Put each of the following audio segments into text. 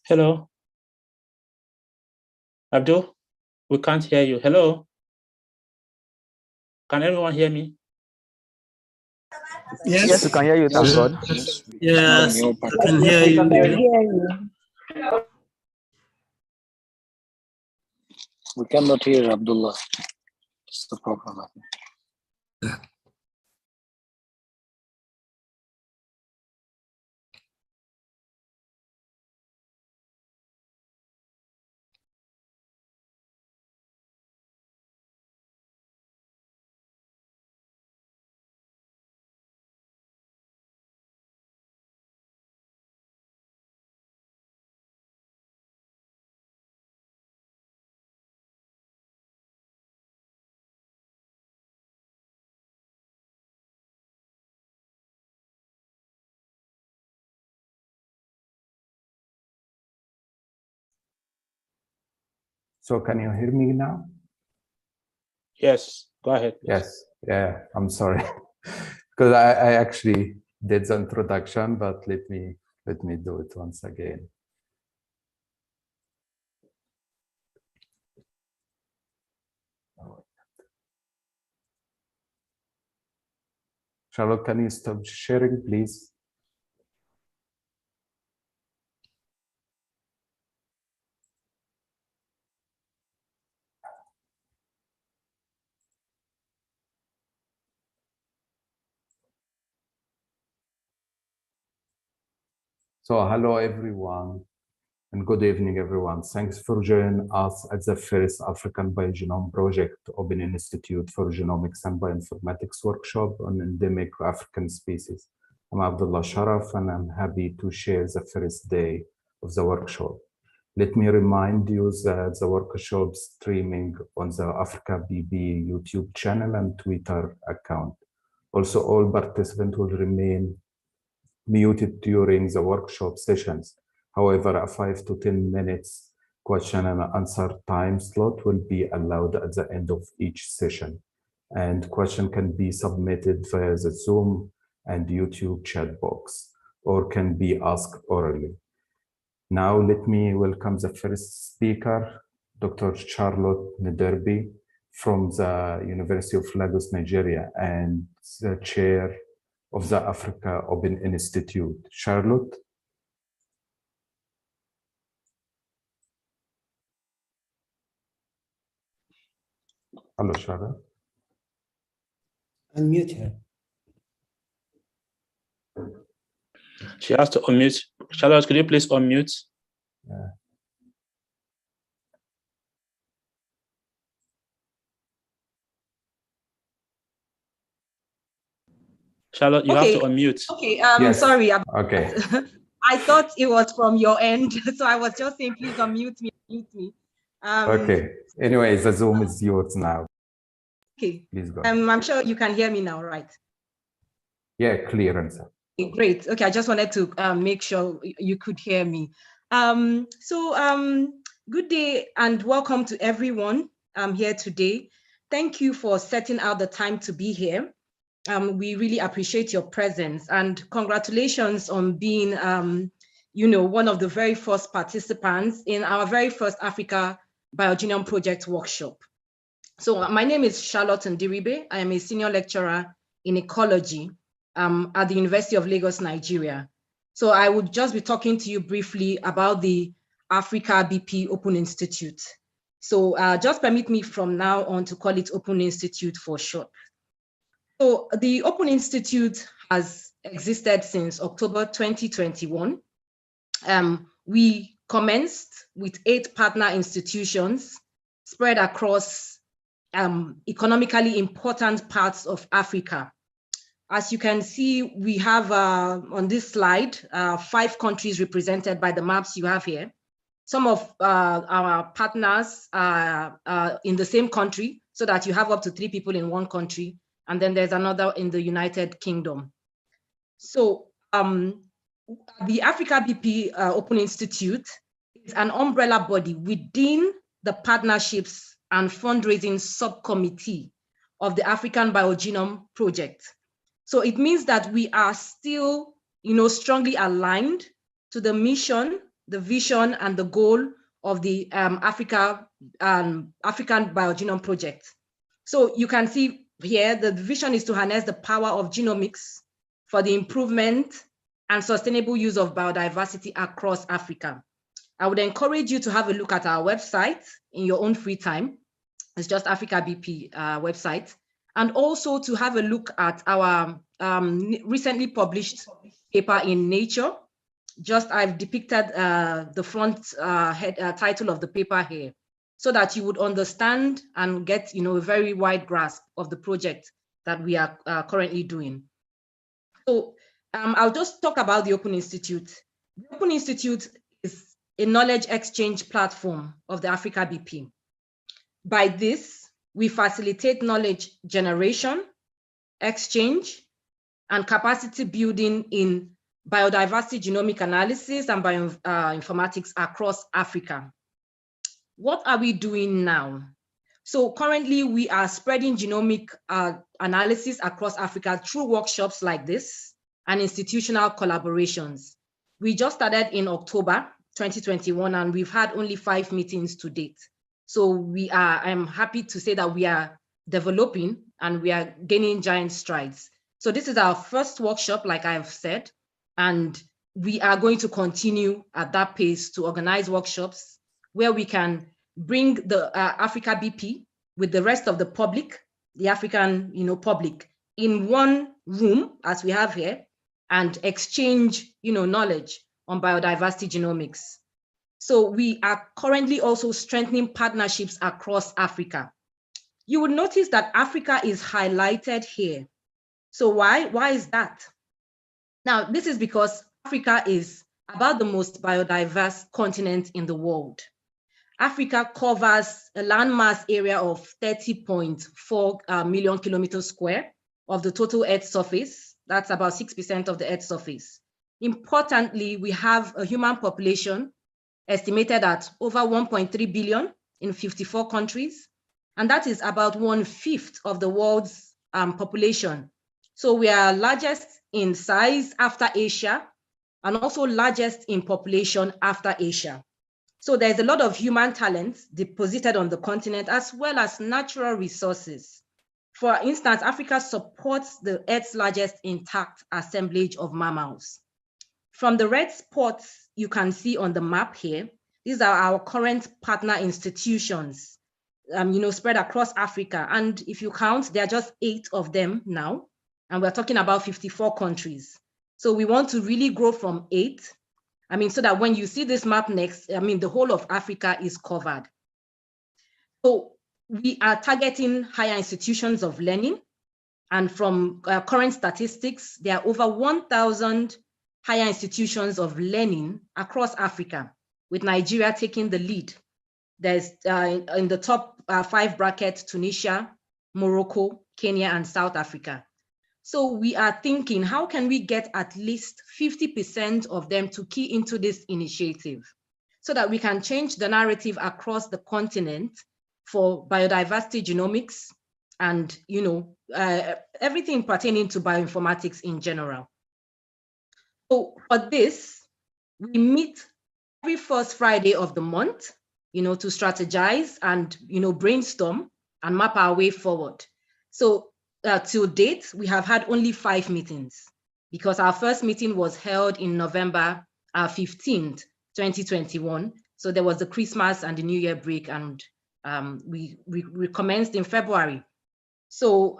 Hello. Abdul, we can't hear you. Hello. Can everyone hear me? Yes. Yes, we can hear you, thank God. Yes, I can hear you. We cannot hear Abdullah. That's the problem, I think. So can you hear me now? Yes, go ahead. Please. Yes, yeah, I'm sorry. Because I actually did the introduction, but let me do it once again. Charlotte, can you stop sharing, please? So hello, everyone, and good evening, everyone. Thanks for joining us at the first African Biogenome Project Open Institute for Genomics and Bioinformatics workshop on endemic African species. I'm Abdullah Sharaf, and I'm happy to share the first day of the workshop. Let me remind you that the workshop is streaming on the AfricaBP YouTube channel and Twitter account. Also, all participants will remain muted during the workshop sessions. However, a 5 to 10 minutes question and answer time slot will be allowed at the end of each session. And question can be submitted via the Zoom and YouTube chat box, or can be asked orally. Now, let me welcome the first speaker, Dr. Charlotte Ndiribe from the University of Lagos, Nigeria, and the chair of the Africa Open Institute. Charlotte? Hello, Charlotte. Unmute her. She has to unmute. Charlotte, could you please unmute? Yeah. Charlotte, you have to unmute. Okay, Yes. sorry. Okay. I thought it was from your end, so I was just saying, please unmute me, unmute me. Okay. Anyway, the Zoom is yours now. Okay. Please go. I'm sure you can hear me now, right? Yeah, clear answer. Okay, great. Okay, I just wanted to make sure you could hear me. Good day and welcome to everyone here today. Thank you for setting out the time to be here. We really appreciate your presence, and congratulations on being, one of the very first participants in our very first Africa Biogenome Project workshop. So my name is Charlotte Ndiribe. I am a senior lecturer in ecology at the University of Lagos, Nigeria. So I would just be talking to you briefly about the AfricaBP Open Institute. So just permit me from now on to call it Open Institute for short. So the Open Institute has existed since October 2021. We commenced with 8 partner institutions spread across economically important parts of Africa. As you can see, we have on this slide, 5 countries represented by the maps you have here. Some of our partners are in the same country, so that you have up to 3 people in one country. And then there's another in the United Kingdom. So the AfricaBP Open Institute is an umbrella body within the partnerships and fundraising subcommittee of the African Biogenome Project. So it means that we are still, strongly aligned to the mission the vision and the goal of the African Biogenome Project. So you can see here, the vision is to harness the power of genomics for the improvement and sustainable use of biodiversity across Africa. I would encourage you to have a look at our website in your own free time. It's just AfricaBP website. And also to have a look at our recently published paper in Nature. Just I've depicted the front title of the paper here, so that you would understand and get a very wide grasp of the project that we are currently doing. So I'll just talk about the Open Institute. The Open Institute is a knowledge exchange platform of the AfricaBP. By this, we facilitate knowledge generation, exchange, and capacity building in biodiversity genomic analysis and bioinformatics across Africa. What are we doing now? So currently we are spreading genomic analysis across Africa through workshops like this and institutional collaborations. We just started in October 2021 and we've had only 5 meetings to date. So I'm happy to say that we are developing and we are gaining giant strides. So this is our first workshop, like I've said, and we are going to continue at that pace to organize workshops where we can bring the AfricaBP with the rest of the public, the African public, in one room, as we have here, and exchange knowledge on biodiversity genomics. So we are currently also strengthening partnerships across Africa. You would notice that Africa is highlighted here. So why is that? Now, this is because Africa is about the most biodiverse continent in the world. Africa covers a landmass area of 30.4 million kilometers square of the total Earth surface. That's about 6% of the Earth surface. Importantly, we have a human population estimated at over 1.3 billion in 54 countries. And that is about 1/5 of the world's population. So we are largest in size after Asia, and also largest in population after Asia. So there's a lot of human talent deposited on the continent, as well as natural resources. For instance, Africa supports the Earth's largest intact assemblage of mammals. From the red spots you can see on the map here, these are our current partner institutions, spread across Africa. And if you count, there are just 8 of them now. And we're talking about 54 countries. So we want to really grow from 8. So that when you see this map next, the whole of Africa is covered. So we are targeting higher institutions of learning. And from current statistics, there are over 1,000 higher institutions of learning across Africa, with Nigeria taking the lead. There's in the top 5 brackets, Tunisia, Morocco, Kenya, and South Africa. So we are thinking, how can we get at least 50% of them to key into this initiative so that we can change the narrative across the continent for biodiversity genomics and everything pertaining to bioinformatics in general. So for this, we meet every first Friday of the month, to strategize and brainstorm and map our way forward. So till date, we have had only 5 meetings because our first meeting was held in November 15th, 2021. So there was the Christmas and the New Year break, and we recommenced in February. So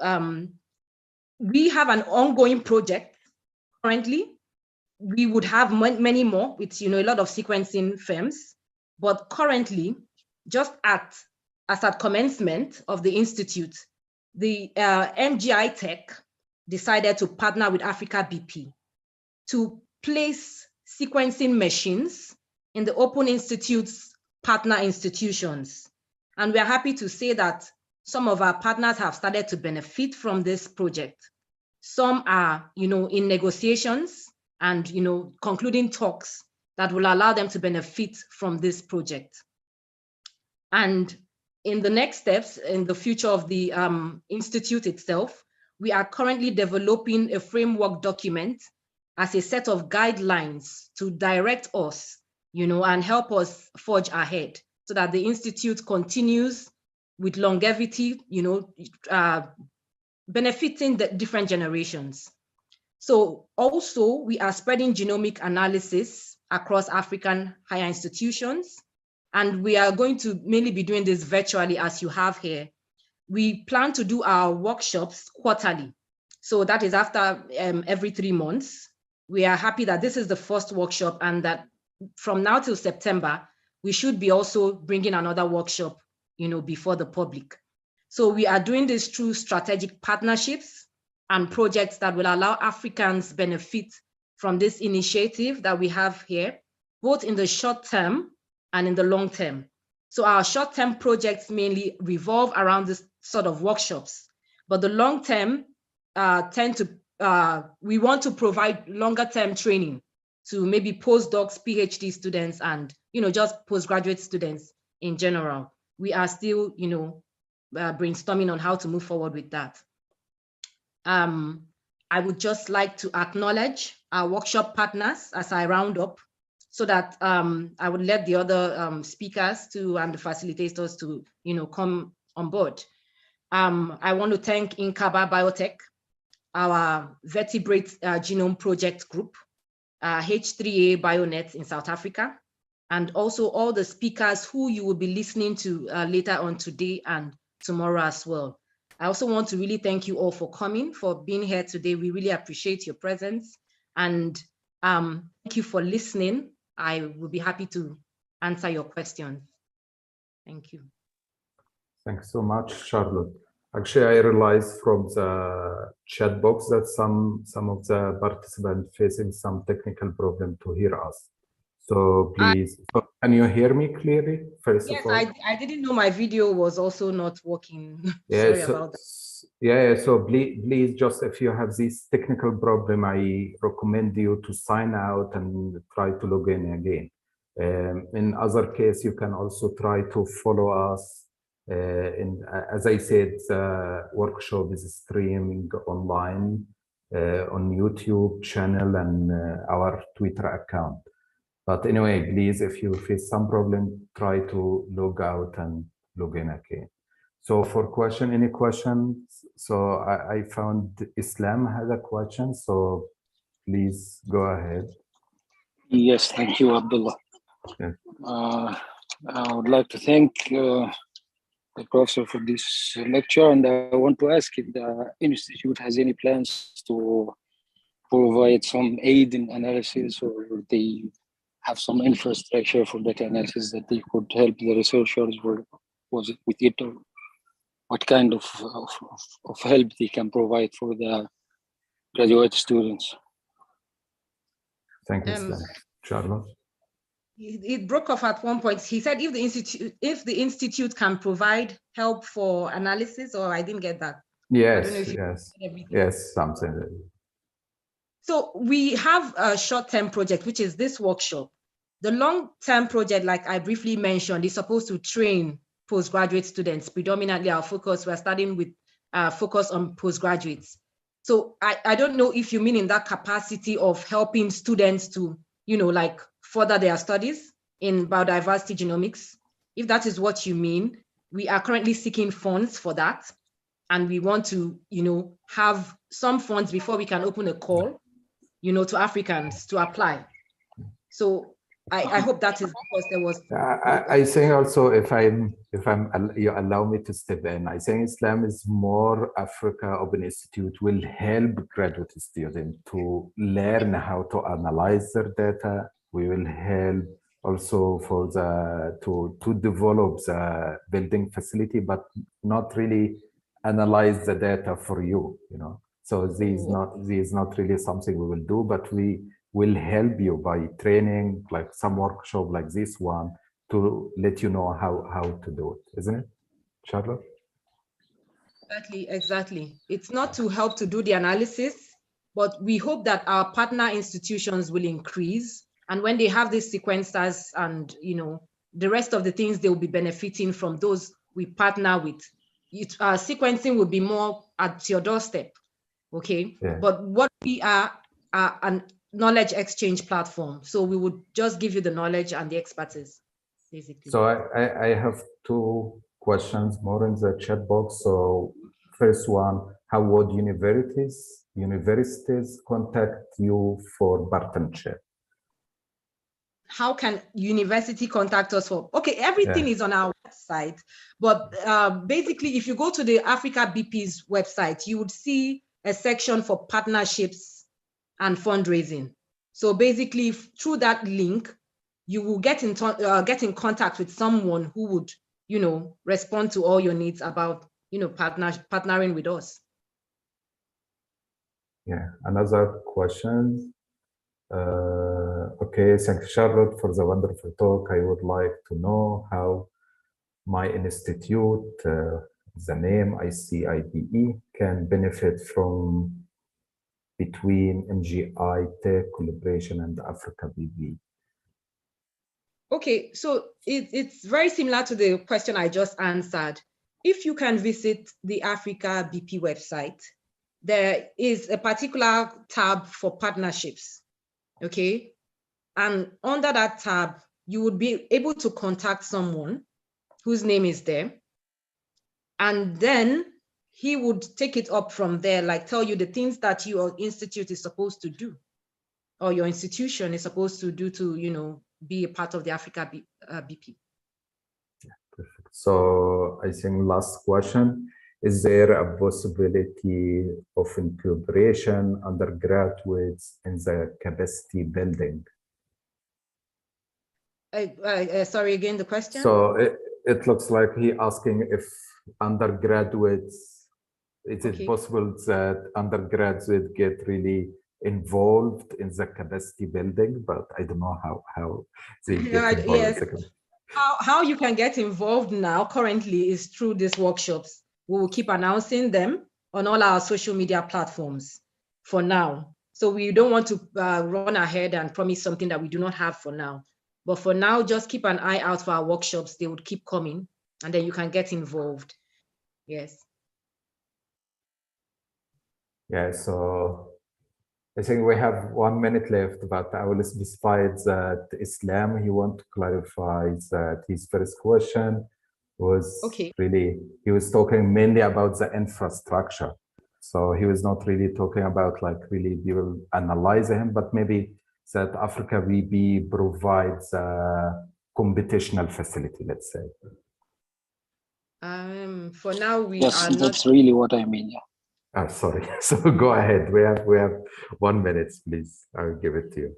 we have an ongoing project currently. We would have many more with a lot of sequencing firms, but currently, just as at commencement of the institute, the MGI Tech decided to partner with AfricaBP to place sequencing machines in the Open Institute's partner institutions. And we are happy to say that some of our partners have started to benefit from this project. Some are, in negotiations and, concluding talks that will allow them to benefit from this project. And in the next steps, in the future of the institute itself, we are currently developing a framework document as a set of guidelines to direct us and help us forge ahead so that the Institute continues with longevity, benefiting the different generations. So also we are spreading genomic analysis across African higher institutions, and we are going to mainly be doing this virtually as you have here. We plan to do our workshops quarterly. So that is after every 3 months. We are happy that this is the first workshop and that from now till September, we should be also bringing another workshop, before the public. So we are doing this through strategic partnerships and projects that will allow Africans benefit from this initiative that we have here, both in the short term and in the long term. So our short-term projects mainly revolve around this sort of workshops, but the long term we want to provide longer term training to maybe postdocs, PhD students, and just postgraduate students in general. We are still brainstorming on how to move forward with that. I would just like to acknowledge our workshop partners as I round up, so that I would let the other speakers and the facilitators to come on board. I want to thank Inqaba Biotec, our vertebrate genome project group, H3A Bionet in South Africa, and also all the speakers who you will be listening to later on today and tomorrow as well. I also want to really thank you all for coming, for being here today. We really appreciate your presence, and thank you for listening. I will be happy to answer your questions. Thank you. Thanks so much, Charlotte. Actually, I realized from the chat box that some of the participants facing some technical problem to hear us. So please, can you hear me clearly? First of all, I didn't know my video was also not working. Yeah, Sorry about that. Yeah, so please, just if you have this technical problem, I recommend you to sign out and try to log in again. In other case, you can also try to follow us. As I said, the workshop is streaming online on YouTube channel and our Twitter account. But anyway, please, if you face some problem, try to log out and log in again. So for any questions? So I found Islam had a question, so please go ahead. Yes, thank you, Abdullah. Yeah. I would like to thank the professor for this lecture, and I want to ask if the institute has any plans to provide some aid in analysis, or they have some infrastructure for data analysis that they could help the researchers with it, or what kind of help they can provide for the graduate students. Thank you, Islam. Charlotte? It broke off at one point. He said if the institute can provide help for analysis, or I didn't get that. Yes, something. So we have a short-term project, which is this workshop. The long-term project, like I briefly mentioned, is supposed to train postgraduate students. Predominantly our focus, we're starting with focus on postgraduates. So I don't know if you mean in that capacity of helping students to, like further their studies in biodiversity genomics. If that is what you mean, we are currently seeking funds for that. And we want to, have some funds before we can open a call, to Africans to apply. So I hope that is because there was. I think also, if you allow me to step in, I think Islam is more Africa Open Institute will help graduate students to learn how to analyze their data. We will help also for to develop the building facility, but not really analyze the data for you, So this is not really something we will do, but we will help you by training, like some workshop like this one, to let you know how to do it, isn't it, Charlotte? Exactly. It's not to help to do the analysis, but we hope that our partner institutions will increase. And when they have these sequencers and, the rest of the things, they will be benefiting from those we partner with. Sequencing will be more at your doorstep, okay? Yeah. But what we are an knowledge exchange platform. So we would just give you the knowledge and the expertise, basically. So I have two questions more in the chat box. So first one, how would universities contact you for partnership? How can university contact us for? Okay, everything is on our website, but basically, if you go to the AfricaBP's website, you would see a section for partnerships and fundraising. So basically, through that link, you will get in contact with someone who would, respond to all your needs about, partnering with us. Yeah, another question. Okay, thank you, Charlotte, for the wonderful talk. I would like to know how my institute, the name ICIBE, can benefit from between NGI Tech collaboration and AfricaBP. Okay, so it's very similar to the question I just answered. If you can visit the AfricaBP website, there is a particular tab for partnerships, okay? And under that tab, you would be able to contact someone whose name is there. And then he would take it up from there, like tell you the things that your institute is supposed to do, or your institution is supposed to do to, be a part of the AfricaBP. Yeah, perfect. So I think last question, is there a possibility of incorporation undergraduates in the capacity building? Sorry, again, the question? So it looks like he asking if undergraduates, is it possible that undergraduates get really involved in the capacity building, but I don't know how they get involved. Yes. How you can get involved now currently is through these workshops. We will keep announcing them on all our social media platforms for now. So we don't want to run ahead and promise something that we do not have for now. But for now, just keep an eye out for our workshops. They would keep coming, and then you can get involved. Yes. Yeah, so I think we have 1 minute left, but I will specify that Islam, he want to clarify that his first question was really, he was talking mainly about the infrastructure. So he was not really talking about like really people analyzing him, but maybe that AfricaBP provides a computational facility, let's say. For now, we are not. That's really what I mean, yeah. Sorry. So go ahead. We have 1 minute, please. I'll give it to you.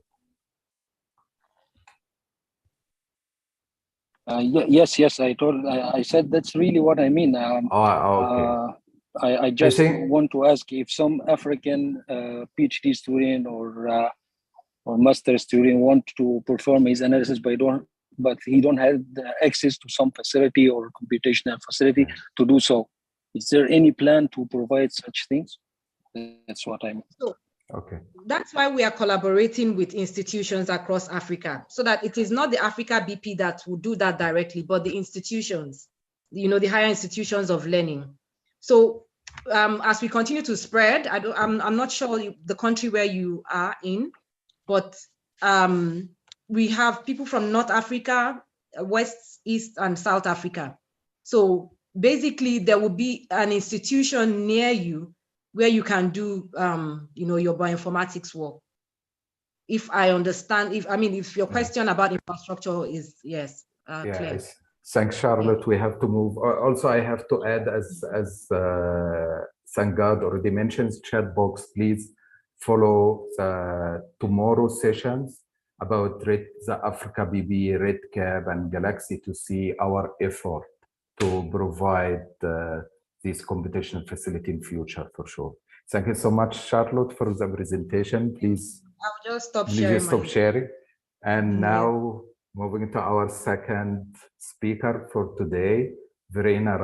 Yes. I said that's really what I mean. Okay. I just want to ask if some African PhD student or master student want to perform his analysis, but he don't have the access to some facility or computational facility to do so. Is there any plan to provide such things? That's what I mean. So, okay. That's why we are collaborating with institutions across Africa, so that it is not the AfricaBP that will do that directly, but the institutions, the higher institutions of learning. So as we continue to spread, I'm not sure the country where you are in, but we have people from North Africa, West, East, and South Africa. So basically, there will be an institution near you where you can do, your bioinformatics work. If I understand, if your question about infrastructure is yes, clear. Thanks, Charlotte. Yeah. We have to move. Also, I have to add, as Sangad already mentioned, chat box. Please follow the tomorrow sessions about the AfricaBP, RedCap, and Galaxy to see our effort to provide this computational facility in future for sure. Thank you so much, Charlotte, for the presentation. Please, I'll just stop sharing. And now moving to our second speaker for today, Verena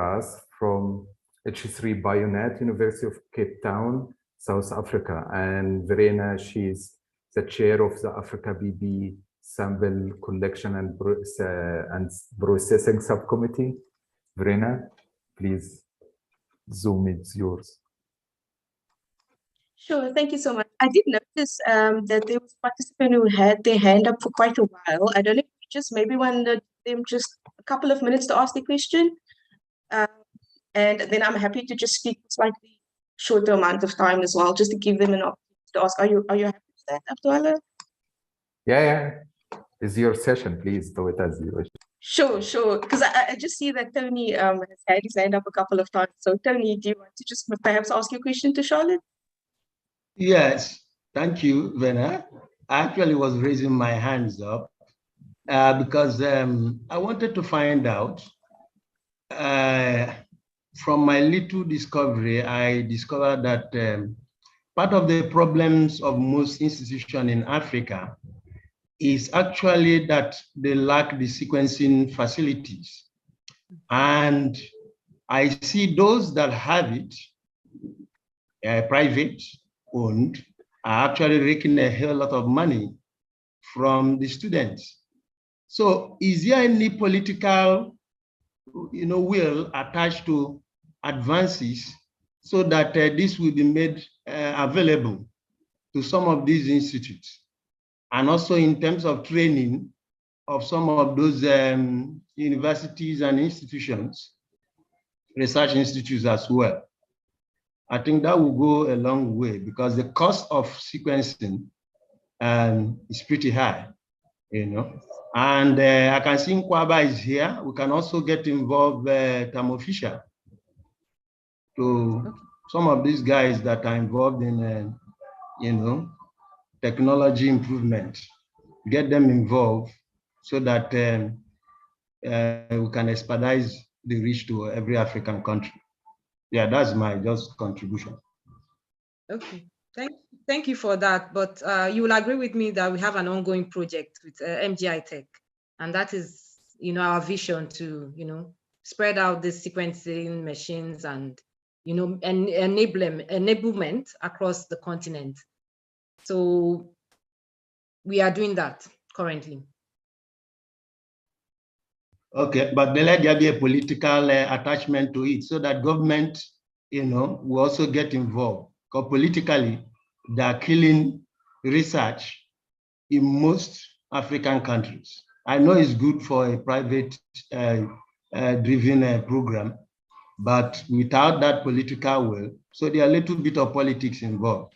from H3 Bionet, University of Cape Town, South Africa. And Verena, she's the chair of the AfricaBP Sample Collection and Processing Subcommittee. Verena, please, Zoom is yours. Sure, thank you so much. I did notice that there was a participant who had their hand up for quite a while. I don't know if you just maybe wanted them just a couple of minutes to ask the question. And then I'm happy to just speak slightly shorter amount of time as well, just to give them an opportunity to ask. Are you happy with that, Abdullah? Yeah. It's your session. Please do it as you wish. Sure. Because I just see that Tony has had his hand up a couple of times. So Tony, do you want to just perhaps ask your question to Charlotte? Yes, thank you, Verena. I actually was raising my hands up because I wanted to find out, from my little discovery, I discovered that part of the problems of most institutions in Africa is actually that they lack the sequencing facilities. And I see those that have it, private owned, are actually raking a hell lot of money from the students. So is there any political will attached to advances so that this will be made available to some of these institutes? And also in terms of training of some of those universities and institutions, research institutes as well. I think that will go a long way because the cost of sequencing is pretty high, And I can see Inqaba is here. We can also get involved, Tamo Fisher, to some of these guys that are involved in, technology improvement, get them involved so that we can expedite the reach to every African country. Yeah, that's my just contribution. Okay, thank you for that. But you will agree with me that we have an ongoing project with MGI Tech, and that is, our vision to, spread out the sequencing machines and, and enablement across the continent. So we are doing that currently. Okay, but then let there be a political attachment to it so that government, will also get involved. Because politically, they are killing research in most African countries. I know it's good for a private driven program, but without that political will, so there are a little bit of politics involved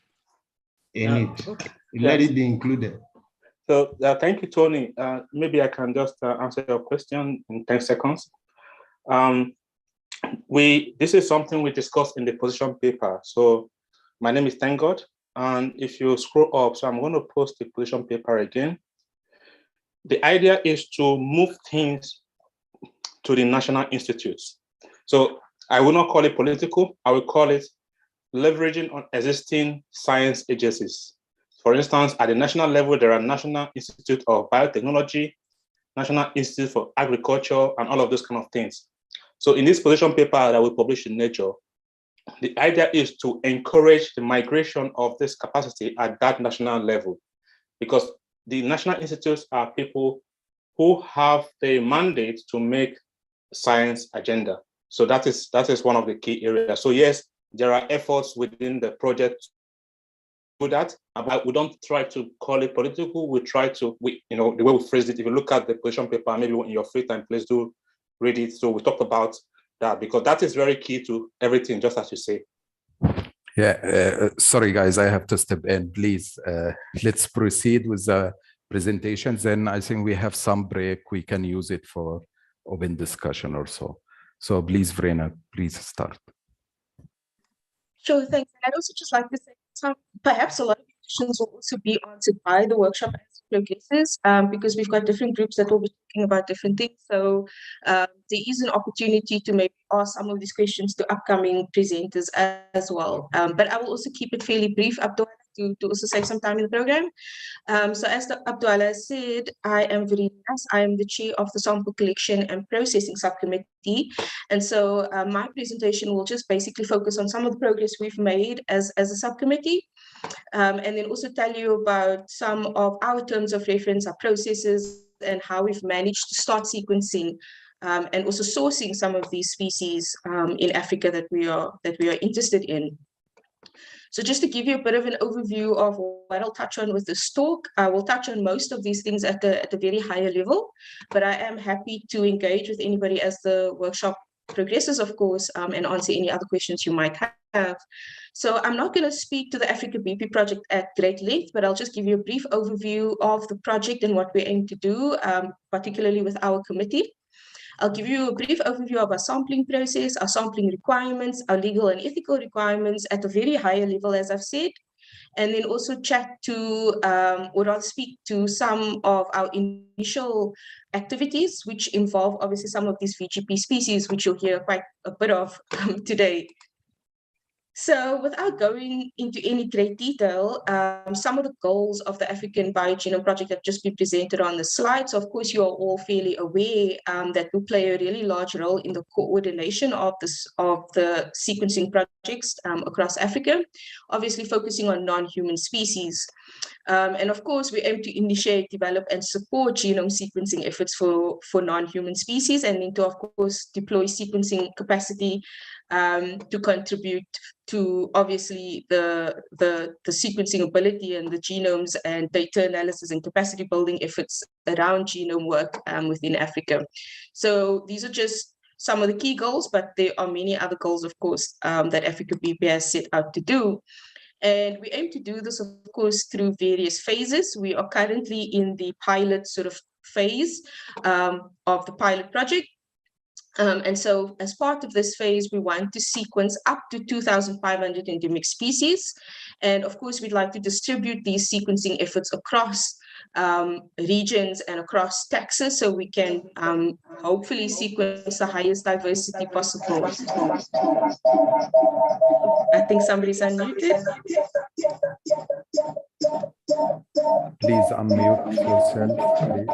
in it. Okay. Let it be included. So thank you, Tony. Maybe I can just answer your question in 10 seconds. This is something we discussed in the position paper. So my name is Thank God. And if you scroll up, so I'm going to post the position paper again. The idea is to move things to the national institutes. So I will not call it political. I will call it leveraging on existing science agencies. For instance, at the national level, there are National Institute of Biotechnology, National Institute for Agriculture, and all of those kind of things. So in this position paper that we published in Nature, the idea is to encourage the migration of this capacity at that national level, because the national institutes are people who have the mandate to make science agenda. So that is one of the key areas. So yes, there are efforts within the project do that, but we don't try to call it political. We try to, the way we phrased it, if you look at the position paper, maybe in your free time, please do read it. So we talked about that because that is very key to everything, just as you say. Yeah, sorry guys, I have to step in. Please, let's proceed with the presentations. Then I think we have some break. We can use it for open discussion or so. So please, Verena, please start. Sure, thanks. I'd also just like to say perhaps a lot of questions will also be answered by the workshop as it progresses, because we've got different groups that will be talking about different things. So there is an opportunity to maybe ask some of these questions to upcoming presenters as well. But I will also keep it fairly brief, Abdullah, to also save some time in the program. So as Abdullah said, I am Verena. I am the chair of the Sample Collection and Processing Subcommittee. And so my presentation will just basically focus on some of the progress we've made as a subcommittee, and then also tell you about some of our terms of reference, our processes, and how we've managed to start sequencing and also sourcing some of these species in Africa that we are interested in. So just to give you a bit of an overview of what I'll touch on with this talk, I will touch on most of these things at a very higher level, but I am happy to engage with anybody as the workshop progresses, of course, and answer any other questions you might have. So I'm not going to speak to the AfricaBP project at great length, but I'll just give you a brief overview of the project and what we aim to do, particularly with our committee. I'll give you a brief overview of our sampling process, our sampling requirements, our legal and ethical requirements at a very higher level, as I've said, and then also chat to, or rather speak to some of our initial activities, which involve obviously some of these VGP species, which you'll hear quite a bit of today. So without going into any great detail, some of the goals of the African Biogenome Project have just been presented on the slides. So of course, you are all fairly aware that we play a really large role in the coordination of the sequencing projects across Africa, obviously focusing on non-human species. And of course, we aim to initiate, develop, and support genome sequencing efforts for non-human species, and then to, of course, deploy sequencing capacity to contribute to obviously the sequencing ability and the genomes and data analysis and capacity building efforts around genome work within Africa. So these are just some of the key goals, but there are many other goals, of course, that AfricaBP has set out to do. And we aim to do this, of course, through various phases. We are currently in the pilot sort of phase of the pilot project. And so as part of this phase, we want to sequence up to 2,500 endemic species. And of course, we'd like to distribute these sequencing efforts across regions and across taxa, so we can hopefully sequence the highest diversity possible. I think somebody's unmuted. Please unmute yourself, please.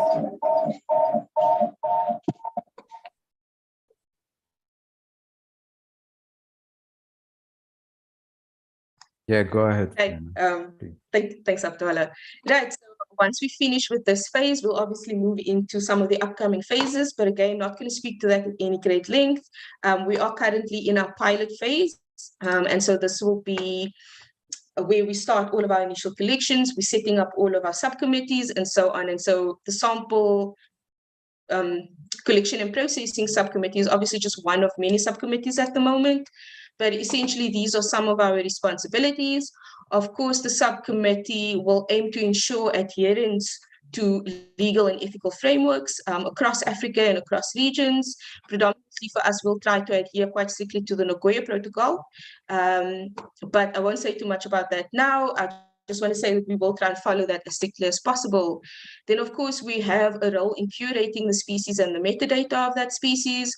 Yeah, go ahead. Okay. Thanks, Abdullah. Right, so once we finish with this phase, we'll obviously move into some of the upcoming phases, but again, not going to speak to that at any great length. We are currently in our pilot phase, and so this will be where we start all of our initial collections, we're setting up all of our subcommittees and so on. And so the sample collection and processing subcommittee is obviously just one of many subcommittees at the moment, but essentially these are some of our responsibilities. Of course, the subcommittee will aim to ensure adherence to legal and ethical frameworks across Africa and across regions. Predominantly for us, we'll try to adhere quite strictly to the Nagoya Protocol, but I won't say too much about that now. I just want to say that we will try and follow that as strictly as possible. Then, of course, we have a role in curating the species and the metadata of that species.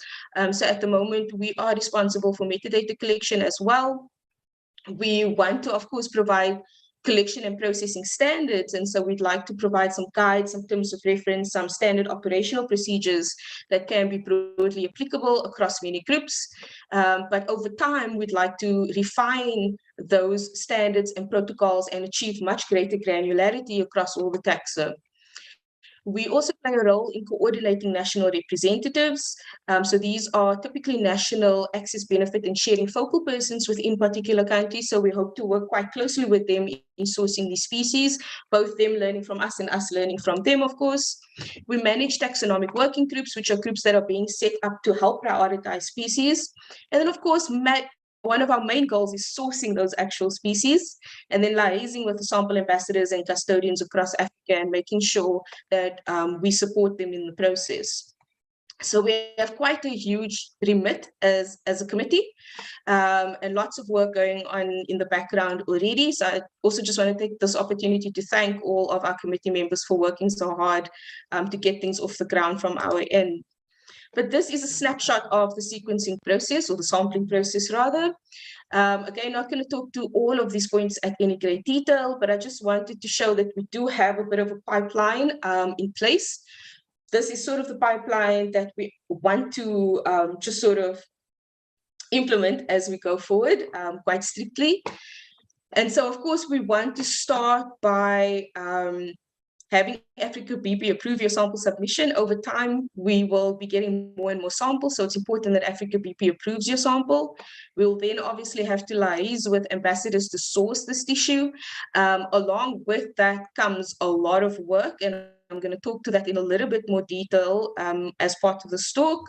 So at the moment, we are responsible for metadata collection as well. We want to, of course, provide collection and processing standards. And so we'd like to provide some guides, some terms of reference, some standard operational procedures that can be broadly applicable across many groups. But over time, we'd like to refine those standards and protocols and achieve much greater granularity across all the taxa. We also play a role in coordinating national representatives. So these are typically national access benefit and sharing focal persons within particular countries. So we hope to work quite closely with them in sourcing these species, both them learning from us and us learning from them, of course. We manage taxonomic working groups, which are groups that are being set up to help prioritize species. And then, of course, one of our main goals is sourcing those actual species and then liaising with the sample ambassadors and custodians across Africa and making sure that we support them in the process. So we have quite a huge remit as a committee and lots of work going on in the background already. So I also just want to take this opportunity to thank all of our committee members for working so hard to get things off the ground from our end. But this is a snapshot of the sequencing process, or the sampling process rather. Again, not going to talk to all of these points at any great detail, but I just wanted to show that we do have a bit of a pipeline in place. This is sort of the pipeline that we want to just sort of implement as we go forward quite strictly. And so, of course, we want to start by having AfricaBP approve your sample submission. Over time, we will be getting more and more samples, so it's important that AfricaBP approves your sample. We'll then obviously have to liaise with ambassadors to source this tissue. Along with that comes a lot of work, and I'm going to talk to that in a little bit more detail as part of the talk.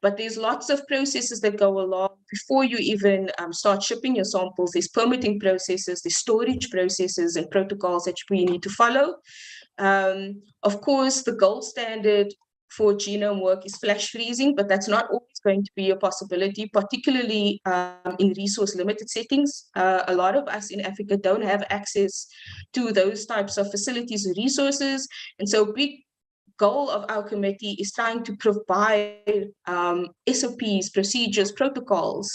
But there's lots of processes that go along before you even start shipping your samples. There's permitting processes, there's storage processes and protocols that we need to follow. Of course, the gold standard for genome work is flash freezing, but that's not always going to be a possibility, particularly in resource limited settings. A lot of us in Africa don't have access to those types of facilities or resources. And so big goal of our committee is trying to provide SOPs, procedures, protocols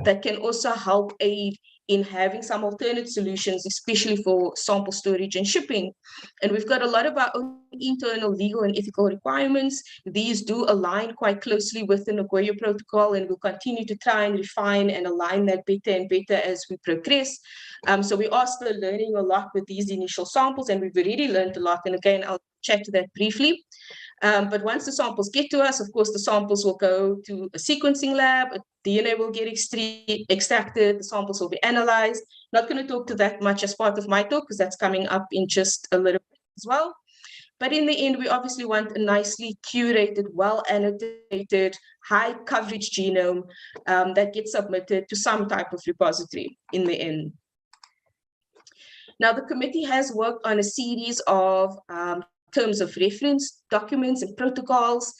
that can also help aid in having some alternate solutions, especially for sample storage and shipping. And we've got a lot of our own internal legal and ethical requirements. These do align quite closely with the Nagoya Protocol, and we'll continue to try and refine and align that better and better as we progress. So we are still learning a lot with these initial samples, and we've already learned a lot. And again, I'll chat to that briefly. But once the samples get to us, of course, the samples will go to a sequencing lab, a DNA will get extracted, the samples will be analyzed. Not going to talk to that much as part of my talk, because that's coming up in just a little bit as well. But in the end, we obviously want a nicely curated, well-annotated, high coverage genome that gets submitted to some type of repository in the end. Now, the committee has worked on a series of terms of reference, documents and protocols.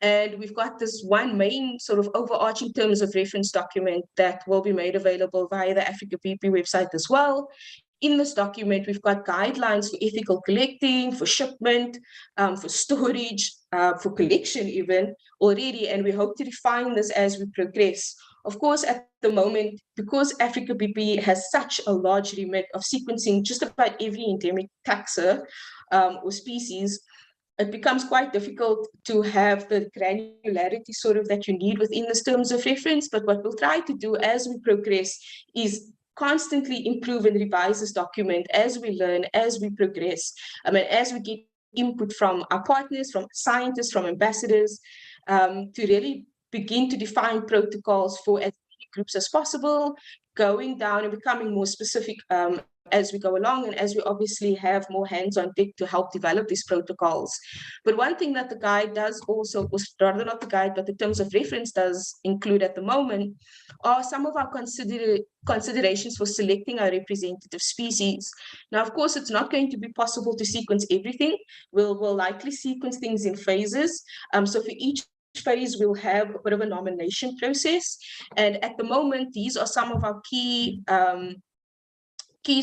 And we've got this one main sort of overarching terms of reference document that will be made available via the AfricaBP website as well. In this document, we've got guidelines for ethical collecting, for shipment, for storage, for collection even already, and we hope to refine this as we progress. Of course, at the moment, because AfricaBP has such a large remit of sequencing just about every endemic taxa or species, it becomes quite difficult to have the granularity sort of that you need within this terms of reference. But what we'll try to do as we progress is constantly improve and revise this document as we learn, as we progress, as we get input from our partners, from scientists, from ambassadors, to really begin to define protocols for as many groups as possible, going down and becoming more specific as we go along, and as we obviously have more hands on deck to help develop these protocols. But one thing that the guide does also, rather not the guide, but the terms of reference does include at the moment, are some of our considerations for selecting our representative species. Now, of course, it's not going to be possible to sequence everything. We'll likely sequence things in phases. So for each phase, we'll have a bit of a nomination process. And at the moment, these are some of our key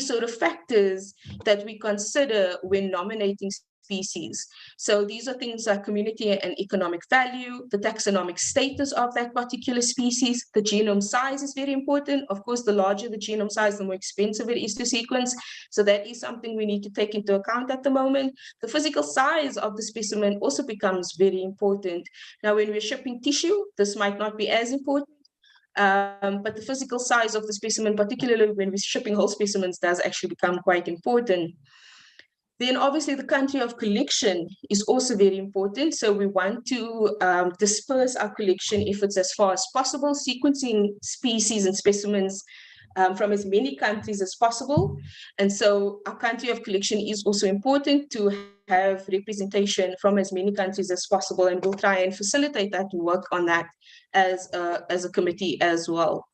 sort of factors that we consider when nominating species. So these are things like community and economic value, the taxonomic status of that particular species, the genome size is very important. Of course, the larger the genome size, the more expensive it is to sequence. So that is something we need to take into account at the moment. The physical size of the specimen also becomes very important. Now, when we're shipping tissue, this might not be as important. But the physical size of the specimen, particularly when we're shipping whole specimens, does actually become quite important. Then obviously the country of collection is also very important. So we want to disperse our collection efforts as far as possible, sequencing species and specimens from as many countries as possible. And so our country of collection is also important to have representation from as many countries as possible, and we'll try and facilitate that and work on that as a committee as well.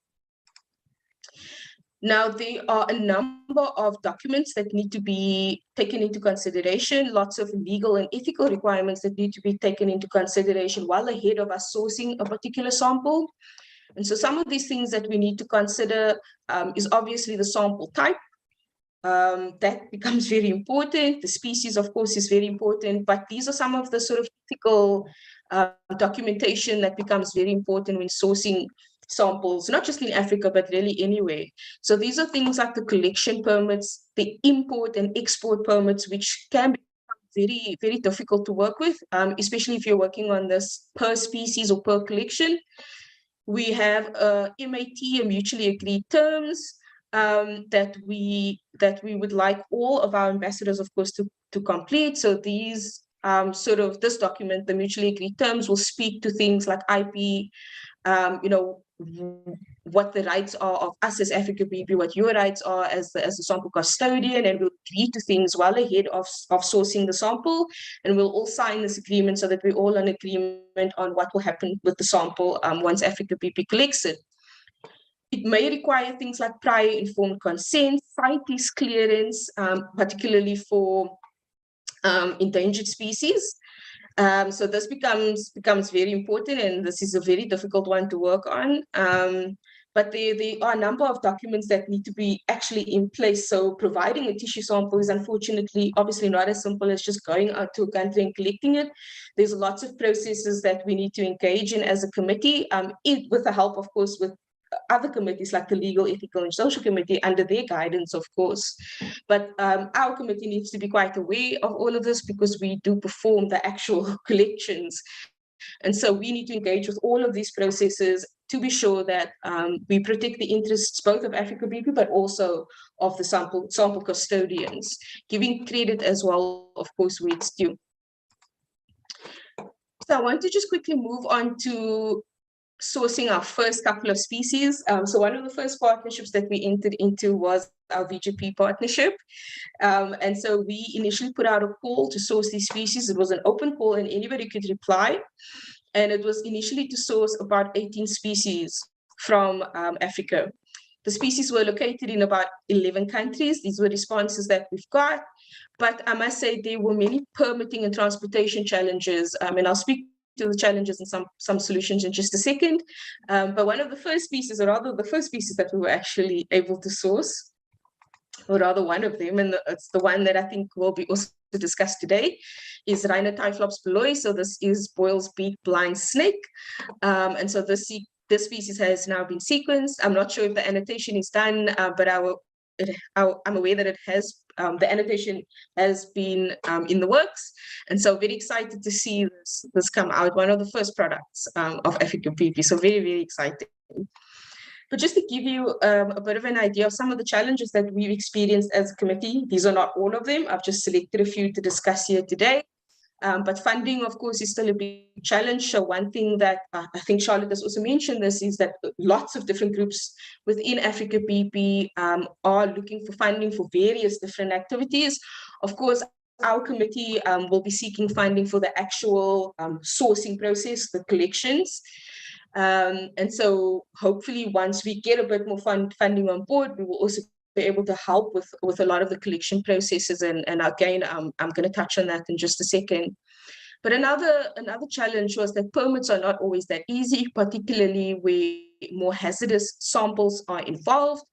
Now, there are a number of documents that need to be taken into consideration, lots of legal and ethical requirements that need to be taken into consideration while ahead of us sourcing a particular sample. And so some of these things that we need to consider is obviously the sample type. That becomes very important. The species, of course, is very important, but these are some of the sort of ethical documentation that becomes very important when sourcing samples, not just in Africa, but really anywhere. So these are things like the collection permits, the import and export permits, which can be very, very difficult to work with, especially if you're working on this per species or per collection. We have a MAT, a mutually agreed terms, that we would like all of our ambassadors, of course, to to complete. So these this document, the mutually agreed terms, will speak to things like IP, what the rights are of us as AfricaBP, what your rights are as the sample custodian, and we'll agree to things well ahead of sourcing the sample, and we'll all sign this agreement so that we're all in agreement on what will happen with the sample once AfricaBP collects it. It may require things like prior informed consent, CITES clearance, particularly for endangered species. So this becomes very important, and this is a very difficult one to work on. But there are a number of documents that need to be actually in place. So providing a tissue sample is unfortunately obviously not as simple as just going out to a country and collecting it. There's lots of processes that we need to engage in as a committee, with the help, of course, with other committees like the Legal, Ethical and Social Committee under their guidance, of course. But our committee needs to be quite aware of all of this because we do perform the actual collections. And so we need to engage with all of these processes to be sure that we protect the interests both of AfricaBP, but also of the sample custodians, giving credit as well, of course, where it's due. So I want to just quickly move on to sourcing our first couple of species. So one of the first partnerships that we entered into was our VGP partnership. And so we initially put out a call to source these species. It was an open call and anybody could reply. And it was initially to source about 18 species from Africa. The species were located in about 11 countries. These were responses that we've got. But I must say there were many permitting and transportation challenges. And I'll speak to the challenges and some solutions in just a second. But one of the first species, or rather the first species that we were actually able to source, or rather one of them, and it's the one that I think will be also discussed today, is Rhinotyphlops belois. So this is Boyle's beak blind snake. And so this species has now been sequenced. I'm not sure if the annotation is done, but I'm aware that it has, the annotation has been in the works. And so very excited to see this come out, one of the first products of AfricaBP. So very, very exciting. But just to give you a bit of an idea of some of the challenges that we've experienced as a committee, these are not all of them. I've just selected a few to discuss here today. But funding, of course, is still a big challenge. So one thing that I think Charlotte has also mentioned this is that lots of different groups within AfricaBP are looking for funding for various different activities. Of course, our committee will be seeking funding for the actual sourcing process, the collections. And so hopefully once we get a bit more funding on board, we will also be able to help with a lot of the collection processes. And again, I'm going to touch on that in just a second. But another challenge was that permits are not always that easy, particularly where more hazardous samples are involved,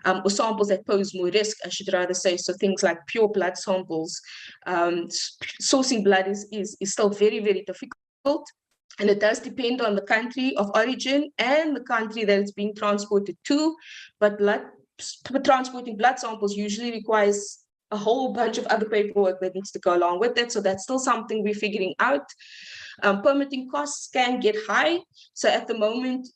or samples that pose more risk, I should rather say. So things like pure blood samples, sourcing blood is still very, very difficult. And it does depend on the country of origin and the country that it's being transported to. But transporting blood samples usually requires a whole bunch of other paperwork that needs to go along with it. So that's still something we're figuring out. Permitting costs can get high. So at the moment,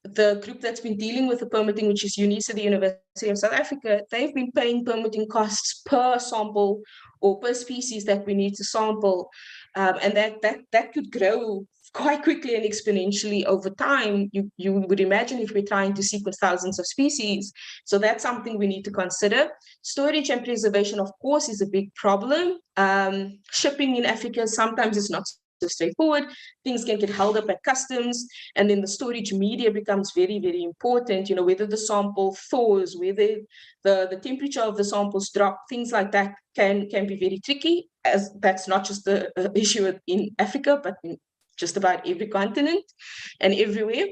the group that's been dealing with the permitting, which is UNISA, the University of South Africa, they've been paying permitting costs per sample or per species that we need to sample. And that could grow quite quickly and exponentially over time. You would imagine if we're trying to sequence thousands of species. So that's something we need to consider. Storage and preservation, of course, is a big problem. Shipping in Africa sometimes is not so straightforward. Things can get held up at customs, and then the storage media becomes very, very important. Whether the sample thaws, whether the temperature of the samples drop, things like that can be very tricky, as that's not just the issue in Africa, but in just about every continent and everywhere.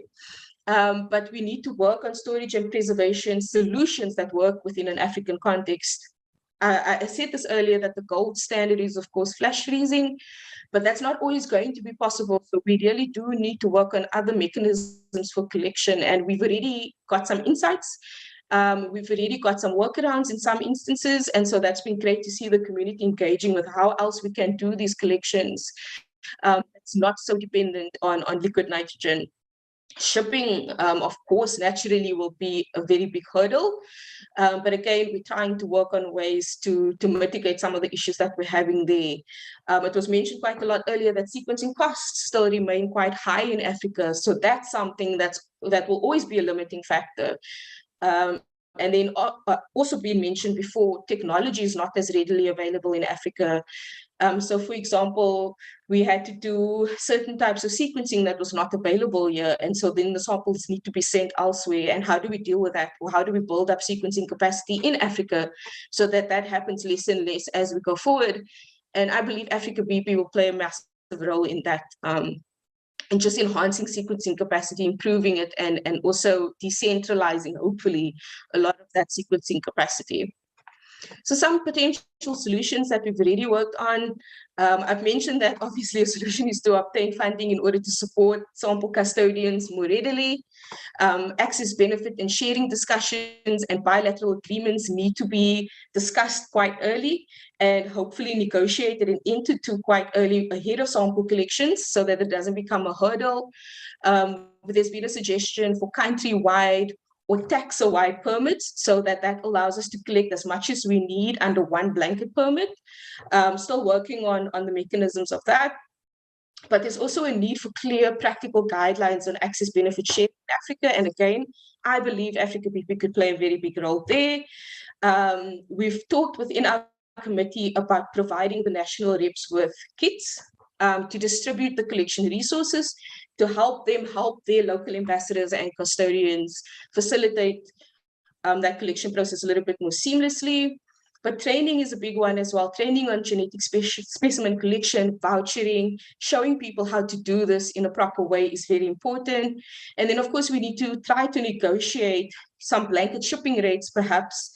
But we need to work on storage and preservation solutions that work within an African context. I said this earlier, that the gold standard is, of course, flash freezing, but that's not always going to be possible. So we really do need to work on other mechanisms for collection. And we've already got some insights. We've already got some workarounds in some instances. And so that's been great to see the community engaging with how else we can do these collections. It's not so dependent on liquid nitrogen. Shipping, of course, naturally will be a very big hurdle. But again, we're trying to work on ways to mitigate some of the issues that we're having there. It was mentioned quite a lot earlier that sequencing costs still remain quite high in Africa. So that's something that will always be a limiting factor. And then also being mentioned before, technology is not as readily available in Africa. So for example, we had to do certain types of sequencing that was not available here. And so then the samples need to be sent elsewhere. And how do we deal with that? Or how do we build up sequencing capacity in Africa so that that happens less and less as we go forward? And I believe AfricaBP will play a massive role in that, and just enhancing sequencing capacity, improving it, and also decentralizing, hopefully, a lot of that sequencing capacity. So some potential solutions that we've already worked on, I've mentioned that obviously a solution is to obtain funding in order to support sample custodians more readily. Access, benefit, and sharing discussions and bilateral agreements need to be discussed quite early and hopefully negotiated and entered into quite early ahead of sample collections so that it doesn't become a hurdle. There's been a suggestion for countrywide or taxa-wide permits so that allows us to collect as much as we need under one blanket permit. Still working on the mechanisms of that. But there's also a need for clear practical guidelines on access benefit sharing in Africa. And again, I believe AfricaBP could play a very big role there. We've talked within our committee about providing the national reps with kits to distribute the collection resources, to help them help their local ambassadors and custodians facilitate that collection process a little bit more seamlessly. But training is a big one as well. Training on genetic specimen collection, vouchering, showing people how to do this in a proper way is very important. And then, of course, we need to try to negotiate some blanket shipping rates, perhaps,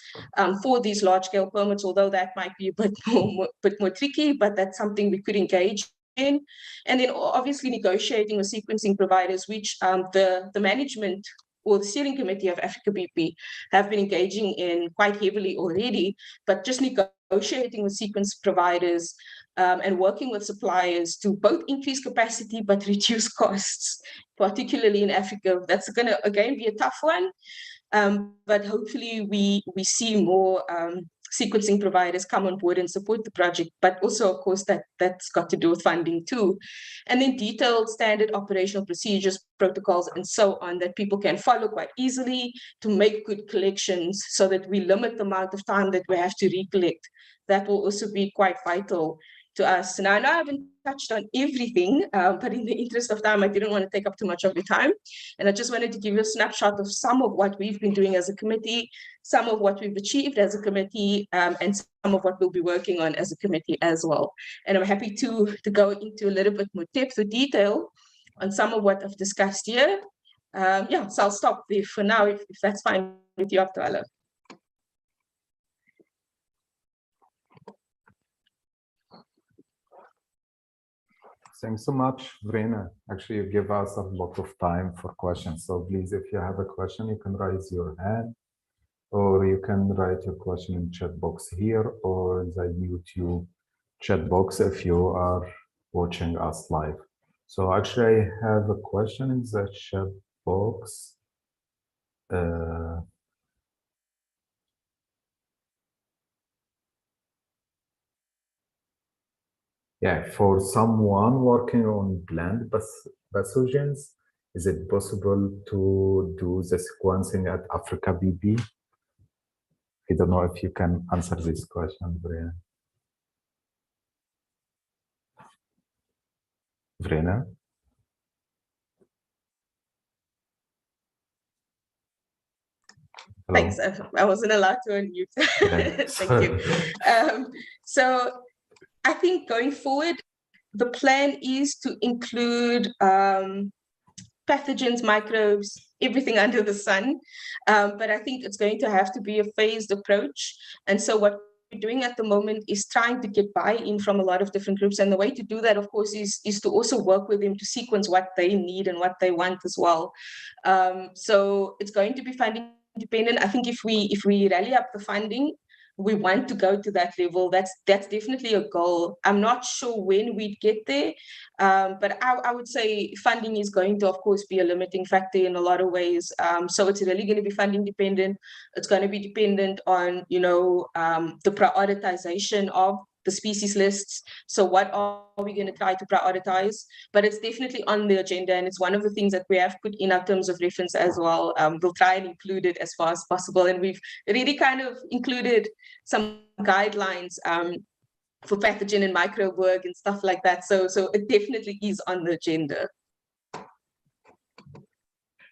for these large-scale permits, although that might be a bit more tricky, but that's something we could engage in. And then, obviously, negotiating with sequencing providers, which the management or the steering committee of AfricaBP have been engaging in quite heavily already, but just negotiating with sequence providers and working with suppliers to both increase capacity but reduce costs, particularly in Africa. That's going to, again, be a tough one, but hopefully we see more sequencing providers come on board and support the project, but also, of course, that's got to do with funding too. And then detailed standard operational procedures, protocols, and so on that people can follow quite easily to make good collections so that we limit the amount of time that we have to recollect. That will also be quite vital to us. Now, I know I haven't touched on everything, but in the interest of time, I didn't want to take up too much of your time. And I just wanted to give you a snapshot of some of what we've been doing as a committee, some of what we've achieved as a committee, and some of what we'll be working on as a committee as well. And I'm happy to go into a little bit more depth or detail on some of what I've discussed here. Yeah, so I'll stop there for now, if that's fine with you, Abdullah. Thanks so much, Verena. Actually, you give us a lot of time for questions. So please, if you have a question, you can raise your hand, or you can write your question in chat box here or in the YouTube chat box if you are watching us live. So actually, I have a question in the chat box. Yeah, for someone working on plant pathogens, is it possible to do the sequencing at AfricaBP? I don't know if you can answer this question, Verena. Verena? Hello? Thanks. I wasn't allowed to unmute. Yeah. Thank you. So I think going forward, the plan is to include pathogens, microbes, everything under the sun. But I think it's going to have to be a phased approach. And so what we're doing at the moment is trying to get buy-in from a lot of different groups. And the way to do that, of course, is to also work with them to sequence what they need and what they want as well. So it's going to be funding dependent. I think if we rally up the funding, we want to go to that level. That's definitely a goal. I'm not sure when we'd get there, but I would say funding is going to, of course, be a limiting factor in a lot of ways. So it's really going to be funding dependent. It's going to be dependent on, the prioritization of the species lists. So what are we going to try to prioritize? But it's definitely on the agenda, and it's one of the things that we have put in our terms of reference as well. We'll try and include it as far as possible, and we've really kind of included some guidelines for pathogen and microbe work and stuff like that. So it definitely is on the agenda.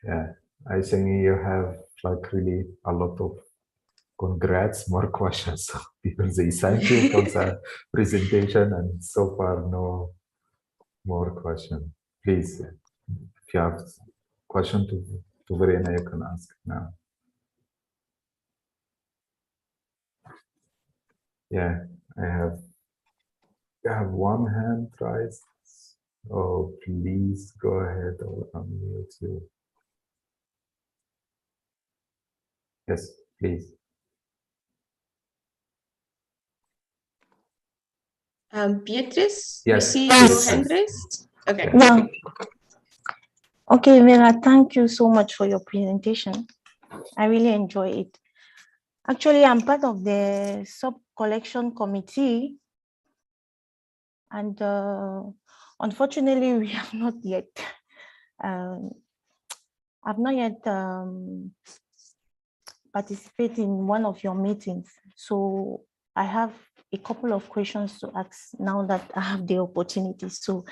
Yeah, I think you have like really a lot of congrats, more questions. People say thank you for the presentation, and so far no more question. Please, if you have question to Verena, you can ask now. Yeah, I have one hand raised. Oh, please go ahead or unmute you. Yes, please. Beatrice, Yes, you see yes, your hand raised? Okay. Yeah. Okay, Vera, thank you so much for your presentation. I really enjoy it. Actually, I'm part of the sub-collection committee, and unfortunately, we have not yet, I've not yet participated in one of your meetings. So I have a couple of questions to ask now that I have the opportunity. So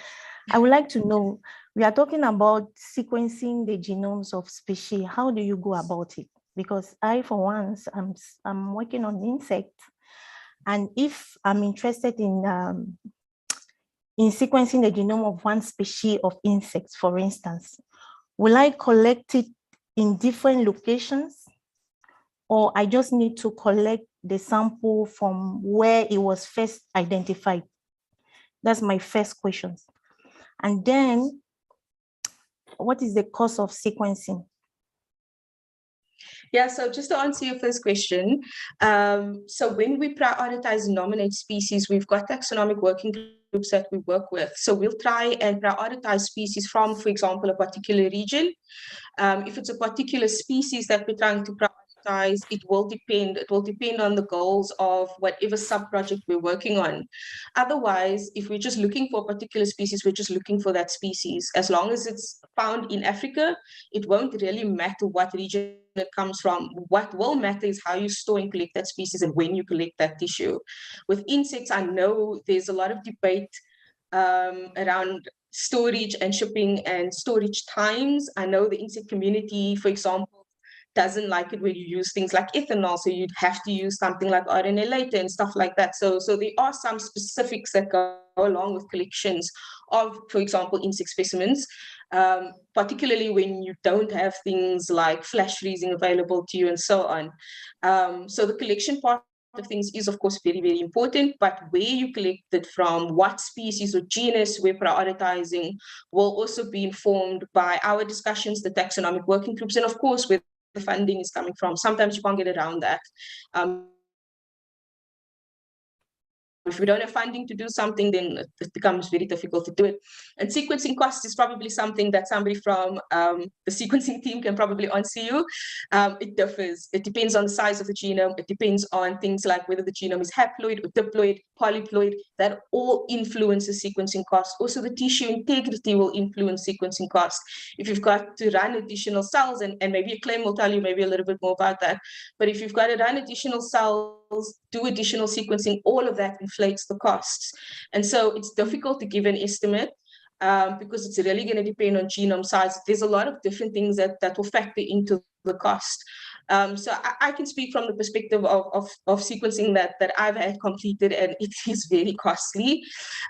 I would like to know, we are talking about sequencing the genomes of species. How do you go about it? Because I, for once, I'm working on insects. And if I'm interested in sequencing the genome of one species of insects, for instance, will I collect it in different locations? Or I just need to collect the sample from where it was first identified? That's my first question. And then, what is the cost of sequencing? Yeah, so just to answer your first question, so when we prioritize and nominate species, we've got taxonomic working groups that we work with. So we'll try and prioritize species from, for example, a particular region. If it's a particular species that we're trying to prioritize, it will depend on the goals of whatever sub-project we're working on. Otherwise, if we're just looking for a particular species, we're just looking for that species. As long as it's found in Africa, it won't really matter what region it comes from. What will matter is how you store and collect that species and when you collect that tissue. With insects, I know there's a lot of debate around storage and shipping and storage times. I know the insect community, for example, doesn't like it when you use things like ethanol, so you'd have to use something like RNA later and stuff like that. So there are some specifics that go along with collections of, for example, insect specimens, particularly when you don't have things like flash freezing available to you and so on. So the collection part of things is, of course, very, very important, but where you collect it from, what species or genus we're prioritizing, will also be informed by our discussions, the taxonomic working groups, and of course, with the funding is coming from. Sometimes you can't get around that. If we don't have funding to do something, then it becomes very difficult to do it. And sequencing costs is probably something that somebody from the sequencing team can probably answer you. It differs. It depends on the size of the genome. It depends on things like whether the genome is haploid or diploid, polyploid. That all influences sequencing costs. Also, the tissue integrity will influence sequencing costs. If you've got to run additional cells, and maybe Acclaim will tell you maybe a little bit more about that, but if you've got to run additional cells, do additional sequencing, all of that inflates the costs. And so it's difficult to give an estimate because it's really going to depend on genome size. There's a lot of different things that will factor into the cost. So I can speak from the perspective of sequencing that I've had completed, and it is very costly.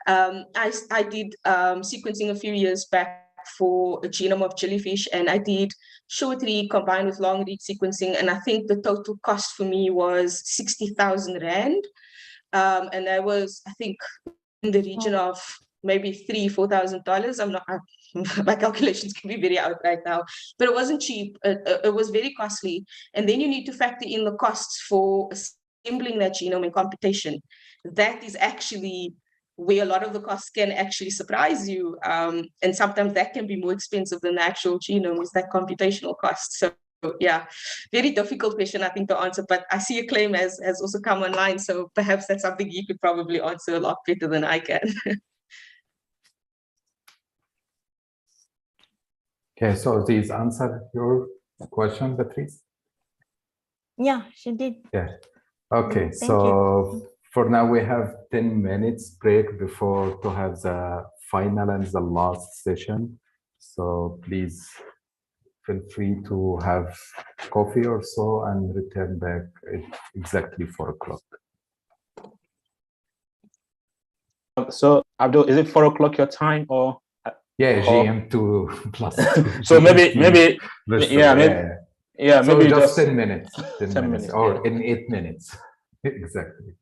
I did sequencing a few years back for a genome of jellyfish, and I did short read combined with long read sequencing, and I think the total cost for me was 60,000 Rand, and that was, I think, in the region of maybe $3,000-4,000. I'm not, my calculations can be very out right now, but it wasn't cheap. It was very costly, and then you need to factor in the costs for assembling that genome in computation, that is actually where a lot of the costs can actually surprise you. And sometimes that can be more expensive than the actual genome, is that computational cost. So yeah, very difficult question, I think, to answer, but I see Acclaim has also come online. So perhaps that's something you could probably answer a lot better than I can. Okay, so these answer your question, Patrice? Yeah, she did. Yeah. Okay, Thank so you. for now we have 10 minutes break before to have the final and the last session. So please feel free to have coffee or so and return back at exactly 4 o'clock. So Abdul, is it 4 o'clock your time or? Yeah, or GM2 plus 2. So maybe So maybe just just 10 minutes, 10 10 minutes, minutes, or yeah. in 8 minutes. Exactly.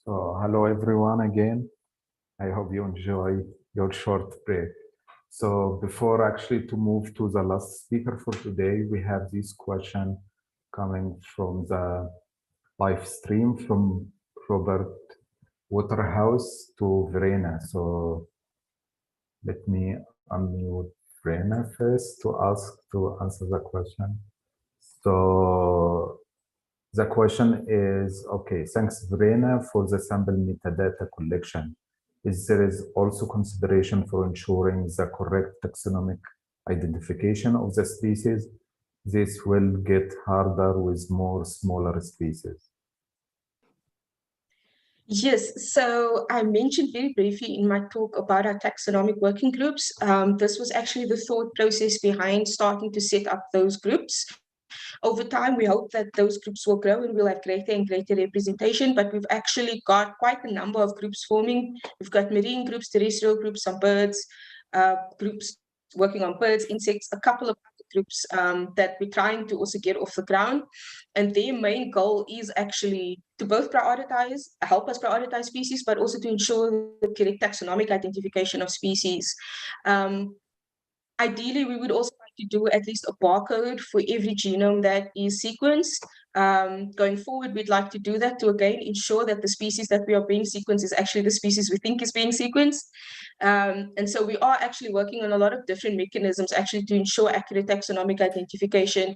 So hello everyone again. I hope you enjoy your short break. So before actually to move to the last speaker for today, we have this question coming from the live stream from Robert Waterhouse to Verena. So let me unmute Verena first to answer the question. So the question is, okay, thanks Verena for the sample metadata collection. There is also consideration for ensuring the correct taxonomic identification of the species? This will get harder with more smaller species. Yes, so I mentioned very briefly in my talk about our taxonomic working groups. This was actually the thought process behind starting to set up those groups. Over time, we hope that those groups will grow and we'll have greater and greater representation, but we've actually got quite a number of groups forming. We've got marine groups, terrestrial groups, some birds, groups working on birds, insects, a couple of other groups that we're trying to also get off the ground. And their main goal is actually to both help us prioritize species, but also to ensure the correct taxonomic identification of species. Ideally, we would also like to do at least a barcode for every genome that is sequenced. Going forward, we'd like to do that to again ensure that the species that we are being sequenced is actually the species we think is being sequenced. And so we are actually working on a lot of different mechanisms actually to ensure accurate taxonomic identification.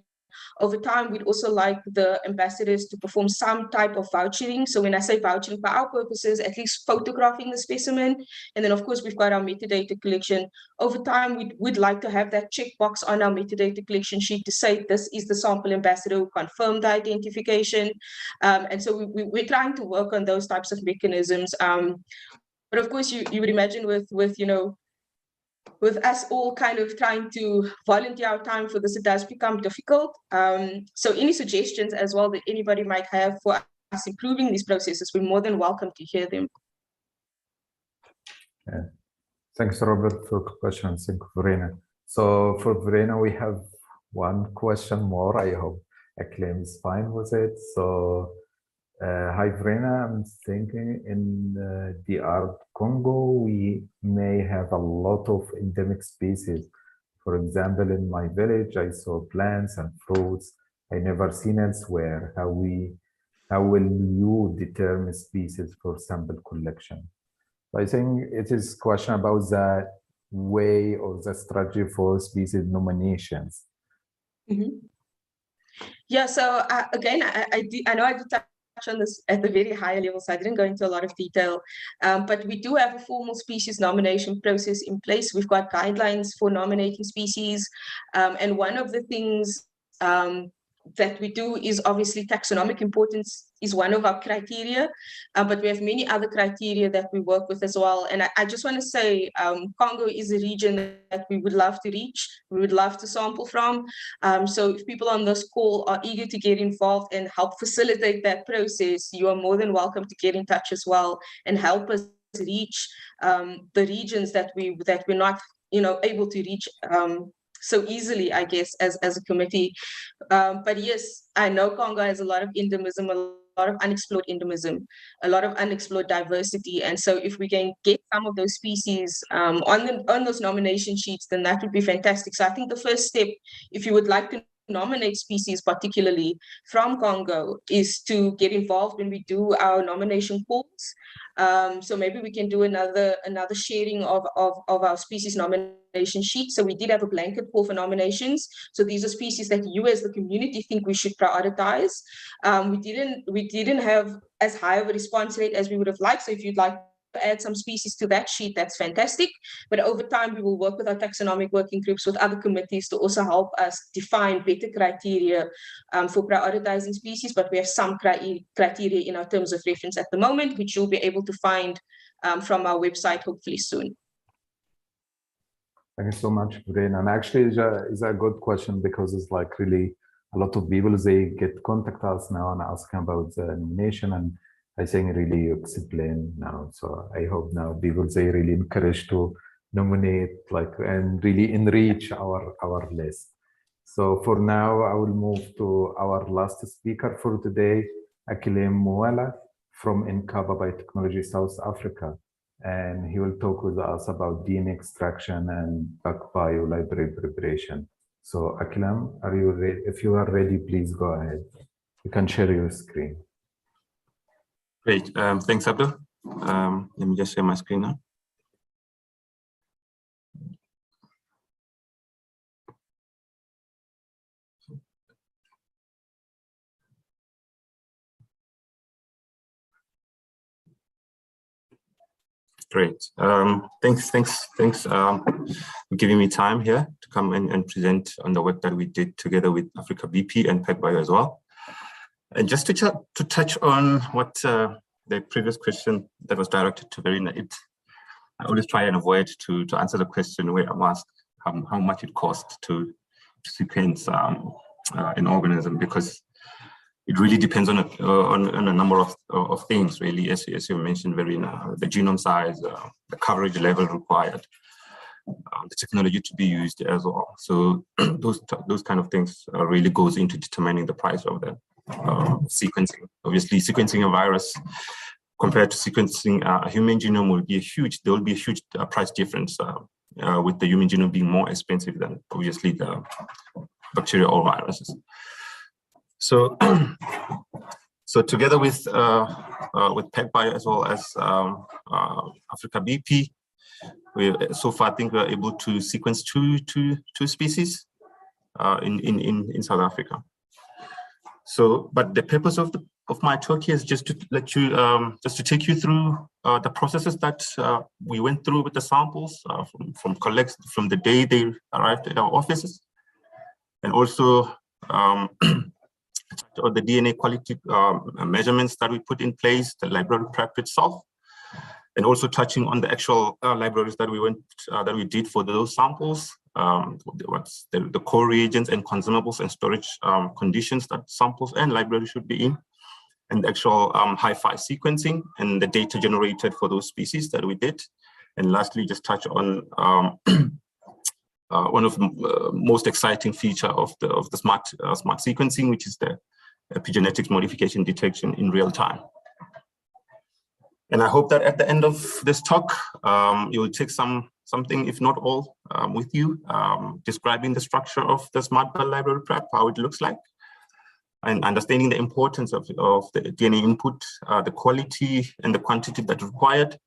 Over time, we'd also like the ambassadors to perform some type of vouchering. So when I say vouchering for our purposes, at least photographing the specimen. And then of course, we've got our metadata collection. Over time, we'd like to have that checkbox on our metadata collection sheet to say this is the sample ambassador who confirmed the identification. And so we're trying to work on those types of mechanisms. But of course, you would imagine with us all kind of trying to volunteer our time for this, it does become difficult. So any suggestions as well that anybody might have for us improving these processes, we're more than welcome to hear them. Yeah. Thanks, Robert, for the question. Thank you, Verena. So for Verena, we have one question more. I hope Acclaim is fine with it. So hi, Verena. I'm thinking in DR Congo, we may have a lot of endemic species. For example, in my village, I saw plants and fruits I never seen elsewhere. How will you determine species for sample collection? So I think it is a question about the way or the strategy for species nominations. Mm-hmm. Yeah. So again, I know I did touch on this at the very high level, so I didn't go into a lot of detail, but we do have a formal species nomination process in place. We've got guidelines for nominating species, and one of the things that we do is obviously taxonomic importance is one of our criteria, but we have many other criteria that we work with as well. And I just want to say Congo is a region that we would love to reach, we would love to sample from. So if people on this call are eager to get involved and help facilitate that process, you are more than welcome to get in touch as well and help us reach the regions that we're not able to reach so easily, I guess, as a committee. But yes, I know Congo has a lot of endemism, a lot of unexplored endemism, a lot of unexplored diversity. And so if we can get some of those species on those nomination sheets, then that would be fantastic. So I think the first step, if you would like to nominate species, particularly from Congo, is to get involved when we do our nomination calls. So maybe we can do another sharing of our species nomination sheet. So we did have a blanket call for nominations. So these are species that you as the community think we should prioritize. We didn't have as high of a response rate as we would have liked. So if you'd like to add some species to that sheet, that's fantastic. But over time, we will work with our taxonomic working groups with other committees to also help us define better criteria for prioritizing species. But we have some criteria in our terms of reference at the moment, which you'll be able to find from our website hopefully soon. Thank you so much, Verena. And actually, it's a good question because it's like really a lot of people, they contact us now and asking about the nomination, and I think really you explain now. So I hope now people, they really encourage to nominate and really enrich our list. So for now, I will move to our last speaker for today, Acclaim Moila from Inqaba Biotechnology South Africa, and he will talk with us about DNA extraction and PacBio library preparation. So Acclaim, are you ready? If you are ready, please go ahead. You can share your screen. Great, thanks Abdul. Let me just share my screen now. Great. Thanks for giving me time here to come in and present on the work that we did together with AfricaBP and PacBio as well. And just to touch on what the previous question that was directed to Verena, I always try and avoid to answer the question where I'm asked how much it costs to sequence an organism, because it really depends on a number of things, really, as you mentioned, Verena, the genome size, the coverage level required, the technology to be used as well. So those kind of things really goes into determining the price of the sequencing. Obviously, sequencing a virus compared to sequencing a human genome there will be a huge price difference, with the human genome being more expensive than obviously the bacteria or viruses. So, together with PacBio as well as AfricaBP, we so far I think we are able to sequence two species in South Africa. So, but the purpose of my talk here is just to let you take you through the processes that we went through with the samples from the day they arrived at our offices, and also or the DNA quality measurements that we put in place, the library prep itself, and also touching on the actual libraries that we did for those samples, the core reagents and consumables and storage conditions that samples and libraries should be in, and the actual hi-fi sequencing and the data generated for those species that we did. And lastly, just touch on one of the most exciting feature of the smart sequencing, which is the epigenetics modification detection in real time. And I hope that at the end of this talk, you will take something, if not all, with you, describing the structure of the smart bell library prep, how it looks like, and understanding the importance of the DNA input, the quality and the quantity that's required,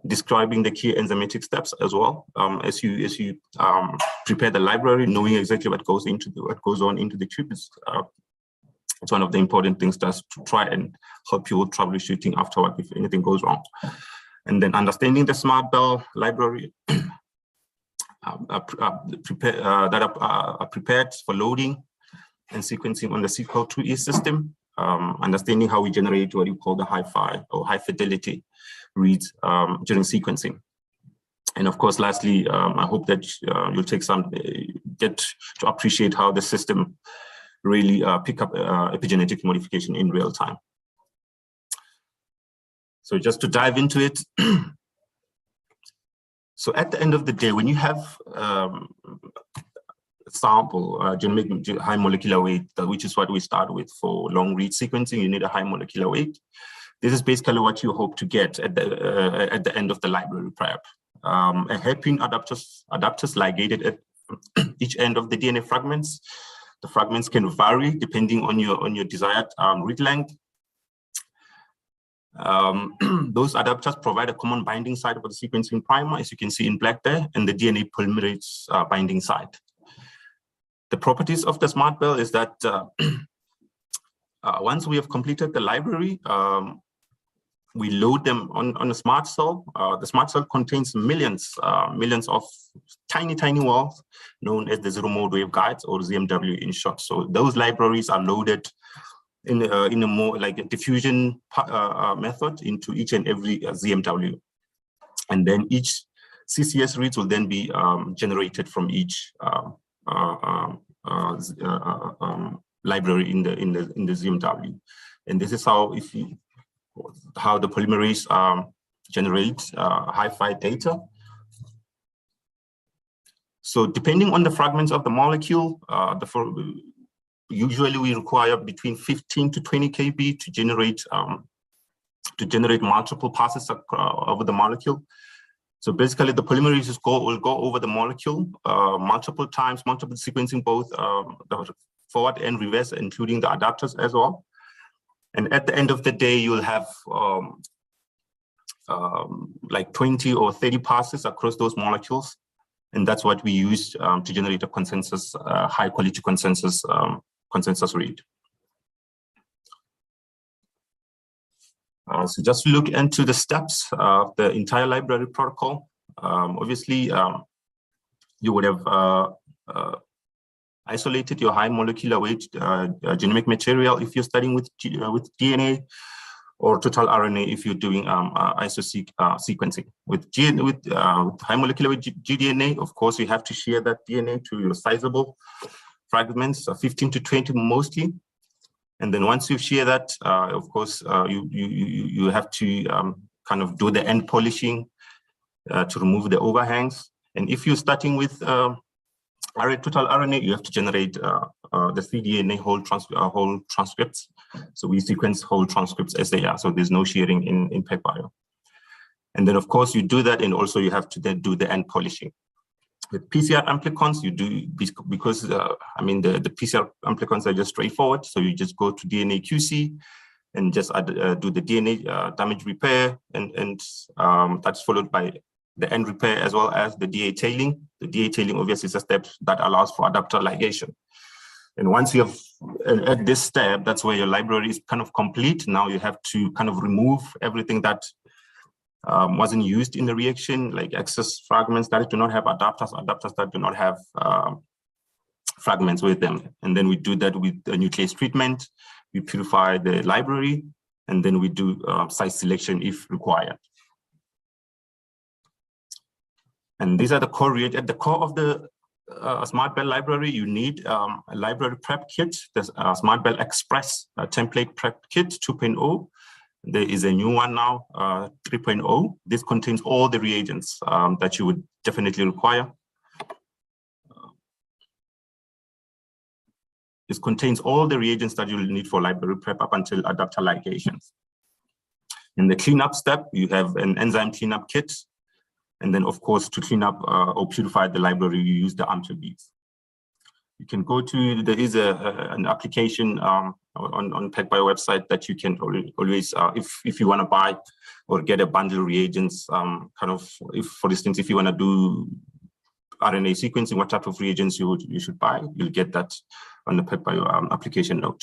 describing the key enzymatic steps as well, as you prepare the library, knowing exactly what goes on into the tube. It's one of the important things to try and help you with troubleshooting afterward if anything goes wrong. And then understanding the smart bell library that are prepared for loading and sequencing on the SQL2E system, understanding how we generate what you call the hi-fi or high fidelity reads during sequencing. And of course, lastly, I hope that you'll get to appreciate how the system really pick up epigenetic modification in real time. So just to dive into it. So at the end of the day, when you have sample, genomic high molecular weight, which is what we start with for long read sequencing, you need a high molecular weight. This is basically what you hope to get at the end of the library prep. A hairpin adapters ligated at each end of the DNA fragments. The fragments can vary depending on your desired read length. Those adapters provide a common binding site for the sequencing primer, as you can see in black there, and the DNA polymerase binding site. The properties of the smart bell is that once we have completed the library, we load them on a smart cell. The smart cell contains millions of tiny wells known as the zero mode waveguides, or ZMW in short. So those libraries are loaded in a more like a diffusion method into each and every ZMW. And then each CCS reads will then be generated from each library in the ZMW. And this is how the polymerase generates hi-fi data. So depending on the fragments of the molecule, usually we require between 15 to 20 kb to generate to generate multiple passes over the molecule. So basically, the polymerases will go over the molecule multiple times, multiple sequencing, both the forward and reverse, including the adapters as well. And at the end of the day, you'll have like 20 or 30 passes across those molecules. And that's what we use to generate a consensus, high quality consensus read. So just look into the steps of the entire library protocol. Obviously, you would have isolated your high molecular weight genomic material if you're studying with DNA, or total RNA if you're doing iso-seq sequencing. With high molecular weight gDNA, of course, you have to share that DNA to your sizable fragments, 15 to 20 mostly. And then once you share that, of course, you have to kind of do the end polishing to remove the overhangs. And if you're starting with total RNA, you have to generate the cDNA whole transcripts. So we sequence whole transcripts as they are. So there's no sharing in PacBio. And then, of course, you do that, and also you have to then do the end polishing. With PCR amplicons, you do, because I mean, the PCR amplicons are just straightforward. So you just go to DNA QC and just do the DNA damage repair, and that's followed by the end repair as well as the DA tailing. The DA tailing obviously is a step that allows for adapter ligation. And once you have, at this step, that's where your library is kind of complete. Now you have to kind of remove everything that wasn't used in the reaction, like excess fragments that do not have adapters, adapters that do not have fragments with them. And then we do that with the nuclease treatment. We purify the library, and then we do site selection if required. And these are the core reagents. At the core of the SmartBell library, you need a library prep kit. There's a SmartBell Express template prep kit 2.0. There is a new one now, 3.0. This contains all the reagents that you would definitely require. This contains all the reagents that you'll need for library prep up until adapter ligations. In the cleanup step, you have an enzyme cleanup kit. And then, of course, to clean up or purify the library, you use the beads. You can go to, there is an application on PacBio website that you can always, if you want to buy or get a bundle reagents, kind of, if, for instance, if you want to do RNA sequencing, what type of reagents you should buy, you'll get that on the PacBio application note.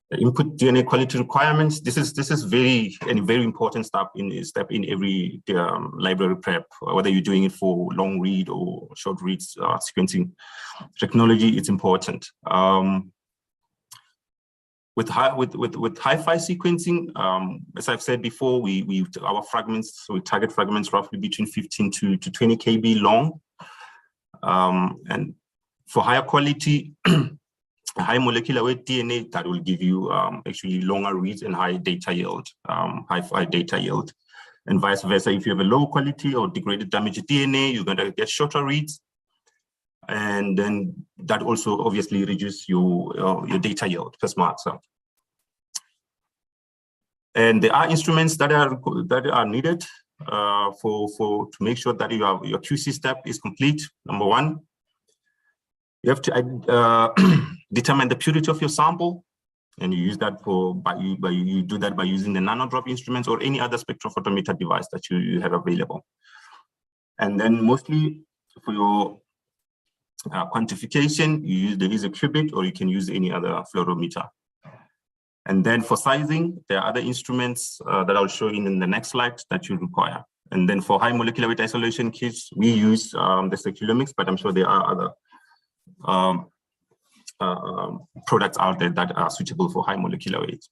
The input DNA quality requirements. This is very important step in every library prep, whether you're doing it for long read or short reads sequencing technology. It's important. With hi-fi sequencing, as I've said before, our fragments, so we target fragments roughly between 15 to 20 kb long, and for higher quality. High molecular weight DNA that will give you actually longer reads and high data yield, high data yield, and vice versa. If you have a low quality or degraded damaged DNA, you're going to get shorter reads, and then that also obviously reduces your data yield per smart cell. And there are instruments that are needed to make sure that your QC step is complete. Number one, you have to determine the purity of your sample, and you use that you do that by using the nanodrop instruments or any other spectrophotometer device that you have available. And then mostly for your quantification, you use the VisiQubit, or you can use any other fluorometer. And then for sizing, there are other instruments that I'll show in the next slide that you require. And then for high molecular weight isolation kits, we use the Genomics, but I'm sure there are other products out there that are suitable for high molecular weight.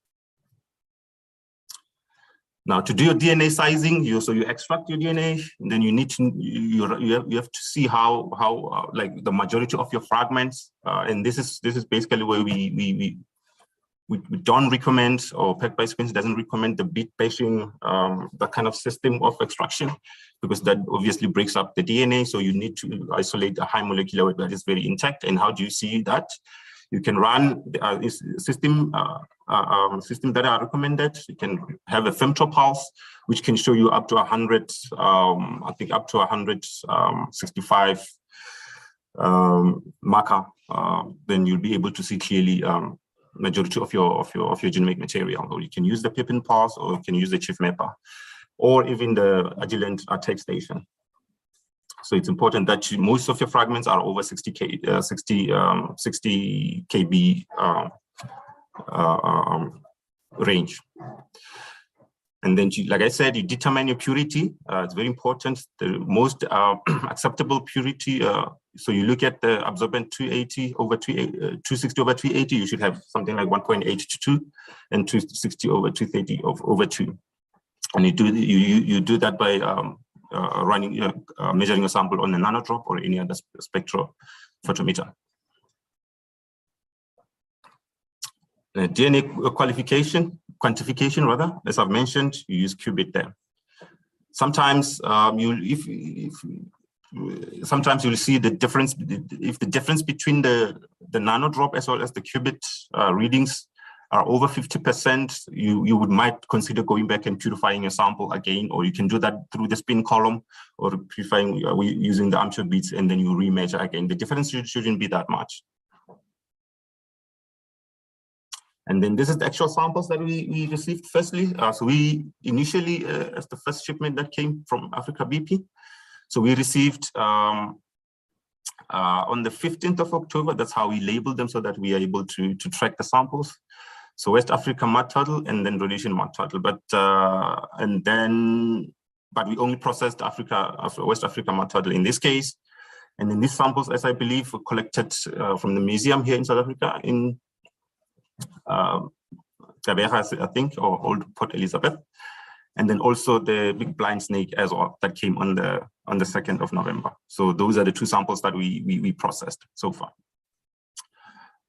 Now, to do your DNA sizing, you extract your DNA, and then you need to you have to see how like the majority of your fragments, and this is basically where we don't recommend, or PacBio sequence doesn't recommend the bit pashing, that kind of system of extraction, because that obviously breaks up the DNA. So you need to isolate a high molecular weight that is very intact. And how do you see that? You can run system that are recommended. You can have a femtopulse, which can show you up to 100, I think up to 165 marker. Then you'll be able to see clearly majority of your genomic material. Or you can use the Pippin pulse, or you can use the chief mapper, or even the Agilent text station. So it's important that most of your fragments are over 60 kb range. And then, like I said, you determine your purity. It's very important. The most acceptable purity. So you look at the absorbent 280 over 260 over 380. You should have something like 1.8 to 2, and 260 over 230 over 2. And you do that by running, measuring a sample on a nanodrop or any other spectrophotometer. DNA quantification rather, as I've mentioned, you use qubit there. Sometimes sometimes you'll see the difference. If the difference between the nanodrop as well as the qubit readings are over 50%, you might consider going back and purifying your sample again, or you can do that through the spin column, or purifying using the Amsher beads, and then you remeasure again. The difference shouldn't be that much. And then this is the actual samples that we received firstly. So we initially, as the first shipment that came from AfricaBP, so we received on the 15th of October, that's how we labeled them so that we are able to track the samples. So West Africa mud turtle and then Rhodesian mud turtle, but we only processed West Africa mud turtle in this case. And then these samples, as I believe, were collected from the museum here in South Africa in Tabera, I think, or Old Port Elizabeth, and then also the big blind snake as well that came on the 2nd of November. So those are the two samples that we processed so far.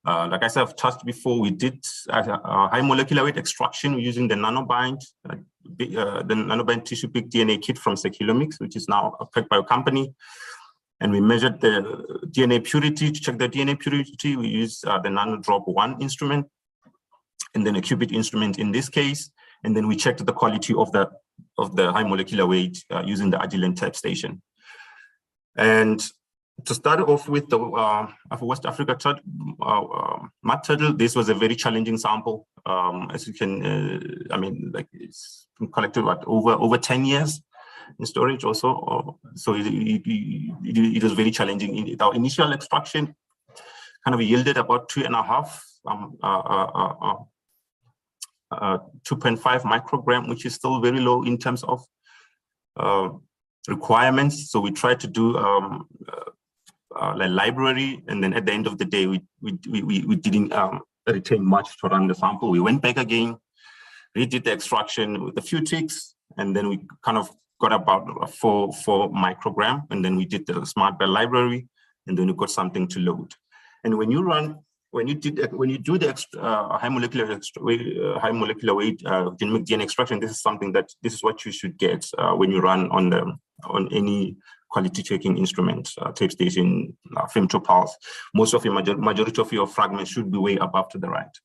Like I said, I've touched before, we did high molecular weight extraction using the nanobind, tissue peak DNA kit from Genomics, which is now a PacBio company. And we measured the DNA purity. To check the DNA purity, we used the nanodrop 1 instrument, and then a qubit instrument in this case. And then we checked the quality of the high molecular weight using the Agilent type station. And to start off with the West Africa mud turtle, this was a very challenging sample. As you can, it's been collected over 10 years in storage also. So it was very challenging. Our initial extraction kind of yielded about 2.5 microgram, which is still very low in terms of requirements. So we tried to do a library, and then at the end of the day, we didn't retain much to run the sample. We went back again, redid the extraction with a few tweaks, and then we kind of got about a 4 microgram, and then we did the smart bell library, and then we got something to load. And when you do the high molecular weight genomic DNA extraction, this is what you should get when you run on any quality checking instrument, tape station, femtopulse. Most of your majority of your fragments should be way above to the right.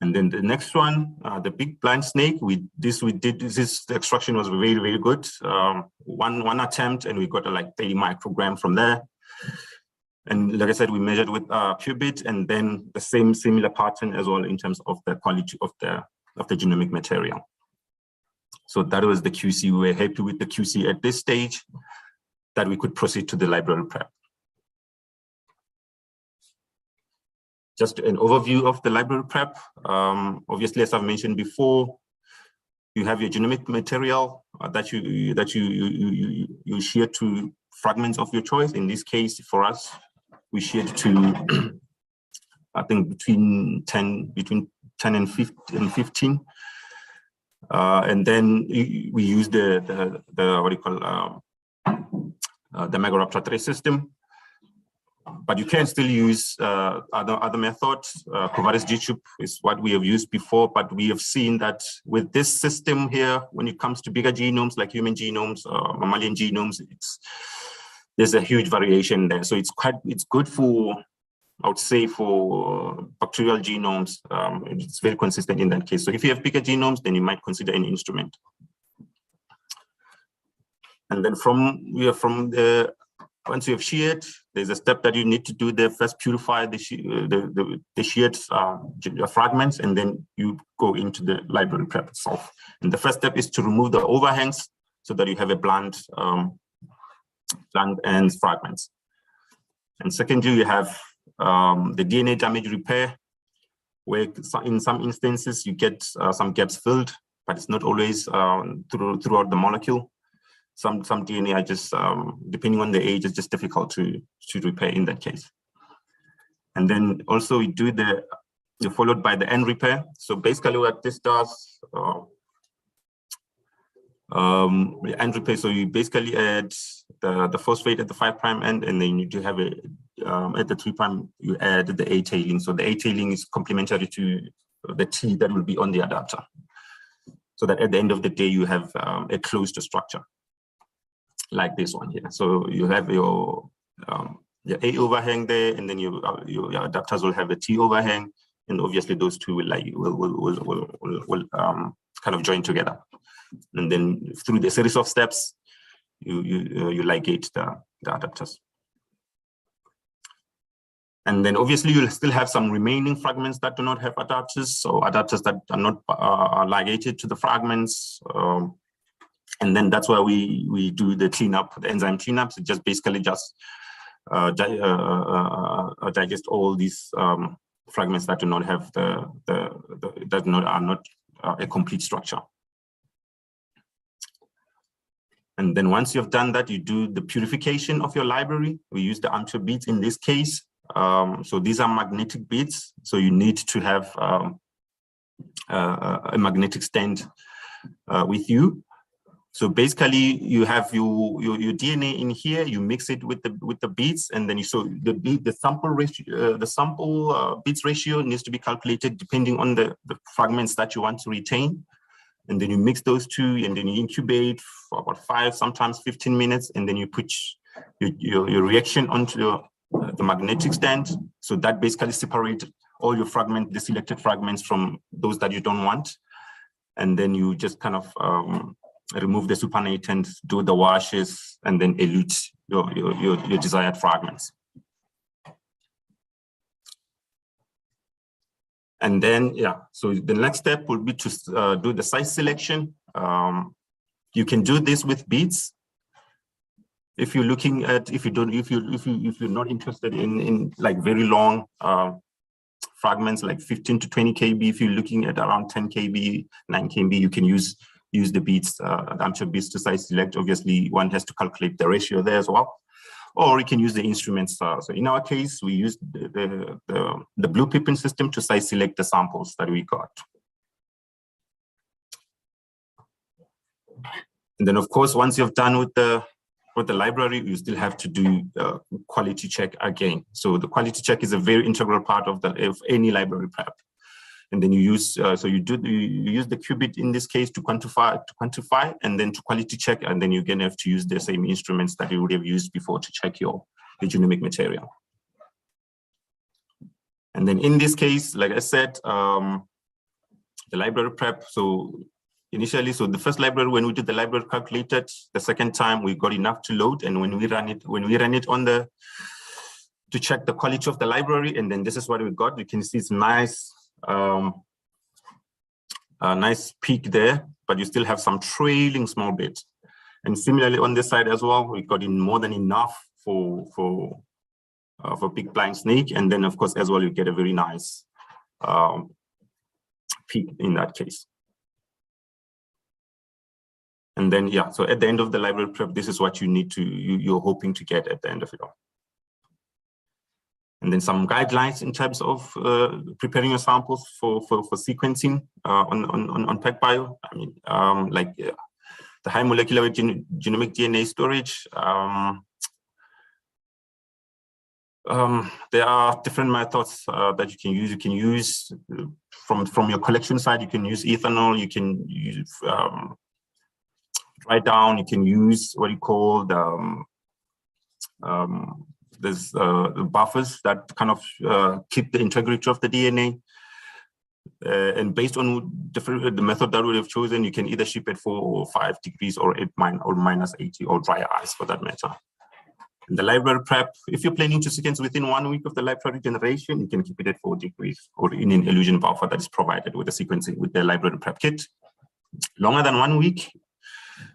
And then the next one, the big blind snake, this extraction was very, very good. One attempt, and we got like 30 microgram from there. And like I said, we measured with qubit, and then the similar pattern as well in terms of the quality of the genomic material. So that was the QC. We were happy with the QC at this stage that we could proceed to the library prep. Just an overview of the library prep. Obviously, as I've mentioned before, you have your genomic material that you share to fragments of your choice. In this case, for us, we shared to I think between 10 and 15. And then we use the what do you call the Megaraptor trace system. But you can still use other methods. Covariance G-tube is what we have used before, but we have seen that with this system here, when it comes to bigger genomes like human genomes, mammalian genomes, there's a huge variation there. So it's good for, I would say, for bacterial genomes. It's very consistent in that case. So if you have bigger genomes, then you might consider an instrument. And then once you have sheared, there's a step that you need to do there. First, purify the sheared fragments, and then you go into the library prep itself. And the first step is to remove the overhangs so that you have a blunt end fragments. And secondly, you have the DNA damage repair, where in some instances you get some gaps filled, but it's not always throughout the molecule. Some DNA are just, depending on the age, it's just difficult to repair in that case. And then also you do you're followed by the end repair. So basically what this does, the end repair, so you basically add the phosphate at the 5' end, and then you do have at the 3' you add the A tailing. So the A tailing is complementary to the T that will be on the adapter, so that at the end of the day you have a closed structure like this one here. So you have your A overhang there, and then your adapters will have a T overhang, and obviously those two will kind of join together. And then through the series of steps, you ligate the adapters. And then obviously you'll still have some remaining fragments that do not have adapters, so adapters that are not ligated to the fragments. And then that's why we do the cleanup, the enzyme cleanups. It just basically just digest all these fragments that do not have are not a complete structure. And then once you've done that, you do the purification of your library. We use the amateur beads in this case. So these are magnetic beads. So you need to have a magnetic stand with you. So basically, you have your DNA in here. You mix it with the beads, and then the sample ratio, beads ratio needs to be calculated depending on the fragments that you want to retain. And then you mix those two, and then you incubate for about 5, sometimes 15 minutes, and then you put your reaction onto the magnetic stand. So that basically separates all your fragments, the selected fragments, from those that you don't want. And then you just kind of remove the supernatant, do the washes, and then elute your desired fragments. And then, so the next step will be to do the size selection. You can do this with beads. If you're looking at, if you're not interested in like very long fragments, like 15 to 20 kb, if you're looking at around 10 kb, 9 kb, you can use the beads, amateur beads to size select. Obviously, one has to calculate the ratio there as well. Or you can use the instruments. So in our case, we used the blue pippin system to size select the samples that we got. And then, of course, once you've done with the library, you still have to do quality check again. So the quality check is a very integral part of any library prep. And then you use you use the qubit in this case to quantify, and then to quality check, and then you're gonna have to use the same instruments that you would have used before to check your genomic material. And then in this case, like I said, the library prep. So initially, so the first library, when we did the library calculated, the second time we got enough to load, and when we ran it on to check the quality of the library, and then this is what we got. You can see it's nice. A nice peak there, but you still have some trailing small bits. And similarly on this side as well, we got in more than enough for big blind snake, and then of course as well you get a very nice peak in that case. And then so at the end of the library prep, this is what you're hoping to get at the end of it all. And then some guidelines in terms of preparing your samples for sequencing on PacBio. I mean, like the high molecular weight genomic DNA storage. There are different methods that you can use. You can use from your collection side. You can use ethanol. You can use dry down. You can use what you call the There's buffers that kind of keep the integrity of the DNA. And based on the method that we have chosen, you can either ship it for 5 degrees or minus 80 or dry ice for that matter. In the library prep, if you're planning to sequence within 1 week of the library generation, you can keep it at 4 degrees or in an elution buffer that is provided with the sequencing with the library prep kit. Longer than 1 week,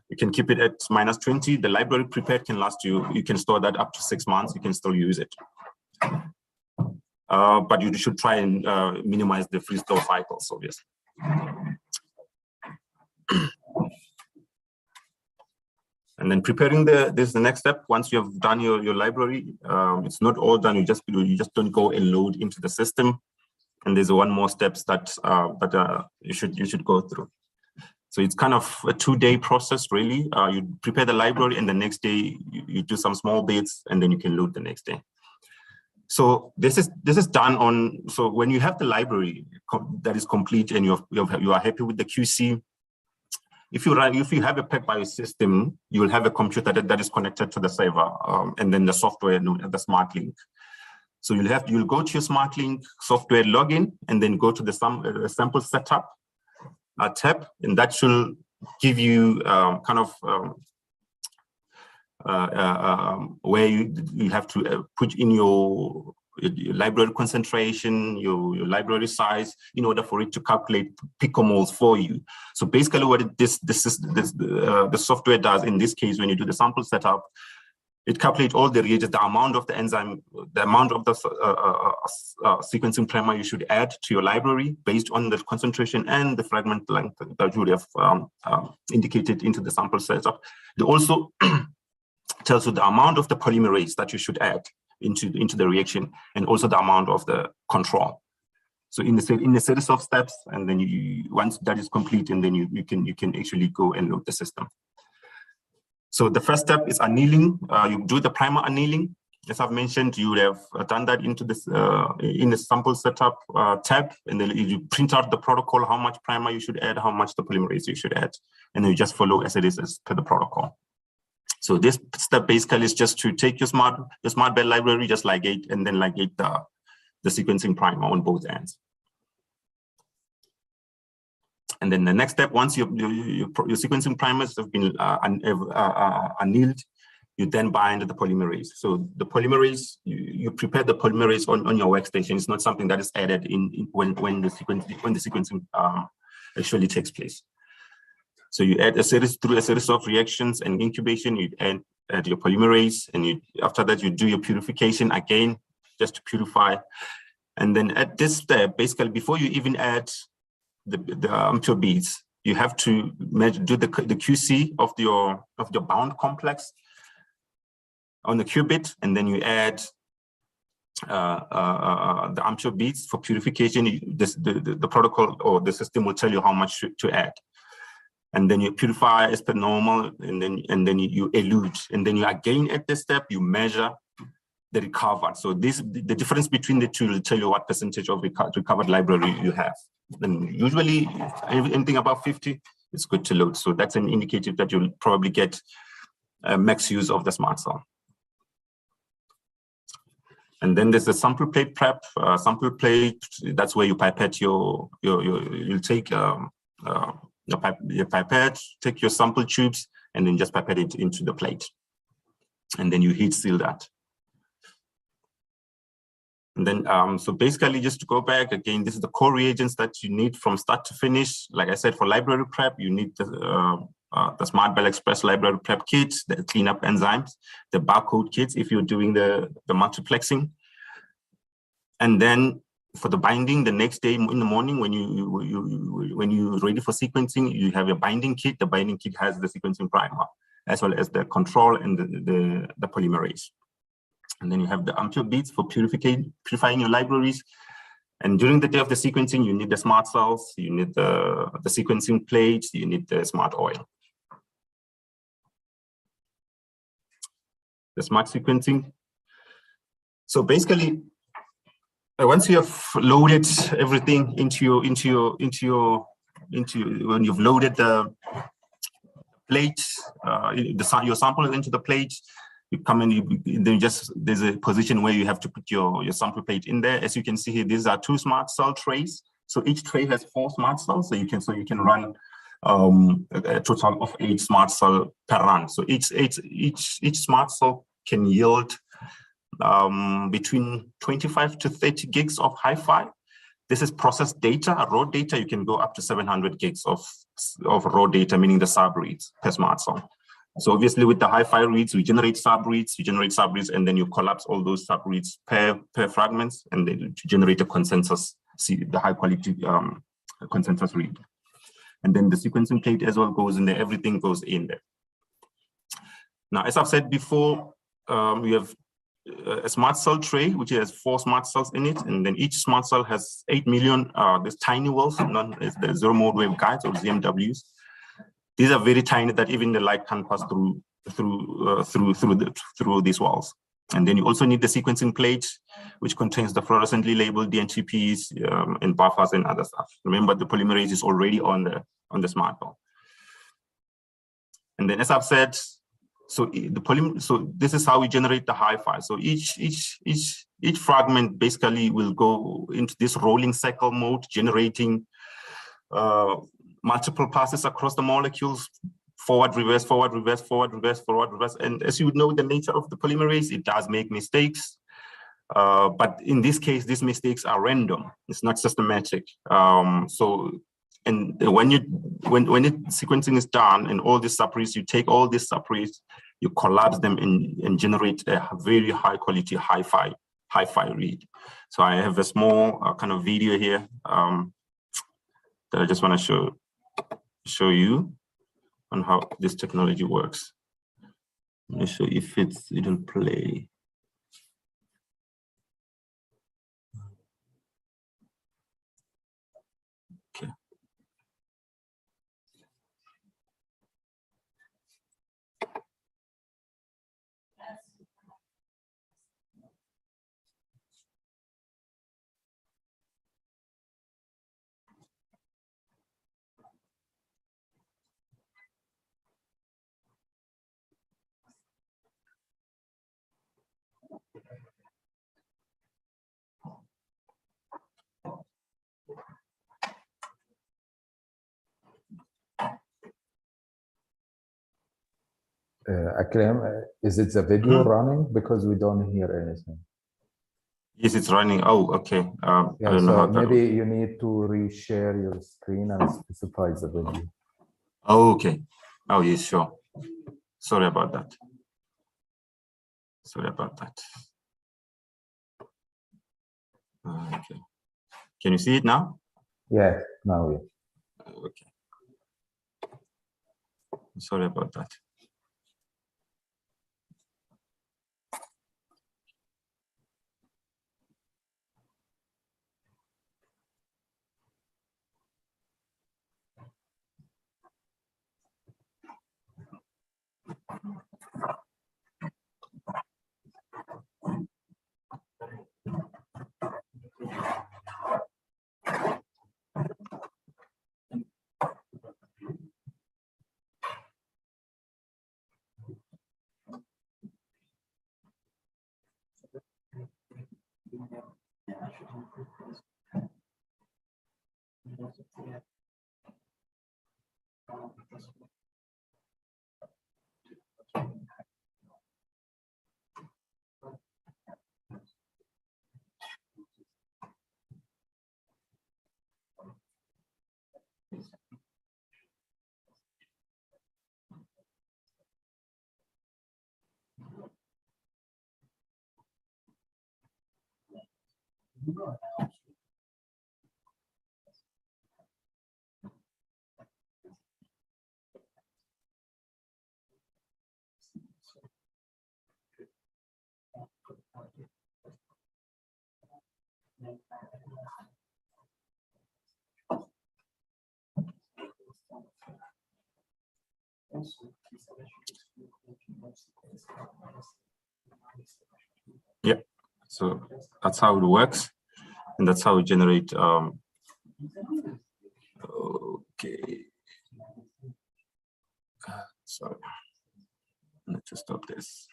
you can keep it at minus 20. The library prepared can last you can store that up to 6 months. You can still use it. But you should try and minimize the freeze thaw cycles, obviously. And then preparing this is the next step. Once you have done your library, it's not all done. You just don't go and load into the system. And there's one more steps that you should go through. So it's kind of a 2-day process, really. You prepare the library, and the next day you do some small bits, and then you can load the next day. So this is done on. So when you have the library that is complete and you are happy with the QC, if you have a PacBio system, you will have a computer that is connected to the server, and then the software, the Smart Link. So you'll go to your Smart Link software login, and then go to the sample setup tab, and that should give you kind of where you have to put in your library concentration, your library size, in order for it to calculate picomoles for you. So basically, what the software does in this case, when you do the sample setup, it calculates all the reagents, the amount of the enzyme, the amount of the sequencing primer you should add to your library based on the concentration and the fragment length that you would have indicated into the sample setup. It also tells you the amount of the polymerase that you should add into the reaction, and also the amount of the control. So in the series of steps, and then once that is complete, and then you can actually go and load the system. So the first step is annealing. You do the primer annealing. As I've mentioned, you would have done that into this in the sample setup tab, and then you print out the protocol, how much primer you should add, how much the polymerase you should add, and then you just follow as it is as per the protocol. So this step basically is just to take your SmartBed library, just ligate, and then ligate the sequencing primer on both ends. And then the next step, once your sequencing primers have been annealed, you then bind the polymerase. So the polymerase, you prepare the polymerase on your workstation. It's not something that is added when the sequencing actually takes place. So you add through a series of reactions and incubation, you add your polymerase, and after that you do your purification again, just to purify. And then at this step, basically before you even add the amphio beads, you have to do the QC of your bound complex on the qubit, and then you add the amphio beads for purification. The protocol or the system will tell you how much to add. And then you purify as per normal, and then you elute, and then you again at this step you measure the recovered. So the difference between the two will tell you what percentage of recovered library you have. And usually anything above 50, it's good to load. So that's an indicator that you'll probably get max use of the smart cell. And then there's the sample plate prep. Sample plate, that's where you pipette you'll take your pipette, take your sample tubes, and then just pipette it into the plate. And then you heat seal that. And then, so basically, just to go back again, this is the core reagents that you need from start to finish. Like I said, for library prep, you need the SmartBell Express library prep kits, the cleanup enzymes, the barcode kits if you're doing the multiplexing. And then for the binding, the next day in the morning, when you're ready for sequencing, you have a binding kit. The binding kit has the sequencing primer, as well as the control and the polymerase. And then you have the amphio beads for purifying your libraries. And during the day of the sequencing, you need the smart cells, you need the sequencing plates, you need the smart oil. The smart sequencing. So basically, once you have loaded everything when you've loaded the plate, your sample into the plate, You come in, there's a position where you have to put your sample plate in there. As you can see here, these are 2 smart cell trays. So each tray has 4 smart cells. So you can run a total of 8 smart cell per run. So each smart cell can yield between 25 to 30 gigs of hi-fi. This is processed data, raw data. You can go up to 700 gigs of raw data, meaning the subreads per smart cell. So obviously with the hi-fi reads, we generate subreads, and then you collapse all those subreads per fragments, and then to generate a consensus, the high quality consensus read. And then the sequencing plate as well goes in there, everything goes in there. Now, as I've said before, we have a smart cell tray, which has 4 smart cells in it, and then each smart cell has 8 million, these tiny wells, known as the zero mode waveguides or ZMWs. These are very tiny that even the light can pass through these walls. And then you also need the sequencing plate, which contains the fluorescently labeled DNTPs and buffers and other stuff. Remember, the polymerase is already on the smart cell. And then, as I've said, so this is how we generate the hi-fi. So each fragment basically will go into this rolling cycle mode, generating multiple passes across the molecules, forward, reverse, forward, reverse, forward, reverse, forward, reverse. And as you would know, the nature of the polymerase, it does make mistakes. But in this case, these mistakes are random. It's not systematic. And when sequencing is done and all these subreads, you take all these subreads, you collapse them and generate a very high quality hi-fi read. So I have a small kind of video here that I just want to show you on how this technology works. Let me show if it'll play. Okay. Acclaim, is it the video running? Because we don't hear anything. Yes, it's running. Oh, okay. I don't know how maybe you need to reshare your screen and specify the video. Oh, okay. Oh, yes, sure. Sorry about that. Sorry about that. Okay. Can you see it now? Yeah, now yeah. Okay. Sorry about that. Yeah, so that's how it works, and that's how we generate. Okay, sorry, let's just stop this.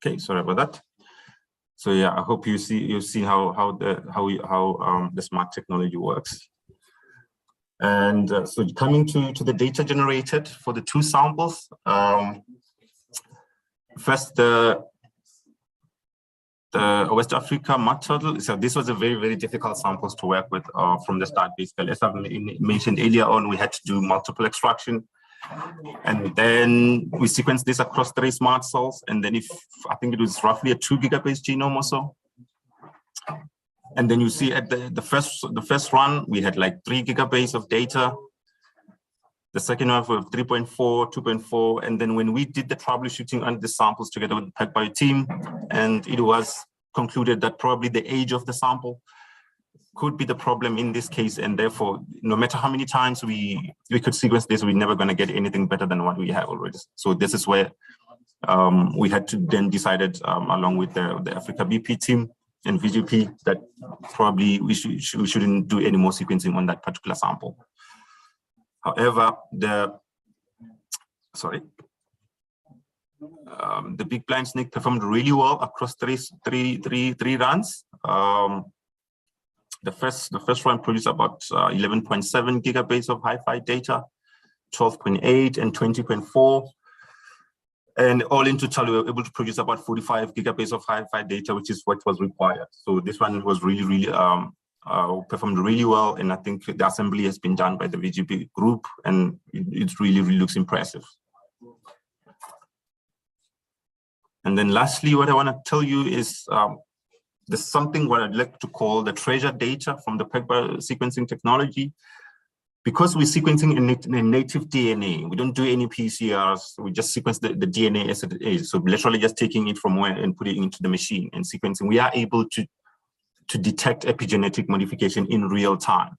Okay, sorry about that. So yeah, I hope you've seen how the smart technology works. And so coming to the data generated for the two samples, first the West Africa mud turtle. So this was a very difficult samples to work with from the start. Basically, as I mentioned earlier on, we had to do multiple extraction, and then we sequenced this across 3 smart cells. And then I think it was roughly a 2 gigabase genome or so. And then you see at the first run, we had like 3 gigabase of data. The second one for 3.4, 2.4. And then when we did the troubleshooting on the samples together with the PacBio team, and it was concluded that probably the age of the sample could be the problem in this case. And therefore, no matter how many times we could sequence this, we're never going to get anything better than what we have already. So this is where we had to then decided along with the AfricaBP team and VGP that probably we shouldn't do any more sequencing on that particular sample. However, the big blind snake performed really well across three runs. The first run produced about 11.7 gigabytes of hi-fi data, 12.8 and 20.4. And all in total, we were able to produce about 45 gigabytes of hi-fi data, which is what was required. So this one was really performed really well, and I think the assembly has been done by the VGP group, and it really looks impressive. And then lastly, what I want to tell you is there's something what I'd like to call the treasure data from the PacBio sequencing technology. Because we're sequencing a native DNA, we don't do any PCRs, we just sequence the DNA as it is. So literally just taking it from where and putting it into the machine and sequencing, we are able to detect epigenetic modification in real time.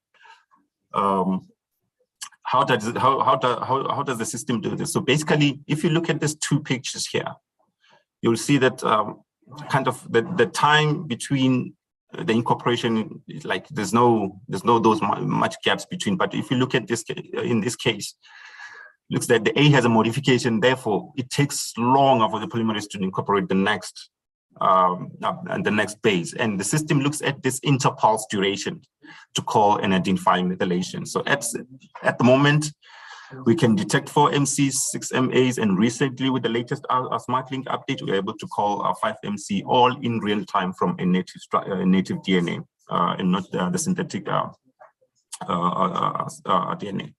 How does the system do this? So basically, if you look at these 2 pictures here, you'll see that kind of the time between the incorporation is like there's no those much gaps between. But if you look at this in this case, looks like the A has a modification. Therefore, it takes longer for the polymerase to incorporate the next and the next base. And the system looks at this interpulse duration to call and identify methylation. So at the moment, we can detect 4 MCs, 6 MAs, and recently with the latest SmartLink update, we're able to call 5 MC all in real time from a native DNA and not the synthetic DNA.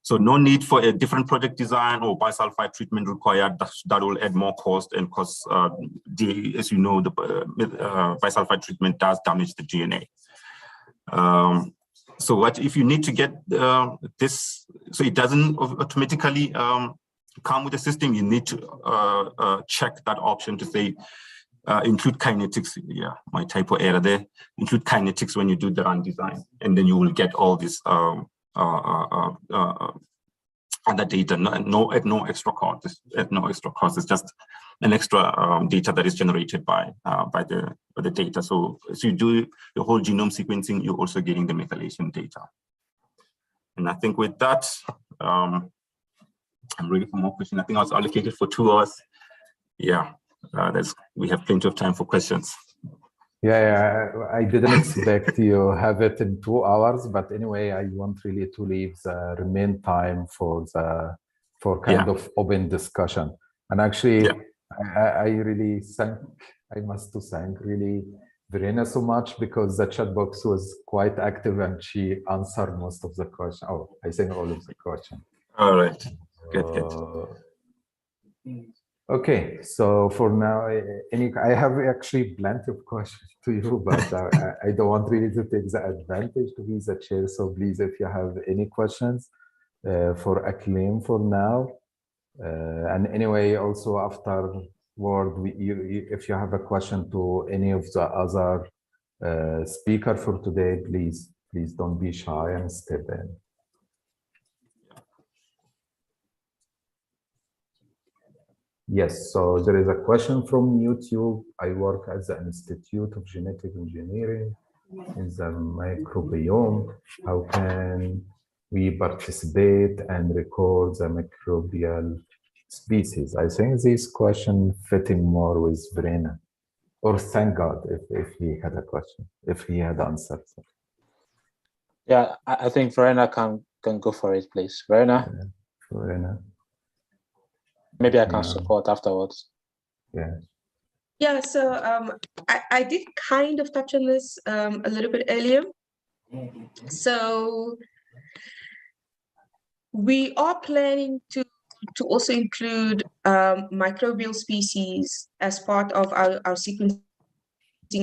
So no need for a different project design or bisulfite treatment required. That will add more cost, and because as you know, the bisulfite treatment does damage the DNA. So what if you need to get this, so it doesn't automatically come with the system, you need to check that option to say, include kinetics. Yeah, my typo error there. Include kinetics when you do the run design, and then you will get all this other data at no extra cost. It's just an extra data that is generated by the data. So as you do the whole genome sequencing, you're also getting the methylation data. And I think with that, I'm ready for more questions. I think I was allocated for 2 hours. Yeah, we have plenty of time for questions. Yeah, I didn't expect you have it in 2 hours, but anyway, I want really to leave the remain time for kind of open discussion. And actually, I really must thank really Verena so much, because the chat box was quite active and she answered most of the questions. Oh, I think all of the questions. All right, good. Okay, so for now, I have actually plenty of questions to you, but I don't want really to take the advantage to be the chair. So please, if you have any questions for Acclaim for now, and anyway, also afterward, if you have a question to any of the other speaker for today, please don't be shy and step in. Yes, so there is a question from YouTube. I work at the Institute of Genetic Engineering in the microbiome. How can we participate and record the microbial species. I think this question fitting more with Verena, or thank God if he had a question, if he had answered. Yeah, I think Verena can go for it, please. Verena? Yeah, Verena. Maybe I can support afterwards. Yeah. Yeah, so I did kind of touch on this a little bit earlier. So we are planning to also include microbial species as part of our sequencing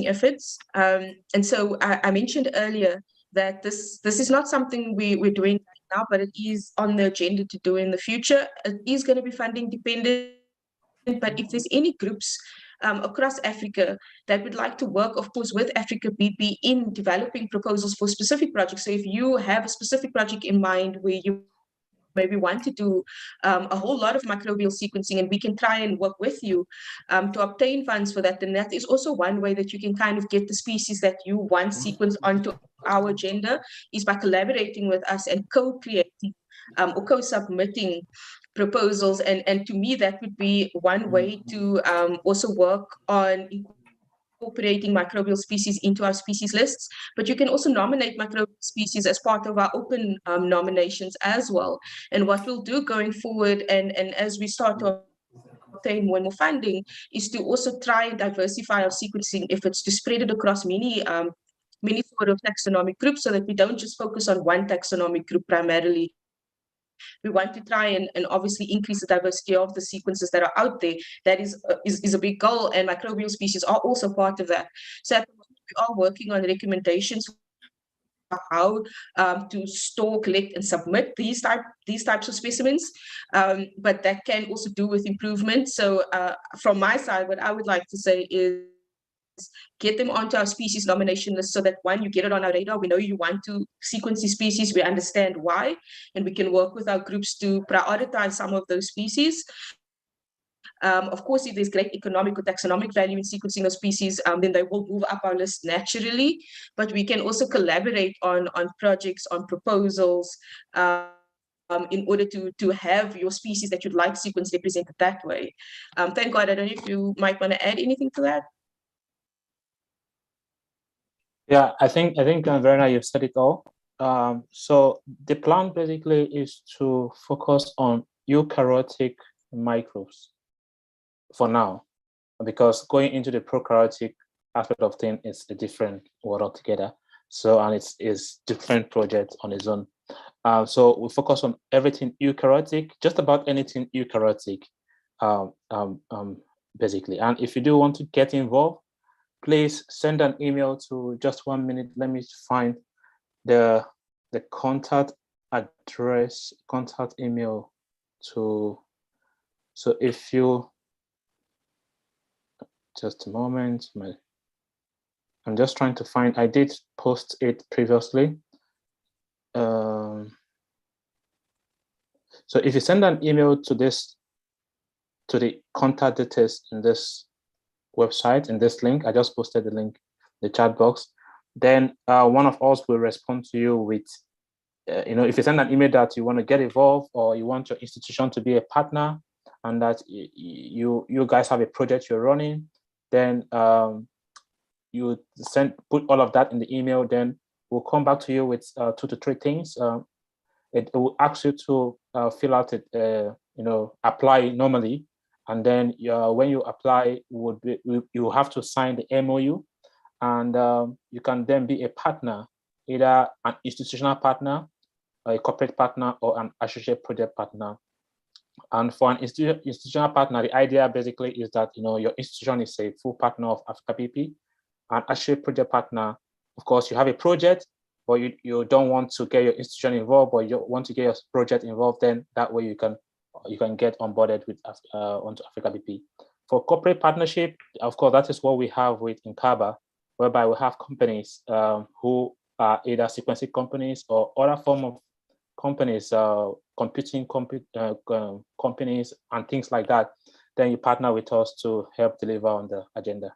efforts. And so I mentioned earlier that this is not something we're doing right now, but it is on the agenda to do in the future. It is going to be funding dependent, but if there's any groups across Africa that would like to work, of course, with AfricaBP in developing proposals for specific projects. So if you have a specific project in mind where you maybe want to do a whole lot of microbial sequencing, and we can try and work with you to obtain funds for that, then that is also one way that you can kind of get the species that you want sequenced onto our agenda, is by collaborating with us and co-creating or co-submitting proposals. And to me, that would be one way to also work on incorporating microbial species into our species lists. But you can also nominate microbial species as part of our open nominations as well. And what we'll do going forward, and as we start to obtain more and more funding, is to also try and diversify our sequencing efforts to spread it across many sort of taxonomic groups, so that we don't just focus on one taxonomic group primarily. We want to try and obviously increase the diversity of the sequences that are out there. That is a big goal, and microbial species are also part of that. So at the moment, we are working on recommendations for how to store, collect, and submit these types of specimens, but that can also do with improvement. So from my side, what I would like to say is get them onto our species nomination list, so that one, you get it on our radar. We know you want to sequence these species. We understand why, and we can work with our groups to prioritize some of those species. Of course, if there's great economic or taxonomic value in sequencing of species, then they will move up our list naturally. But we can also collaborate on projects, on proposals, in order to have your species that you'd like sequenced represented that way. Thank God. I don't know if you might want to add anything to that. Yeah, I think Verena, you've said it all. So the plan basically is to focus on eukaryotic microbes for now, because going into the prokaryotic aspect of things is a different world altogether. So, and it's different project on its own. So we focus on everything eukaryotic, just about anything eukaryotic, basically. And if you do want to get involved, please send an email to, just 1 minute. Let me find the contact address, contact email to. So if you, just a moment, I'm just trying to find. I did post it previously. So if you send an email to this, to the contact details in this website, in this link, I just posted the link in the chat box, then one of us will respond to you with, if you send an email that you want to get involved, or you want your institution to be a partner, and that you guys have a project you're running, then you put all of that in the email. Then we'll come back to you with 2 to 3 things. It will ask you to fill out it, apply normally. And then when you apply, you have to sign the MOU, and you can then be a partner, either an institutional partner, a corporate partner, or an associate project partner. And for an institutional partner, the idea basically is that your institution is a full partner of AfricaBP. An associate project partner, of course, you have a project, but you don't want to get your institution involved, but you want to get your project involved. Then that way you can get onboarded with onto AfricaBP. For corporate partnership, of course, that is what we have with Inqaba, whereby we have companies who are either sequencing companies or other form of companies, computing companies and things like that. Then you partner with us to help deliver on the agenda.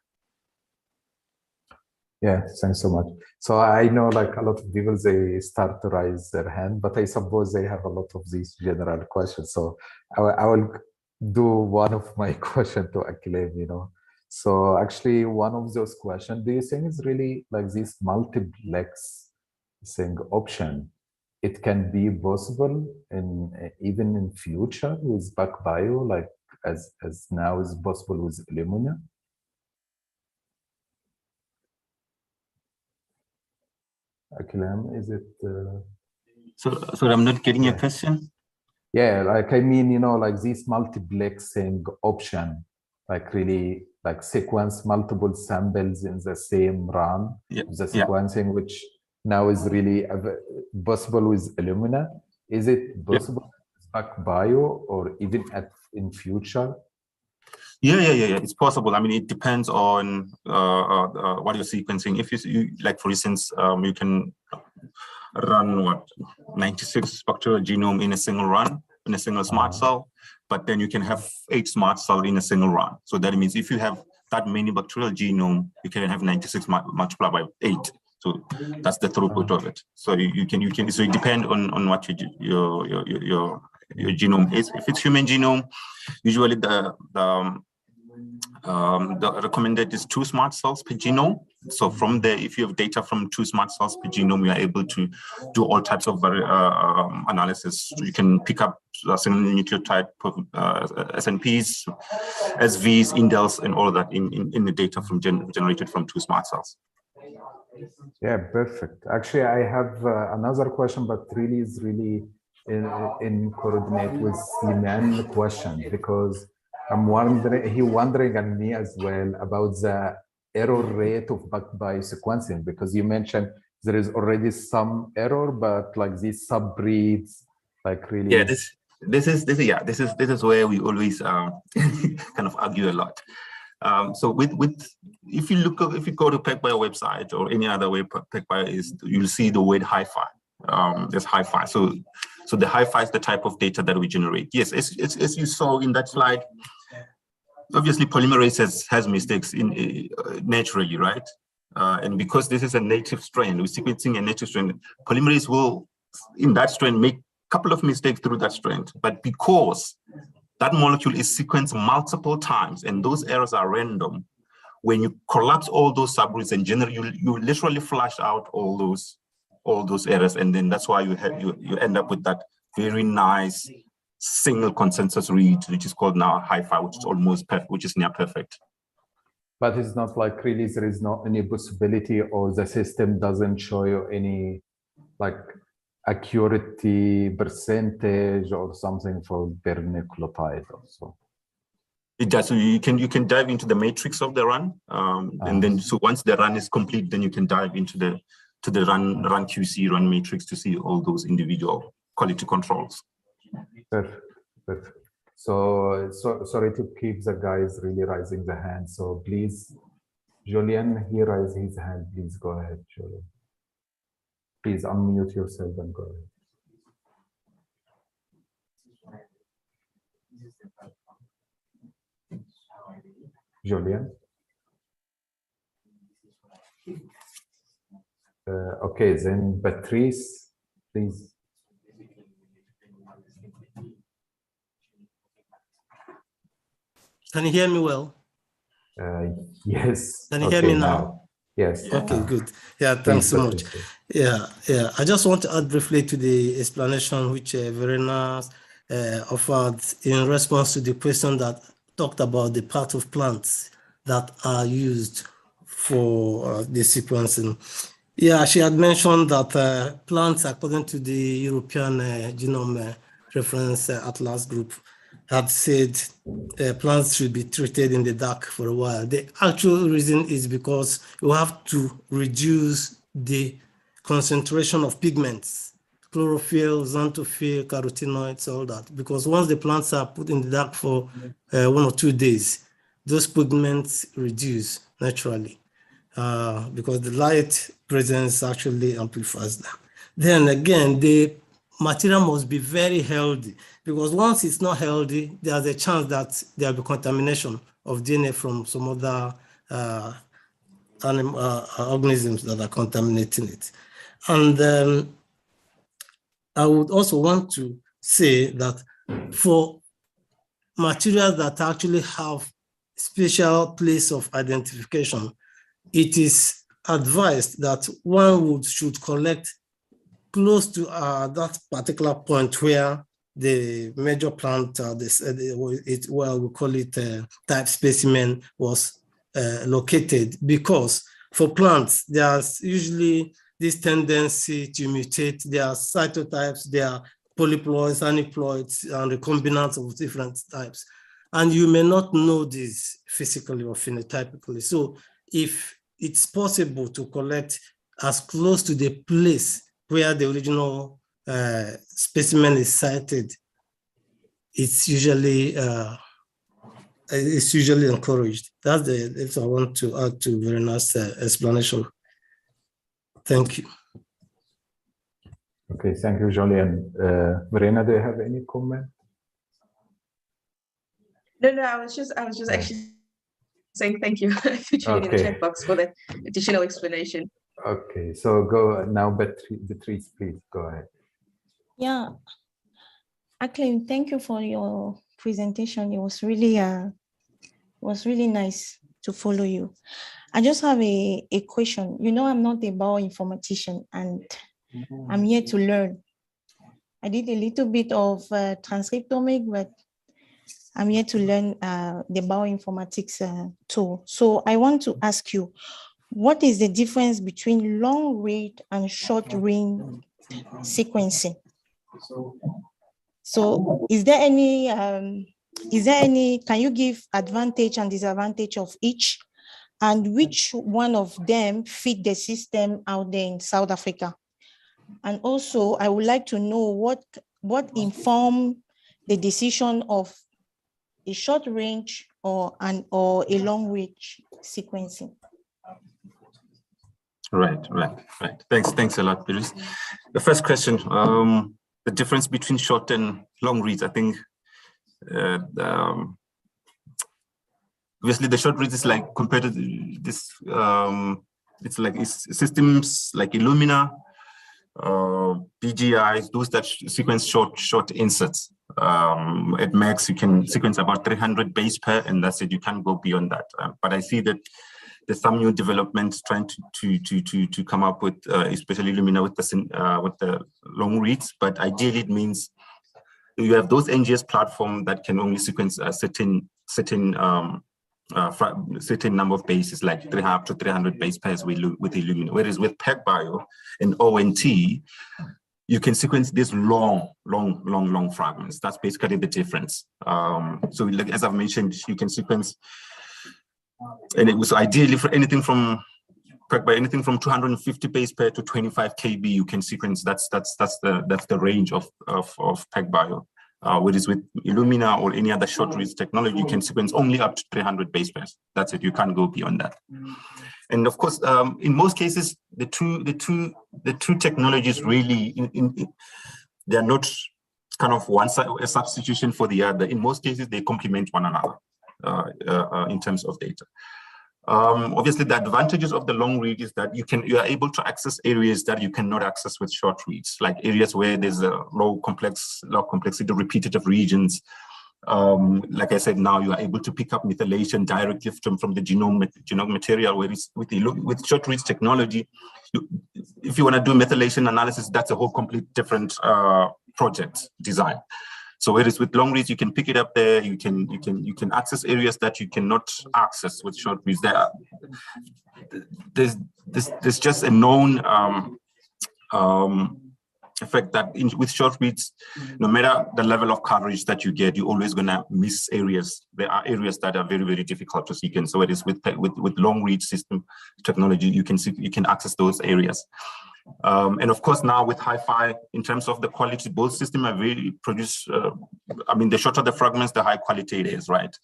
Yeah, thanks so much. So I know like a lot of people, they start to raise their hand, but I suppose they have a lot of these general questions. So I will do one of my question to Acclaim, you know. So actually one of those questions, do you think is really like this multiplexing option? It can be possible in even in future with PacBio, like as now is possible with Illumina? Acclaim, is it? So I'm not getting your question. Yeah, like I mean, you know, like this multiplexing option, like really like sequence multiple samples in the same run, the sequencing, which now is really possible with Illumina. Is it possible with PacBio or even in future? Yeah. It's possible. I mean, it depends on what you're sequencing. If you like, for instance, you can run 96 bacterial genome in a single run, in a single smart cell, but then you can have 8 smart cells in a single run. So that means if you have that many bacterial genome, you can have 96 multiplied by 8. So that's the throughput of it. So you can so it depends on what your genome is. If it's human genome, usually the recommended is 2 smart cells per genome. So from there, if you have data from 2 smart cells per genome, you are able to do all types of analysis. So you can pick up single nucleotide SNPs, SVs, indels, and all of that in the data from generated from 2 smart cells. Yeah, perfect. Actually, I have another question, but really is really in coordinate with Sliman's question, because I'm wondering and me as well about the error rate of PacBio sequencing, because you mentioned there is already some error, but like these subreads, like really. Yeah, this is where we always kind of argue a lot. So if you go to PacBio website or any other way PacBio is, you'll see the word hi-fi. There's hi-fi. So the hi-fi is the type of data that we generate. Yes, as you saw in that slide, obviously polymerase has mistakes in naturally, right? And because this is a native strain, we're sequencing a native strain, polymerase will, in that strain, make a couple of mistakes through that strain. But because that molecule is sequenced multiple times and those errors are random, when you collapse all those subgroups and generally you literally flush out all those errors, and then that's why you end up with that very nice single consensus read, which is called now hi-fi, which is almost perfect, which is near perfect. But it's not like really there is not any possibility, or the system doesn't show you any like accuracy percentage or something for per nucleotide also. It does. So you can dive into the matrix of the run, and then so once the run is complete, then you can dive into the run QC run matrix to see all those individual quality controls. Perfect. So sorry to keep the guys really raising the hand. So please, Julian, he raised his hand. Please go ahead, Julian. Please unmute yourself and go ahead. Julian. Okay, then Patrice, please. Can you hear me well? Yes. Can you hear me now? Yes. Okay, good. Yeah, thanks so much. Yeah. I just want to add briefly to the explanation which Verena offered in response to the question that talked about the part of plants that are used for the sequencing. Yeah, she had mentioned that plants, according to the European Genome Reference Atlas Group, had said plants should be treated in the dark for a while. The actual reason is because you have to reduce the concentration of pigments, chlorophyll, xanthophyll, carotenoids, all that. Because once the plants are put in the dark for 1 or 2 days, those pigments reduce naturally because the light presence actually amplifies them. Then again, the material must be very healthy, because once it's not healthy, there's a chance that there will be contamination of DNA from some other organisms that are contaminating it. And I would also want to say that for materials that actually have special place of identification, it is advised that one should collect close to that particular point where the major plant, we call it type specimen, was located, because for plants, there's usually this tendency to mutate. There are cytotypes, there are polyploids, aneuploids, and recombinants of different types. And you may not know this physically or phenotypically. So if it's possible to collect as close to the place where the original specimen is sited, it's usually encouraged. That's what I want to add to Verena's explanation. Thank you. Okay, thank you, Julian. Verena, do you have any comment? No, I was just actually saying thank you to Julian in the chat box for the additional explanation. Okay, so go now, Beatrice, please go ahead. Yeah, Acclaim, thank you for your presentation. It was really nice to follow you. I just have a question. You know, I'm not a bioinformatician and I'm here to learn. I did a little bit of transcriptomics, but I'm here to learn the bioinformatics tool. So I want to ask you, what is the difference between long read and short read sequencing? So is there any, can you give advantage and disadvantage of each? And which one of them fit the system out there in South Africa? And also, I would like to know what informed the decision of a short range or a long range sequencing. Right. Thanks a lot, Beatrice. The first question, the difference between short and long reads, I think, obviously the short reads is like compared to this, it's systems like Illumina, BGIs, those that sequence short inserts. At max, you can sequence about 300 base pair, and that's it. You can't go beyond that. But I see that there's some new developments trying to come up with, especially Illumina with the long reads. But ideally, it means you have those NGS platform that can only sequence a certain number of bases, like 300 to 300 base pairs with Illumina. Whereas with PacBio and ONT, you can sequence these long fragments. That's basically the difference. So like, as I've mentioned, you can sequence, and it was ideally for anything from PacBio, anything from 250 base pair to 25 KB, you can sequence. That's the range of PacBio. Whereas with Illumina or any other short reads technology, you can sequence only up to 300 base pairs. That's it. You can't go beyond that. And of course, in most cases, the two technologies really they're not kind of a substitution for the other. In most cases, they complement one another in terms of data. Obviously, the advantages of the long read is that you are able to access areas that you cannot access with short reads, like areas where there's a low complexity, repetitive regions. Like I said, now you are able to pick up methylation directly from the genome material. Whereas with short reads technology, if you want to do methylation analysis, that's a whole complete different project design. So whereas with long reads, you can pick it up there, you can access areas that you cannot access with short reads. There's just a known effect that with short reads, no matter the level of coverage that you get, you're always gonna miss areas. There are areas that are very, very difficult to sequence. So whereas with long read system technology, you can access those areas. And of course, now with Hi-Fi, in terms of the quality, both systems are really produce, the shorter the fragments, the high quality it is, right?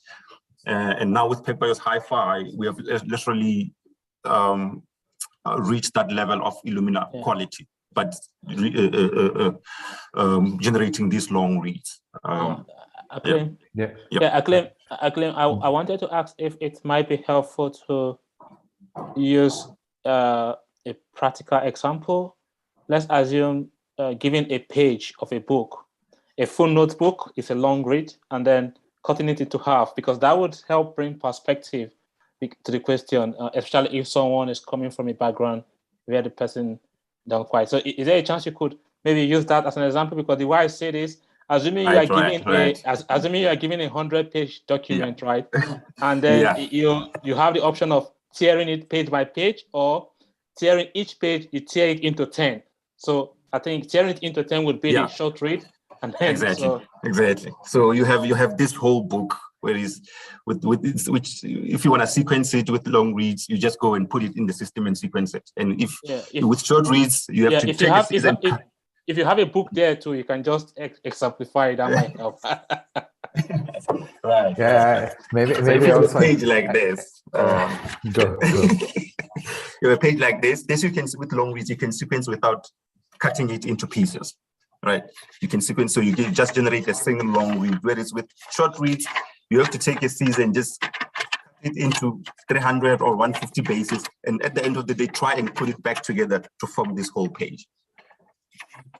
And now with PacBio's Hi-Fi, we have literally reached that level of Illumina quality, but generating these long reads. Acclaim. Acclaim. I wanted to ask if it might be helpful to use a practical example. Let's assume given a page of a book, a full notebook is a long read, and then cutting it into half, because that would help bring perspective to the question, especially if someone is coming from a background where the person don't quite. So is there a chance you could maybe use that as an example? Because the way I say this, assuming you are giving assuming you are giving a 100-page document, right? And then you have the option of tearing it page by page, or tearing each page, you tear it into 10. So I think tearing it into 10 would be the short read. And then, exactly. So you have this whole book, whereas which if you want to sequence it with long reads, you just go and put it in the system and sequence it. And if with short reads, you have to take a season. If you have a book there too, you can just exemplify. That might help. Right. Yeah. Maybe so if you have also a page like this. Go. You have a page like this. This you can, with long reads, you can sequence without cutting it into pieces. Right, you can sequence, so you can just generate a single long read. Whereas with short reads, you have to take a season, just cut it into 300 or 150 bases, and at the end of the day, try and put it back together to form this whole page.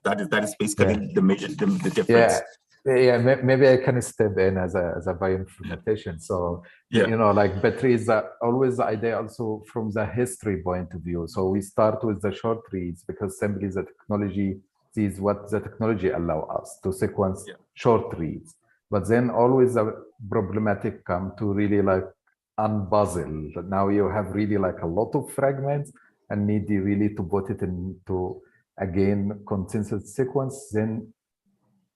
That is basically the difference. Yeah, maybe I can step in as a bioinformatician. So you know, like battery is always the idea also from the history point of view. So we start with the short reads because simply the technology is what the technology allow us to sequence short reads. But then always the problematic come to really like unpuzzle. Now you have really like a lot of fragments and need really to put it into again consensus sequence. Then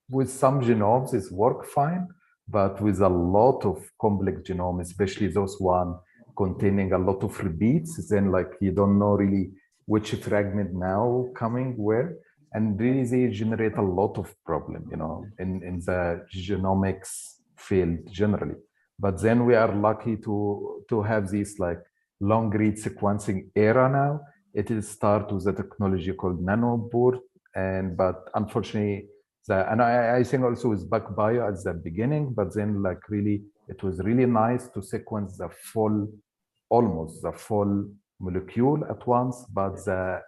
with some genomes it work fine, but with a lot of complex genome, especially those one containing a lot of repeats, then like you don't know really which fragment now coming where. And really, they generate a lot of problem, you know, in the genomics field generally. But then we are lucky to have this like long read sequencing era now. It is start with a technology called nanoboard, but unfortunately, I think also with PacBio at the beginning, but then like really, it was really nice to sequence the almost the full molecule at once, but the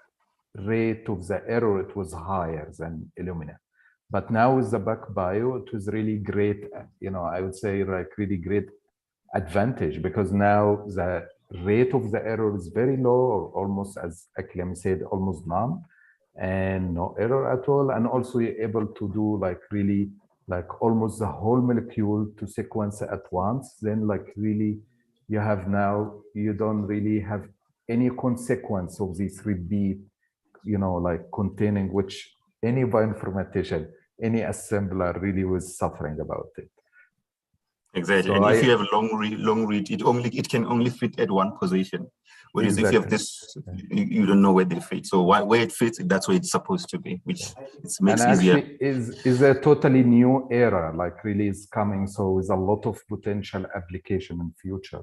rate of the error, it was higher than Illumina. But now with the PacBio, it was really great, you know, I would say like really great advantage, because now the rate of the error is very low, or almost, as Acclaim said, almost none, and no error at all. And also you're able to do like really like almost the whole molecule to sequence at once. Then like really you have now, you don't really have any consequence of this repeat, you know, like containing, which any bioinformatician, any assembler really was suffering about it. Exactly. So and if you have a long read, it can only fit at one position. Whereas if you have this, you don't know where they fit. So where it fits, that's where it's supposed to be, which makes it easier. Is a totally new era, like really is coming. So with a lot of potential application in future.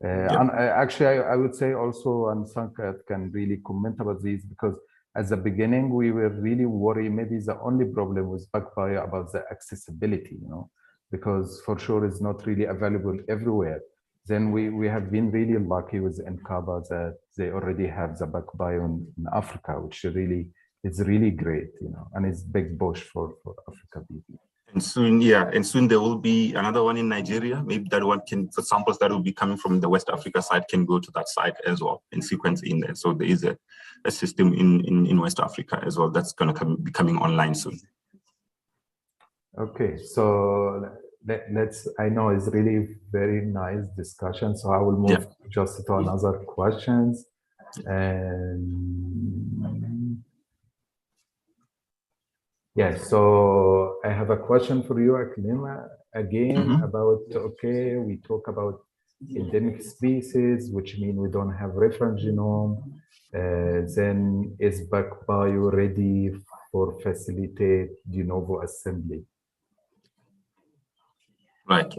And actually, I would say also, and Sankat can really comment about this, because at the beginning, we were really worried, maybe the only problem with PacBio about the accessibility, you know, because for sure it's not really available everywhere. Then we have been really lucky with Inqaba that they already have the PacBio in Africa, which really is really great, you know, and it's big push for AfricaBP. And soon there will be another one in Nigeria. Maybe that one can, for samples that will be coming from the West Africa side, can go to that side as well and sequence in there. So there is a system in West Africa as well that's going to be coming online soon. Okay, so let's, I know it's really very nice discussion. So I will move just to another questions. And yes, so I have a question for you, Acclaim, again about, okay, we talk about endemic species, which mean we don't have reference genome. Then is PacBio ready for facilitate de novo assembly? Right.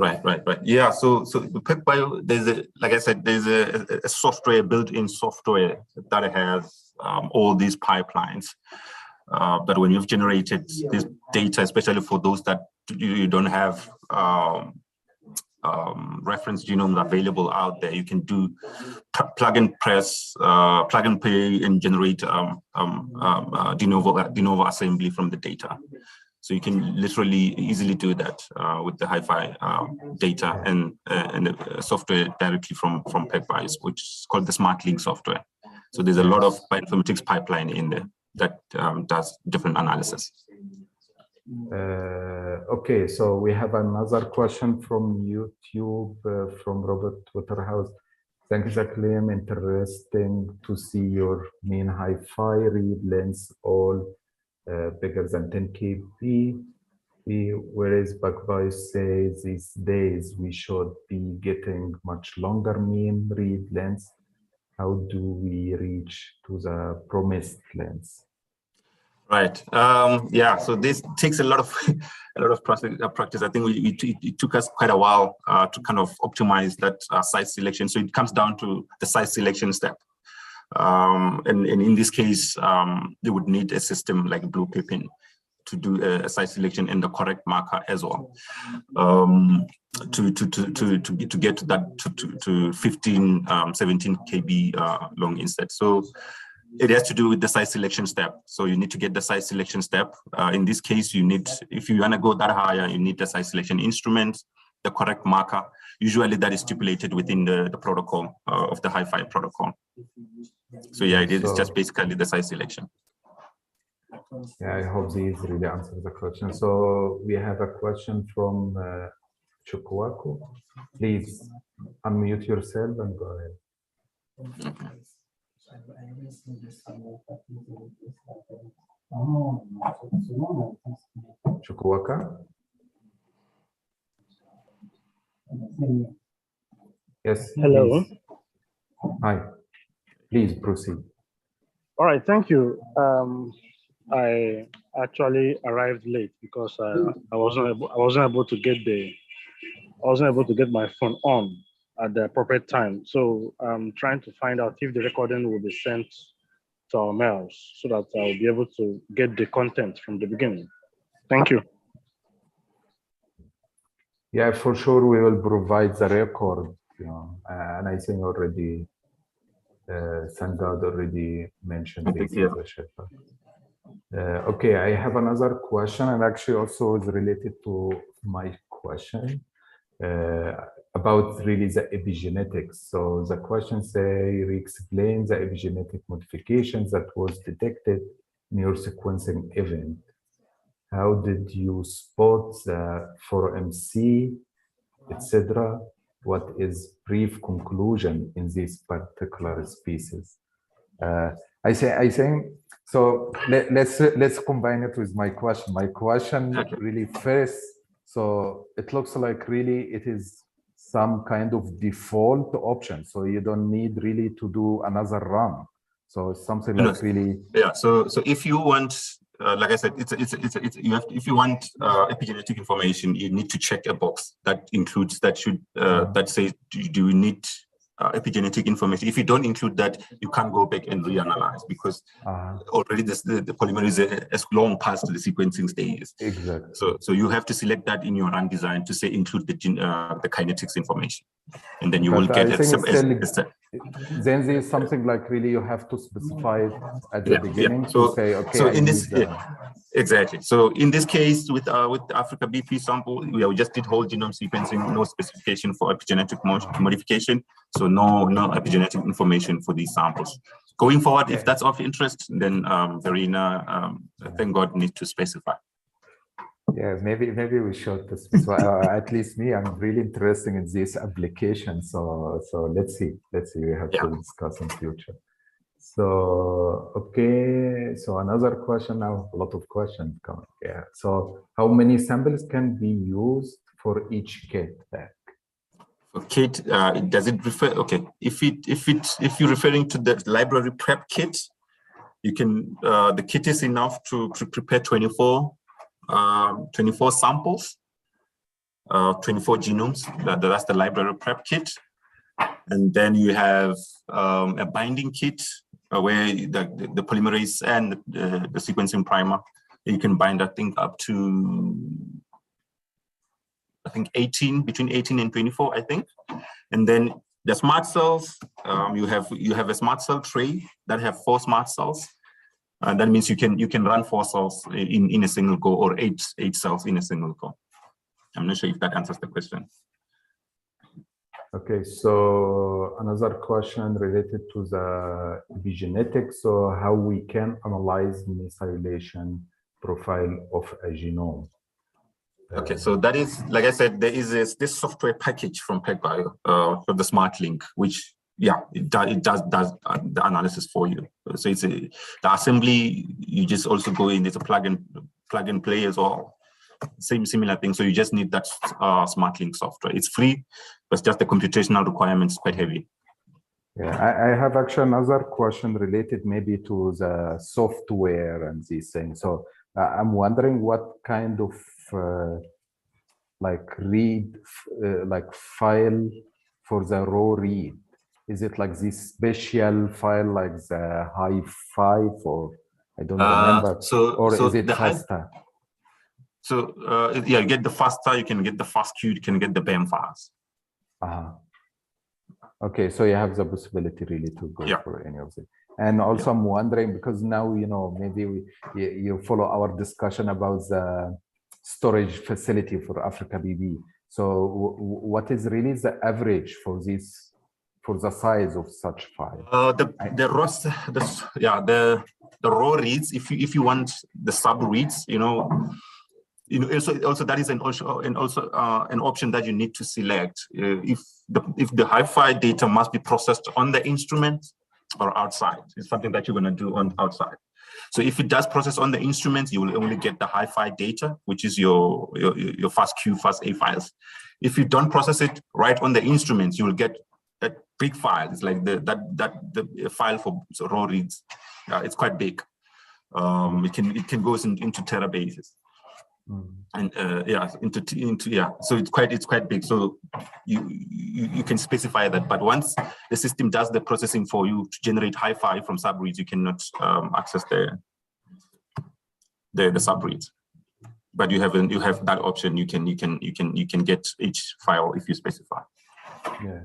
Yeah, so the PacBio, there's like I said, there's a software, built-in software that has all these pipelines. That when you've generated this data, especially for those that you don't have reference genomes available out there, you can do plug and play and generate de novo assembly from the data. So you can literally easily do that with the hi-fi data and software directly from PacBio, which is called the Smart Link software. So there's a lot of bioinformatics pipeline in there that does different analysis. Okay, so we have another question from YouTube from Robert Waterhouse. Thanks, Acclaim. Interesting to see your mean hi-fi read lengths all bigger than 10 kb. Whereas PacBio says these days we should be getting much longer mean read lengths. How do we reach to the promised lengths? Right. Yeah. So this takes a lot of practice. I think it took us quite a while to kind of optimize that size selection. So it comes down to the size selection step. And in this case, they would need a system like Blue Pippin to do a size selection and the correct marker as well. To get to that to 15, 17 kb long instead. So it has to do with the size selection step. So you need to get the size selection step. In this case, you need, if you want to go that higher, you need the size selection instrument, the correct marker. Usually that is stipulated within the protocol of the hi-fi protocol. So yeah, it is just basically the size selection. Yeah, I hope these really answer the question. So we have a question from Chukwako. Please unmute yourself and go ahead. Okay. Chukwaka? Yes. Hello. Please. Hi. Please proceed. All right. Thank you. I actually arrived late because I wasn't able to get my phone on at the appropriate time. So I'm trying to find out if the recording will be sent to our mails so that I'll be able to get the content from the beginning. Thank you. Yeah, for sure we will provide the record, you know, and I think already Sangad already mentioned this. Okay, I have another question, and actually also is related to my question about really the epigenetics. So the question say, re-explain the epigenetic modifications that was detected in your sequencing event. How did you spot the 4MC, etc.? What is brief conclusion in this particular species? I think so. Let's combine it with my question. My question really first. So it looks like really it is some kind of default option. So you don't need really to do another run. So it's something like really. Yeah. So if you want. Like I said, if you want epigenetic information, you need to check a box that includes that says do you need epigenetic information. If you don't include that, you can't go back and reanalyze because already the polymerase is long past the sequencing stages. Exactly. So you have to select that in your run design to say include the kinetics information, and then you will get it. Then there's something like really you have to specify at the beginning to say, okay. So in this, exactly. So in this case, with the AfricaBP sample, we just did whole genome sequencing, no specification for epigenetic modification. So no epigenetic information for these samples. Going forward, if that's of interest, then Verena, thank God, need to specify. Yeah, maybe we should specify. At least me, I'm really interested in this application. So let's see. We have to discuss in future. So okay. So another question now. A lot of questions coming. Yeah. So how many samples can be used for each kit pack? Kit, does it refer? Okay, if you're referring to the library prep kit, you can. The kit is enough to prepare 24 samples, 24 genomes. That's the library prep kit, and then you have a binding kit where the polymerase and the sequencing primer. You can bind, I think, up to. I think between 18 and 24, I think. And then the smart cells, you have a smart cell tray that have 4 smart cells. That means you can run 4 cells in a single go, or 8 cells in a single go. I'm not sure if that answers the question. Okay, so another question related to the epigenetics. So how we can analyze methylation profile of a genome? Okay, so that is, like I said, there is this software package from PacBio, for the Smart Link, which, yeah, it does the analysis for you. So it's the assembly. You just also go in. It's a plug and play as well. Similar thing. So you just need that Smart Link software. It's free, but just the computational requirements quite heavy. Yeah, I have actually another question related maybe to the software and these things. So I'm wondering what kind of like file for the raw read. Is it like this special file like the Hi5, or I don't remember, or is it FASTA? So yeah, you get the FASTA, you can get the FASTQ, you can get the BAM files. Okay, so you have the possibility really to go for any of them. And also I'm wondering, because now, you know, maybe you follow our discussion about the storage facility for AfricaBP. So what is really the average for this, for the size of such file? The raw reads, if you want the sub reads, also that is an option that you need to select if the hi-fi data must be processed on the instrument or outside. It's something that you're going to do on outside. So if it does process on the instrument, you will only get the hi-fi data, which is your FASTQ, FASTA files. If you don't process it right on the instrument, you will get that big file. It's like the file for raw reads. It's quite big. It can go into terabases. And so it's quite big. So you can specify that, but once the system does the processing for you to generate hi-fi from subreads, you cannot access the subreads. But you have that option. You can get each file if you specify. Yeah.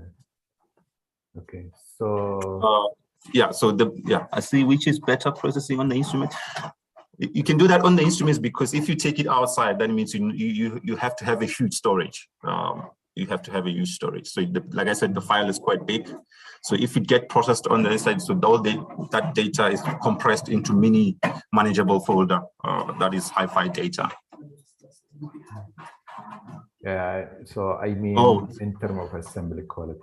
Okay. So I see which is better processing on the instrument. You can do that on the instruments, because if you take it outside, that means you have to have a huge storage. You have to have a huge storage. So like I said, the file is quite big. So if it gets processed on the inside, so that data is compressed into mini manageable folder. That is hi-fi data. Yeah. So I mean, in terms of assembly quality.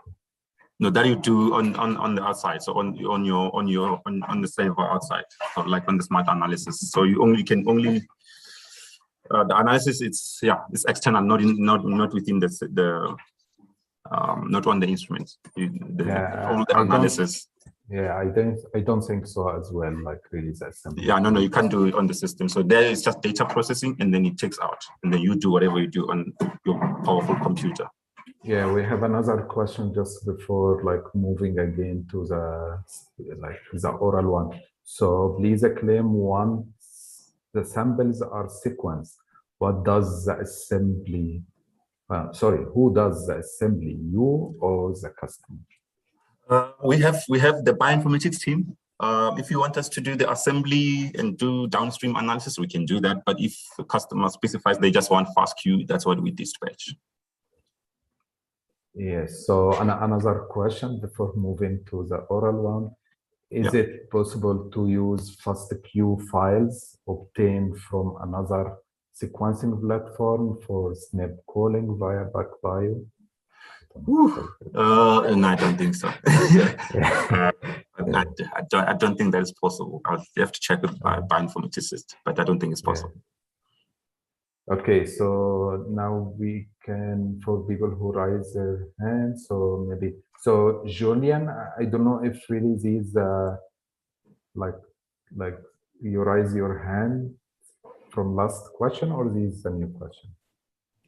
No, that you do on the outside, so on the server outside, so like on the smart analysis. So you can only the analysis. It's external, not within the not on the instruments. All the analysis. Yeah, I don't think so as well. Like really the assembly. Yeah, no, you can't do it on the system. So there is just data processing, and then it takes out, and then you do whatever you do on your powerful computer. Yeah, we have another question just before like moving again to the oral one. So please claim once the samples are sequenced, what does the assembly, who does the assembly, you or the customer? We have the bioinformatics team. If you want us to do the assembly and do downstream analysis, we can do that. But if the customer specifies they just want FASTQ, that's what we dispatch. Yes, so another question before moving to the oral one. Is it possible to use FASTQ files obtained from another sequencing platform for SNP calling via PacBio? No, I don't think so. I don't think that is possible. I'll have to check with bioinformaticists, but I don't think it's possible. Okay, so now we can, for people who raise their hands, so maybe, so Julian, I don't know if really these, like you raise your hand from last question, or this is a new question?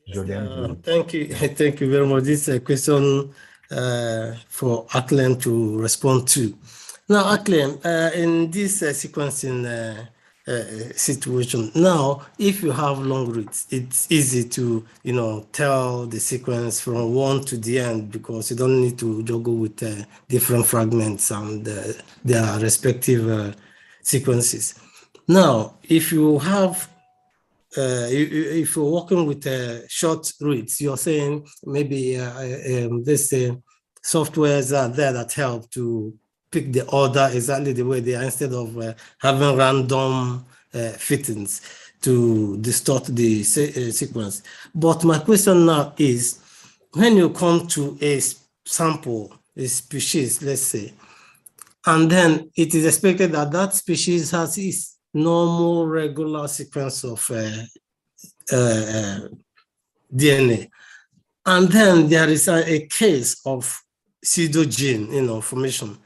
Julian, thank you very much. This is a question for Acclaim to respond to. Now, Acclaim, in this sequencing situation, now if you have long reads, it's easy to tell the sequence from one to the end, because you don't need to juggle with different fragments and their respective sequences. Now, if you have, if you're working with short reads, you're saying maybe this softwares are there that help to pick the order exactly the way they are, instead of having random fittings to distort the sequence. But my question now is, when you come to a sample, a species, let's say, and then it is expected that that species has its normal regular sequence of DNA. And then there is a case of pseudogene, formation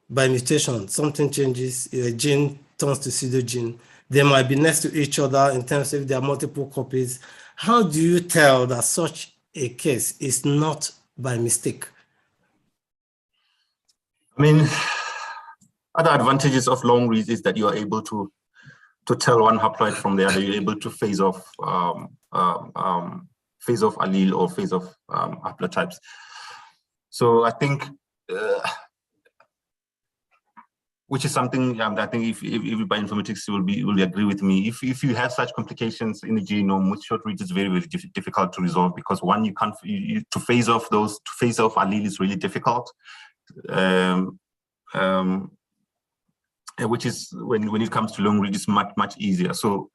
by mutation. Something changes, a gene turns to pseudogene. They might be next to each other in terms of if there are multiple copies. How do you tell that such a case is not by mistake? I mean, other advantages of long reads is that you are able to tell one haploid from the other. You're able to phase off allele or phase off haplotypes. So I think, which is something I think if bioinformatics will agree with me. If you have such complications in the genome with short reads, it's very, very difficult to resolve, because one, you can't to phase off allele is really difficult. Which is when it comes to long read, it's much easier. So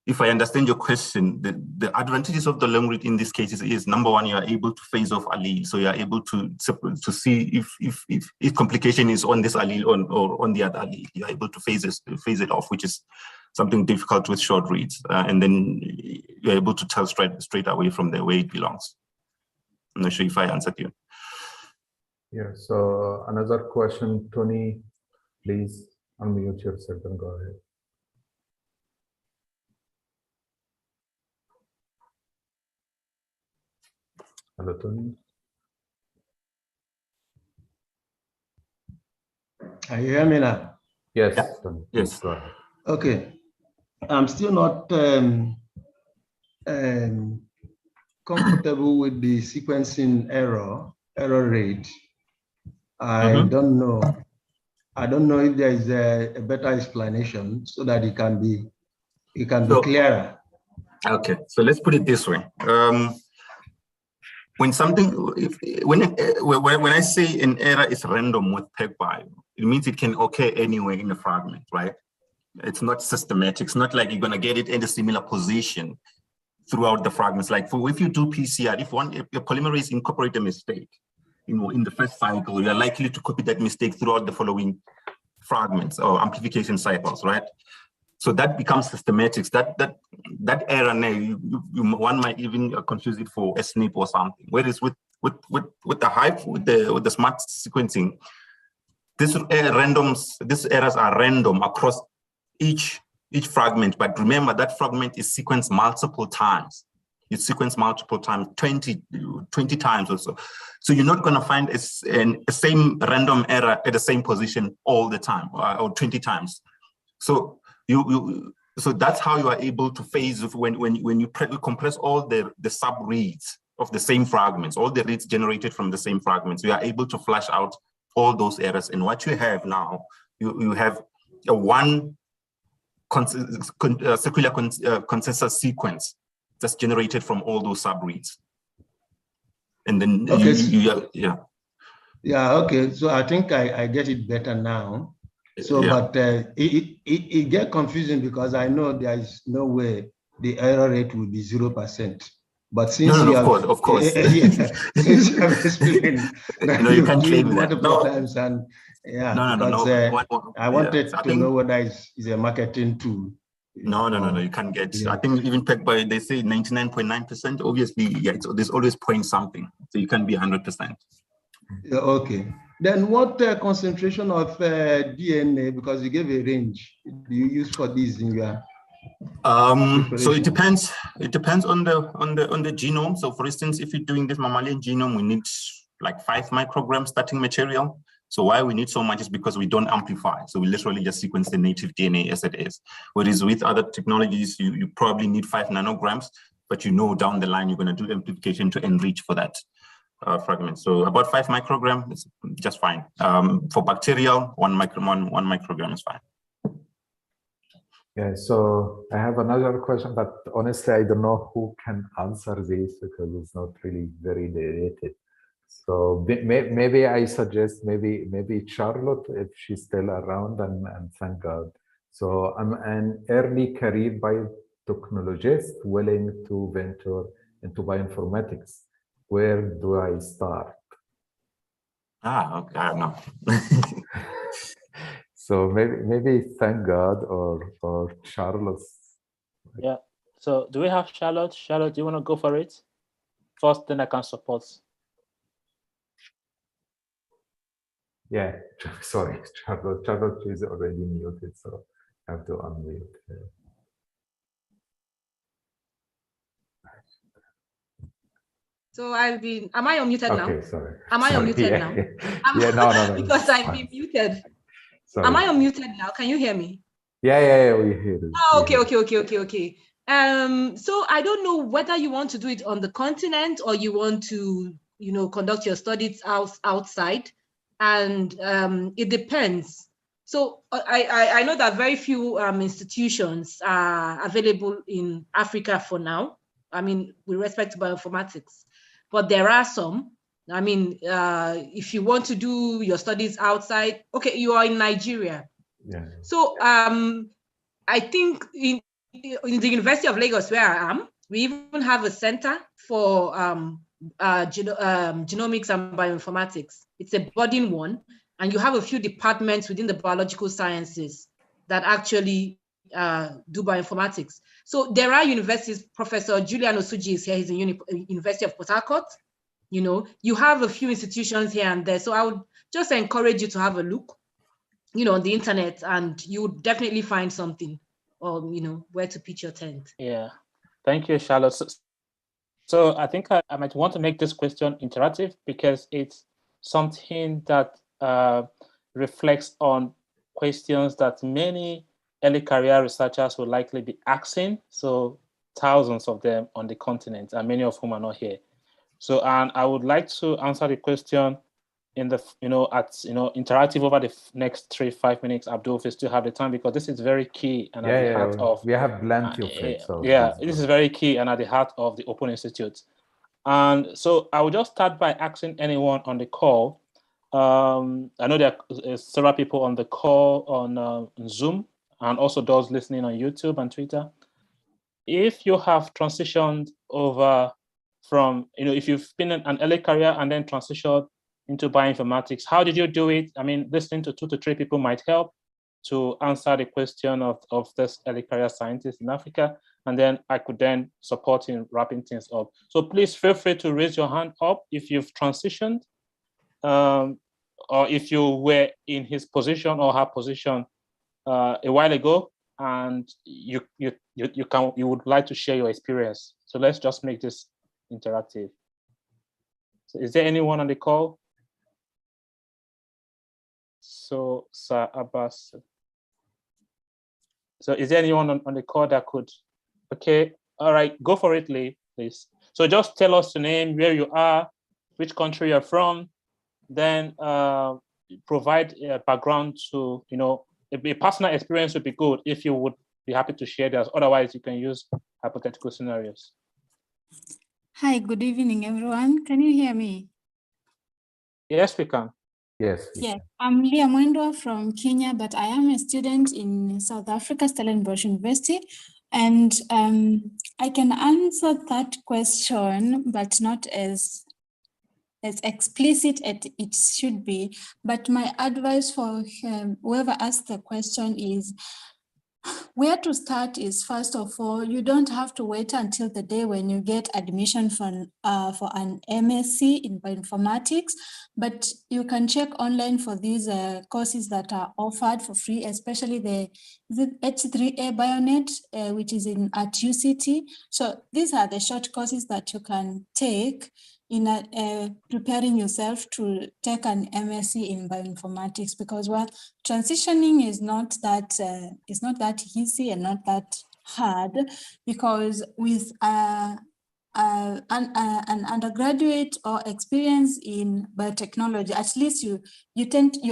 if I understand your question, the advantages of the long read in this case is number one, you are able to phase off allele. So you are able to see if complication is on this allele or on the other allele. You are able to phase it off, which is something difficult with short reads. And then you're able to tell straight away from there where it belongs. I'm not sure if I answered you. Yeah, so another question, Tony, please unmute yourself and go ahead. Hello, Tony. Can you hear me now? Yes, Yeah. Tony. Yes. Go ahead. Okay. I'm still not comfortable with the sequencing error rate. I don't know. I don't know if there is a better explanation so that it can be clearer. Okay, so let's put it this way. When I say an error is random with PacBio, it means it can occur anywhere in the fragment, right? It's not systematic. It's not like you're going to get it in a similar position throughout the fragments. Like if you do PCR, if your polymerase incorporate a mistake, in the first cycle, you're likely to copy that mistake throughout the following fragments or amplification cycles, right? So that becomes systematics. That error now, one might even confuse it for a SNP or something. Whereas with the smart sequencing, these errors are random across each fragment. But remember, that fragment is sequenced multiple times. It's sequenced multiple times, 20 times or so. So you're not going to find a same random error at the same position all the time, or 20 times. So so that's how you are able to phase when you compress all the sub reads of the same fragments, all the reads generated from the same fragments. You are able to flush out all those errors. And what you have now, you have a one circular consensus sequence that's generated from all those sub reads. And then okay. Yeah, okay. So I think I get it better now. So, yeah. But it get confusing because I know there is no way the error rate will be 0%. But since of course. Since you have explained that you can't claim that multiple times, and I wanted to know whether it's a marketing tool. No, you can't get. Yeah. I think even PacBio, they say 99.9%. Obviously, yeah, there's always point something, so you can't be 100%. Yeah, okay. Then what concentration of DNA, because you gave a range, do you use for this in your so it depends on the genome. So for instance, if you're doing this mammalian genome, we need like 5 micrograms starting material. So why we need so much is because we don't amplify. So we literally just sequence the native DNA as it is. Whereas with other technologies, you probably need 5 nanograms, but down the line, you're going to do amplification to enrich for that fragment. So about 5 microgram is just fine. For bacterial, 1 microgram is fine. Yeah, so I have another question, but honestly, I don't know who can answer this because it's not really very related. So maybe I suggest maybe Charlotte, if she's still around, and thank God. So I'm an early career biotechnologist willing to venture into bioinformatics. Where do I start? Ah, okay, I don't know. So maybe thank God or Charlotte. Yeah. So do we have Charlotte? Charlotte, do you want to go for it? First, then I can support. Yeah, sorry, Charlotte is already muted, so I have to unmute her. So I'll be, am I unmuted now? Okay, sorry. Am I Sorry, unmuted yeah, now? Yeah, no. Because it's I've fine. been muted. Sorry. Am I unmuted now? Can you hear me? Yeah, we hear it. Oh, okay. So I don't know whether you want to do it on the continent or you want to, conduct your studies outside, and it depends. So I know that very few institutions are available in Africa for now. I mean, with respect to bioinformatics, but there are some. I mean, if you want to do your studies outside, okay, you are in Nigeria. Yeah. So I think in the University of Lagos, where I am, we even have a center for genomics and bioinformatics. It's a budding one, and you have a few departments within the biological sciences that actually do bioinformatics. So there are universities. Professor Julian Osuji is here. He's in University of Port Harcourt. You have a few institutions here and there. So I would just encourage you to have a look, on the internet, and you would definitely find something, or where to pitch your tent. Yeah, thank you, Charlotte. So I think I might want to make this question interactive because it's something that reflects on questions that many early career researchers will likely be asking. So thousands of them on the continent, and many of whom are not here. So, and I would like to answer the question in the interactive over the next 3-5 minutes. Abdul, if you still have the time, because this is very key and at the heart of. We have plenty of it. So this is very key and at the heart of the Open Institute. And so I will just start by asking anyone on the call. I know there are several people on the call on Zoom, and also those listening on YouTube and Twitter. If you have transitioned over from, if you've been in an early career and then transitioned into bioinformatics, how did you do it? I mean, listening to 2 to 3 people might help to answer the question of this early career scientist in Africa, and then I could then support in wrapping things up. So please feel free to raise your hand up if you've transitioned, or if you were in his position or her position a while ago, and you would like to share your experience. So let's just make this interactive. So is there anyone on the call? So Sir Abbas. So is there anyone on the call that could? Okay, all right, go for it, Lee, please. So just tell us the name, where you are, which country you're from, then provide a background to, a personal experience would be good if you would be happy to share that. Otherwise, you can use hypothetical scenarios. Hi, good evening, everyone. Can you hear me? Yes, we can. Yes. Yes, I'm Leah Mwendwa from Kenya, but I am a student in South Africa, Stellenbosch University. And I can answer that question, but not as explicit as it should be. But my advice for whoever asked the question is, where to start is, first of all, you don't have to wait until the day when you get admission for an MSc in bioinformatics, but you can check online for these courses that are offered for free, especially the H3A Bionet, which is at UCT. So these are the short courses that you can take in preparing yourself to take an MSc in bioinformatics, because transitioning is not that easy and not that hard, because with an undergraduate or experience in biotechnology, at least you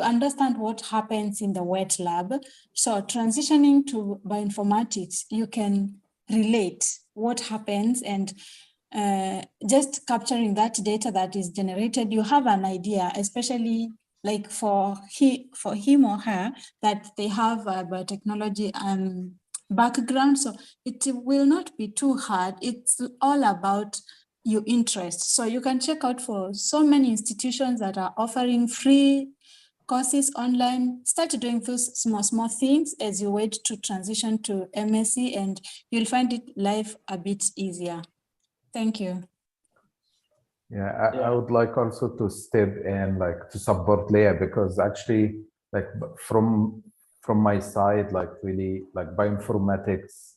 understand what happens in the wet lab. So transitioning to bioinformatics, you can relate what happens, and just capturing that data that is generated, you have an idea, especially like for him or her, that they have a biotechnology background. So it will not be too hard. It's all about your interest. So you can check out for so many institutions that are offering free courses online. Start doing those small things as you wait to transition to MSc, and you'll find life a bit easier. Thank you. Yeah, I would like also to step in, like, to support Leah, because actually, like, from my side, like, really, like, bioinformatics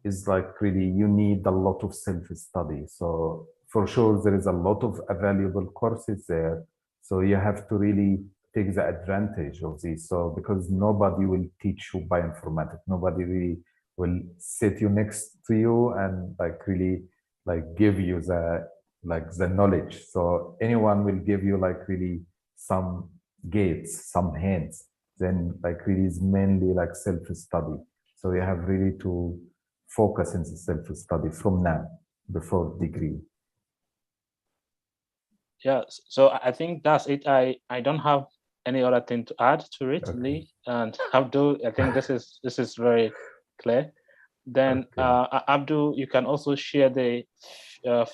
is like really, you need a lot of self-study. So for sure, there is a lot of available courses there. So you have to really take the advantage of this. So because nobody will teach you bioinformatics, nobody really will sit you next to you and like really like give you the knowledge. So anyone will give you like really some gates, some hints. Then like really is mainly like self-study. So you have really to focus in the self-study from now, before degree. Yeah, so I think that's it. I don't have any other thing to add to it, okay. Lee and Abdul. I think this is very clear. Then okay. Abdul, you can also share the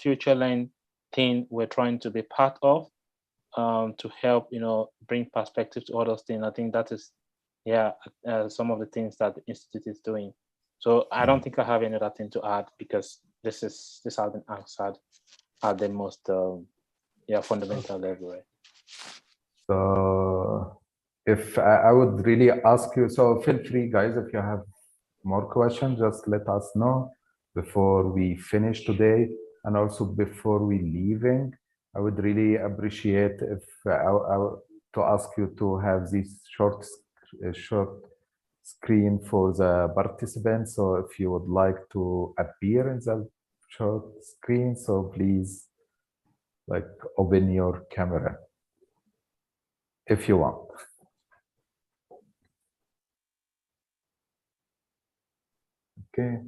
future learn thing we're trying to be part of, to help bring perspective to all those things. I think that is some of the things that the institute is doing. So I don't think I have any other thing to add, because this has been answered at the most fundamental level. Right? So if I would really ask you, so feel free guys, if you have more questions, just let us know before we finish today, and also before we leaving. I would really appreciate if to ask you to have this short screen for the participants. So if you would like to appear in the short screen, so please like open your camera if you want. Okay.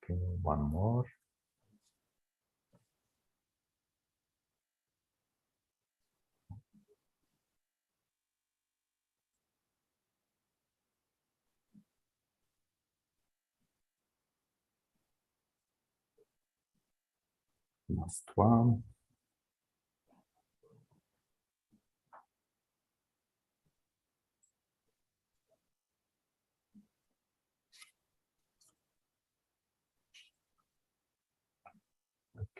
Okay, one more. Last one.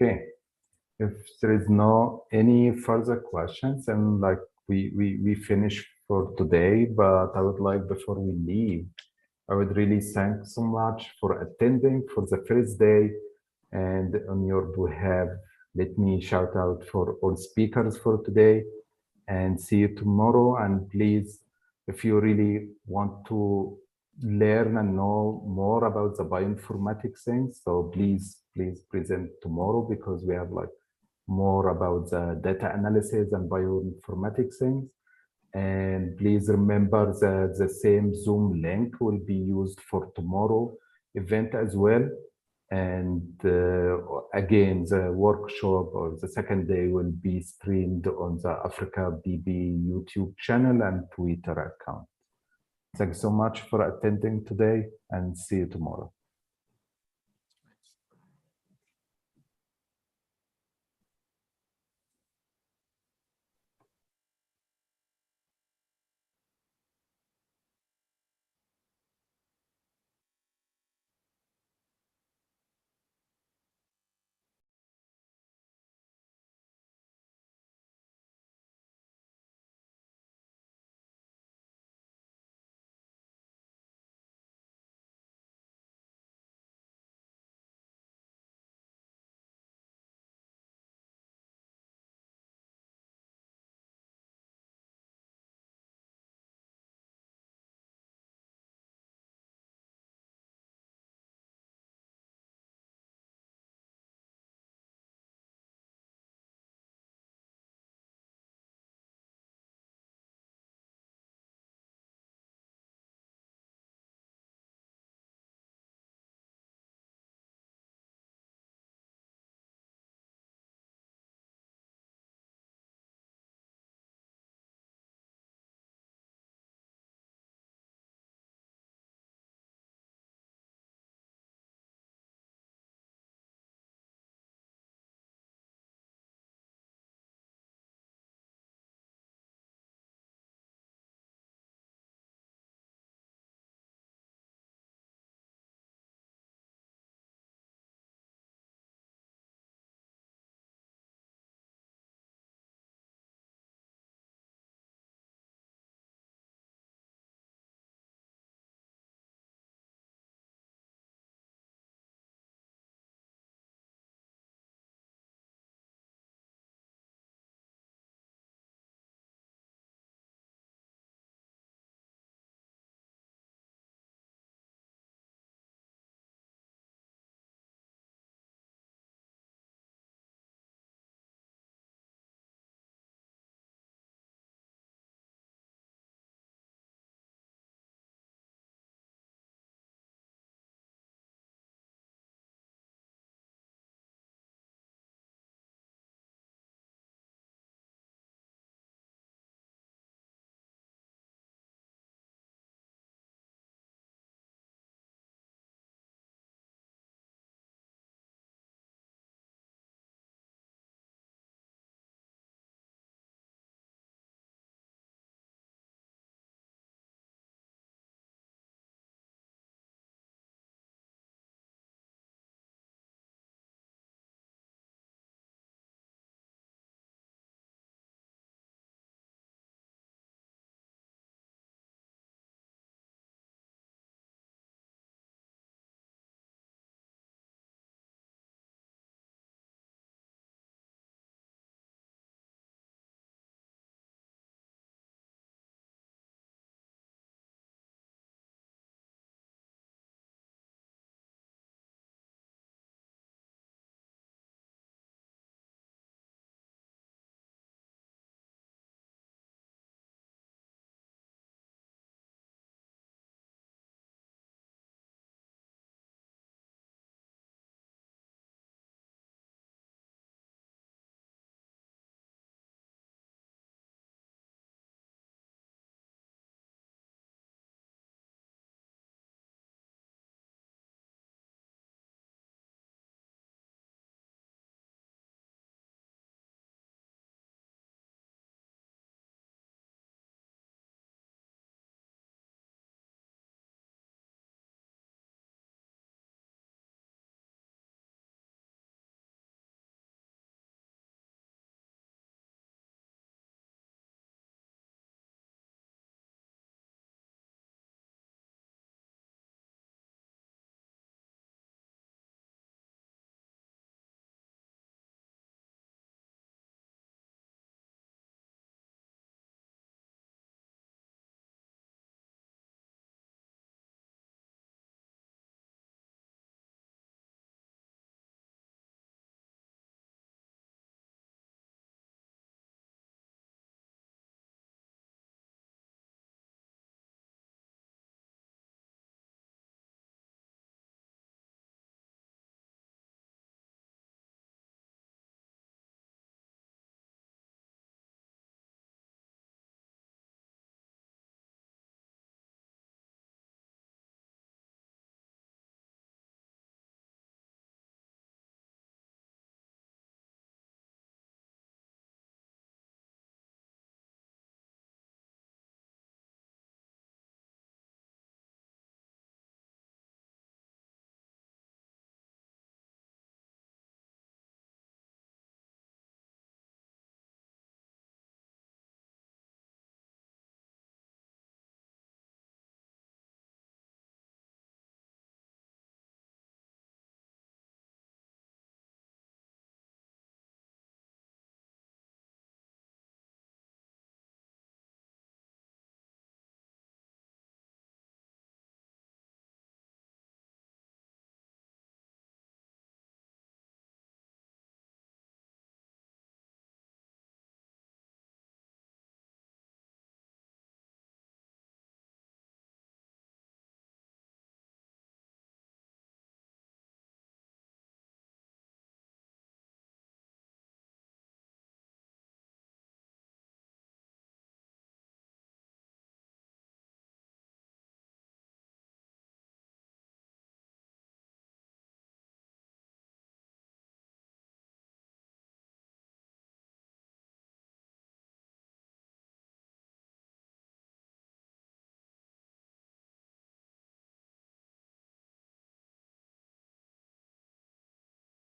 Okay. If there is no any further questions, and like we finish for today, but I would like, before we leave, I would really thank so much for attending for the first day, and on your behalf, let me shout out for all speakers for today, and see you tomorrow. And please, if you really want to learn and know more about the bioinformatics things, so please present tomorrow, because we have like more about the data analysis and bioinformatics things. And please remember that the same Zoom link will be used for tomorrow event as well. And again, the workshop or the second day will be streamed on the AfricaBP YouTube channel and Twitter account. Thanks so much for attending today, and see you tomorrow.